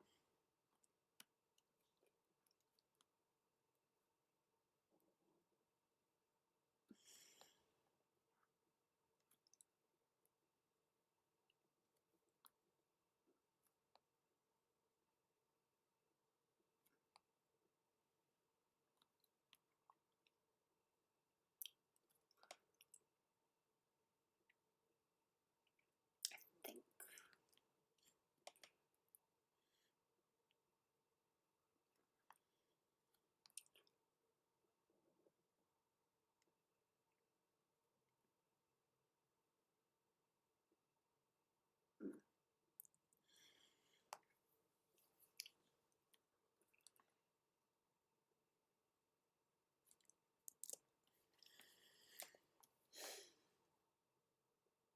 I think.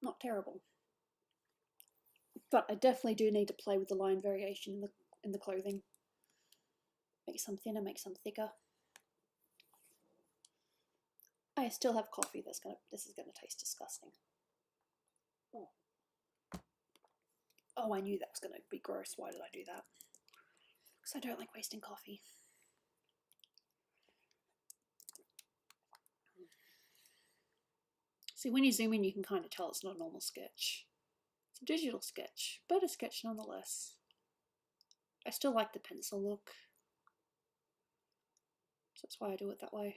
Not terrible. But I definitely do need to play with the line variation in the clothing. Make some thinner, make some thicker. I still have coffee. This is gonna taste disgusting. Oh. Oh, I knew that was going to be gross. Why did I do that? Because I don't like wasting coffee. See, when you zoom in, you can kind of tell it's not a normal sketch. It's a digital sketch, but a sketch nonetheless. I still like the pencil look. So that's why I do it that way.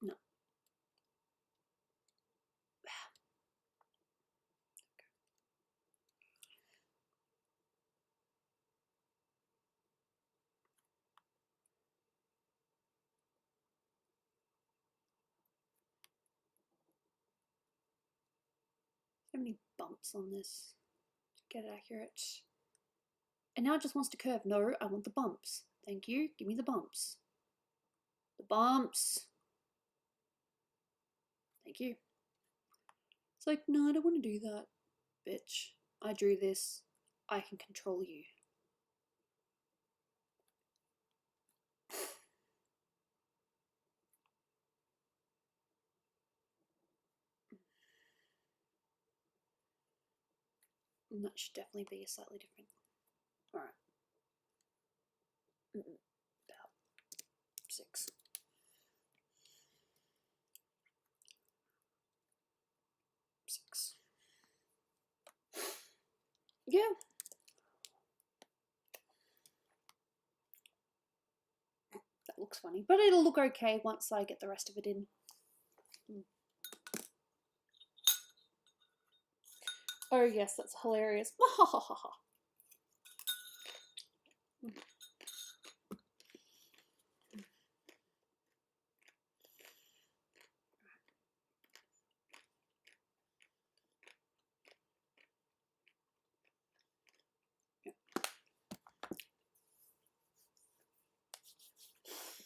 No. So many bumps on this to get it accurate. And now it just wants to curve. No, I want the bumps. Thank you. Give me the bumps. The bumps. Thank you. It's like, no, I don't want to do that. Bitch, I drew this. I can control you. And that should definitely be a slightly different. Alright. About 6. Yeah. That looks funny. But it'll look okay once I get the rest of it in. Oh yes, that's hilarious.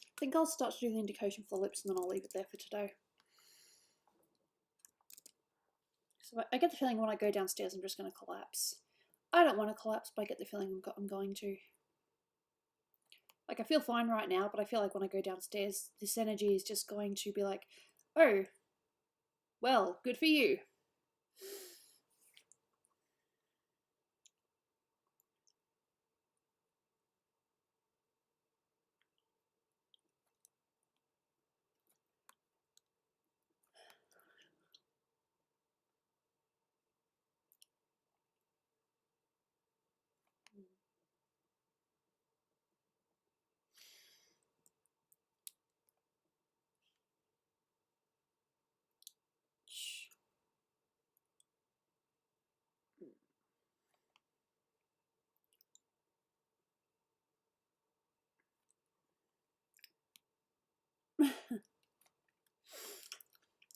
I think I'll start to do the indication for the lips and then I'll leave it there for today. So I get the feeling when I go downstairs I'm just going to collapse. I don't want to collapse, but I get the feeling I'm going to. Like, I feel fine right now, but I feel like when I go downstairs, this energy is just going to be like, oh, well, good for you.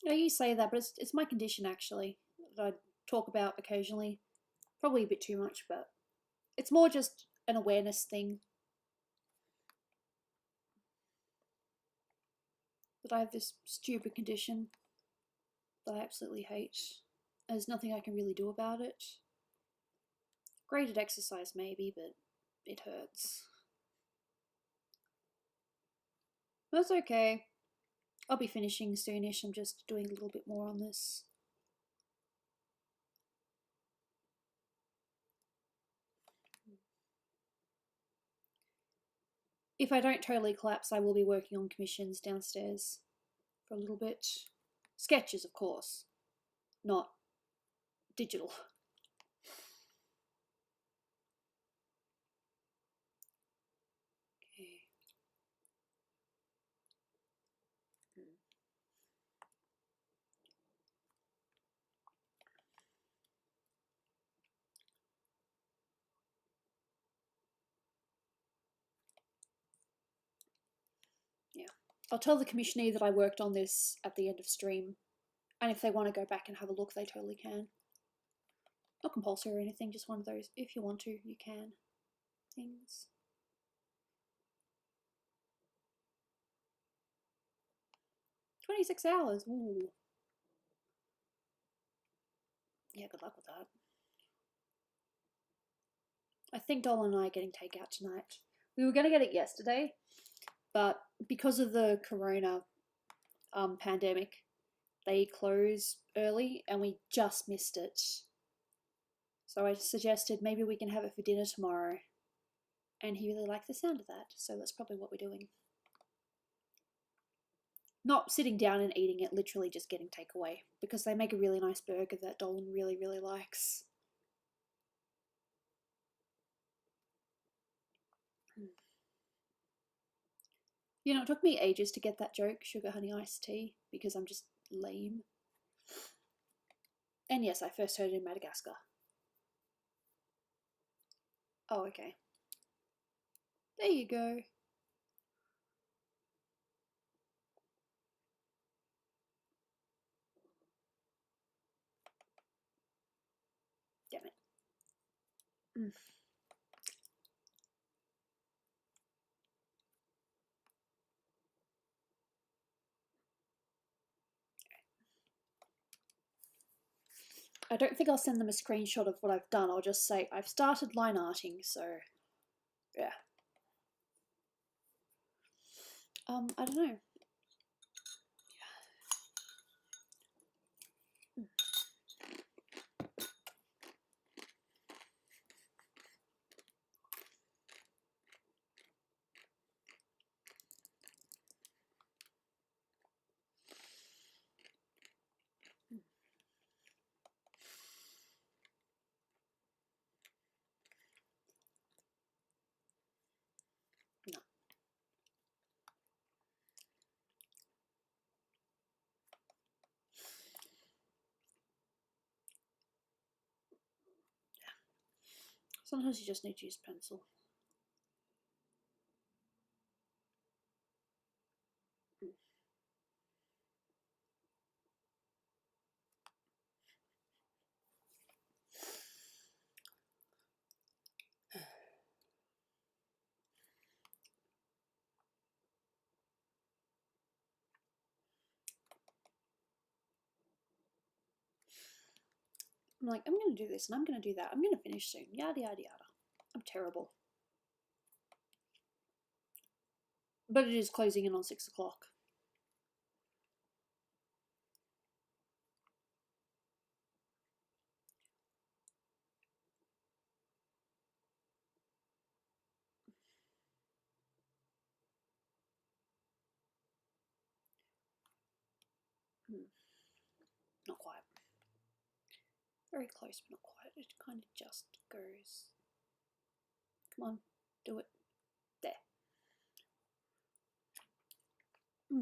Yeah, you say that, but it's my condition actually that I talk about occasionally. Probably a bit too much, but it's more just an awareness thing. That I have this stupid condition that I absolutely hate. There's nothing I can really do about it. Great at exercise maybe, but it hurts. That's okay. I'll be finishing soonish. I'm just doing a little bit more on this. If I don't totally collapse, I will be working on commissions downstairs for a little bit. Sketches, of course, not digital. Okay. I'll tell the commissioner that I worked on this at the end of stream, and if they want to go back and have a look, they totally can. Not compulsory or anything, just one of those, if you want to, you can things. $26. Ooh. Yeah, good luck with that. I think Dolan and I are getting takeout tonight. We were going to get it yesterday, but because of the corona pandemic, they close early and we just missed it. So I suggested maybe we can have it for dinner tomorrow. And he really liked the sound of that, so that's probably what we're doing. Not sitting down and eating it, literally just getting takeaway, because they make a really nice burger that Dolan really, really likes. You know, it took me ages to get that joke, sugar honey iced tea, because I'm just lame. And yes, I first heard it in Madagascar. Oh, okay. There you go. Damn it. I don't think I'll send them a screenshot of what I've done. I'll just say I've started line arting, so yeah. I don't know. No. Sometimes you just need to use pencil. I'm like, I'm going to do this and I'm going to do that. I'm going to finish soon. Yada, yada, yada. I'm terrible. But it is closing in on 6 o'clock. Not quite. Very close, but not quite. It kind of just goes. Come on, do it. There. Yeah.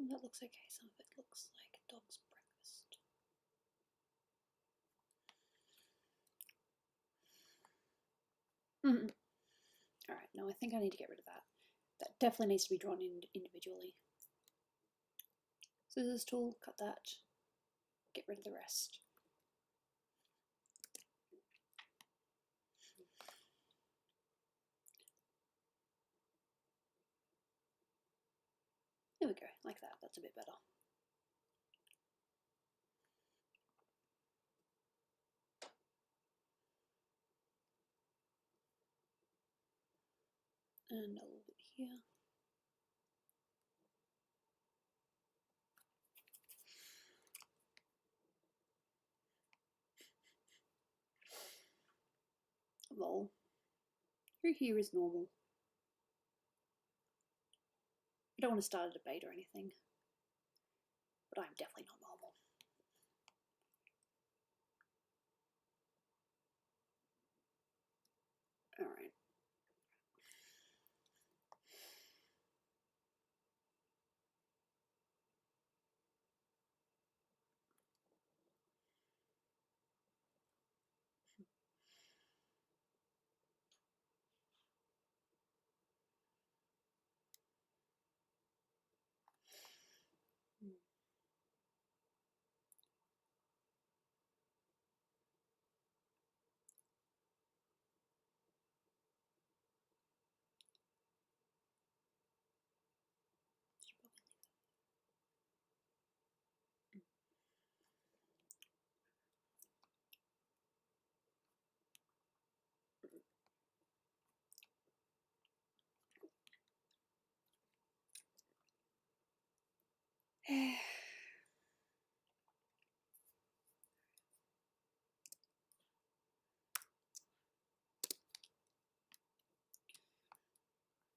Some of that looks okay, some of it looks like a dog's breakfast. Alright, no, I think I need to get rid of that. That definitely needs to be drawn in individually. Scissors tool, cut that. Get rid of the rest. There we go, like that. That's a bit better. And a little bit here. Lol. Through here is normal. I don't want to start a debate or anything, but I'm definitely not normal. All right.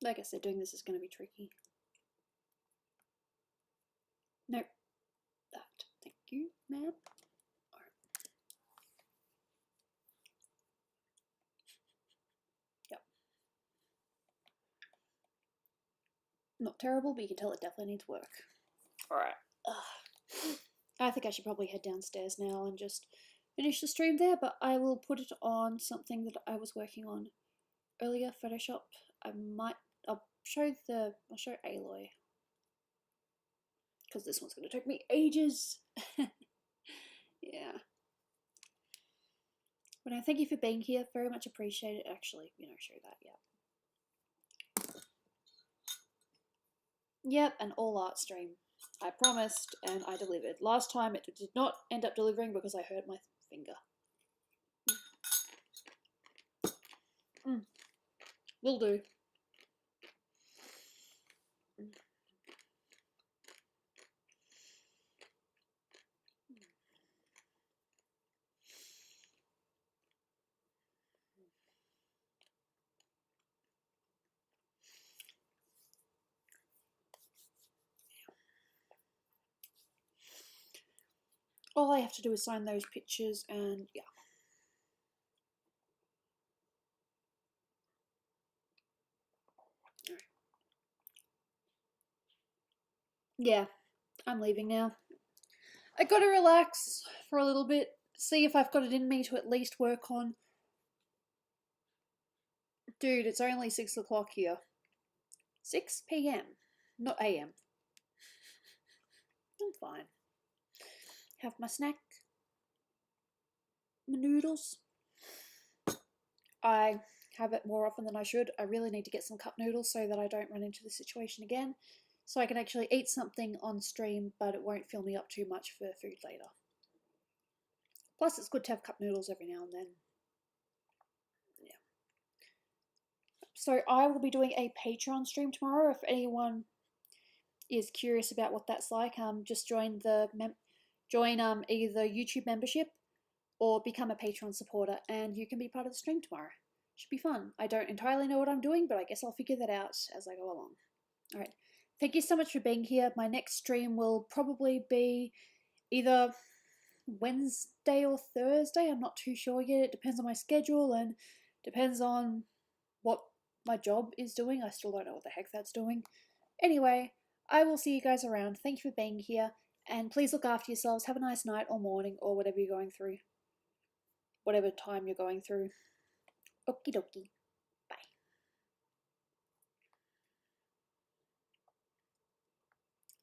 Like I said, doing this is going to be tricky. Nope. That. Thank you, ma'am. Yep. Not terrible, but you can tell it definitely needs work. Alright. I think I should probably head downstairs now and just finish the stream there, but I will put it on something that I was working on earlier, Photoshop. I'll show Aloy. Because this one's going to take me ages. Yeah. But I thank you for being here. Very much appreciated. Actually, show that, yeah. Yep, an all art stream. I promised and I delivered. Last time it did not end up delivering because I hurt my finger. Will do. All I have to do is sign those pictures and yeah. Yeah, I'm leaving now. I gotta relax for a little bit, see if I've got it in me to at least work on. Dude, it's only 6 o'clock here. 6 p.m. Not a.m. I'm fine. Have my snack. My noodles. I have it more often than I should. I really need to get some cup noodles so that I don't run into this situation again. So I can actually eat something on stream, but it won't fill me up too much for food later. Plus, it's good to have cup noodles every now and then. Yeah. So I will be doing a Patreon stream tomorrow. If anyone is curious about what that's like, just join the either YouTube membership or become a Patreon supporter, and you can be part of the stream tomorrow. Should be fun. I don't entirely know what I'm doing, but I guess I'll figure that out as I go along. All right. Thank you so much for being here. My next stream will probably be either Wednesday or Thursday. I'm not too sure yet. It depends on my schedule and depends on what my job is doing. I still don't know what the heck that's doing. Anyway, I will see you guys around. Thank you for being here. And please look after yourselves. Have a nice night or morning or whatever you're going through. Whatever time you're going through. Okie dokie.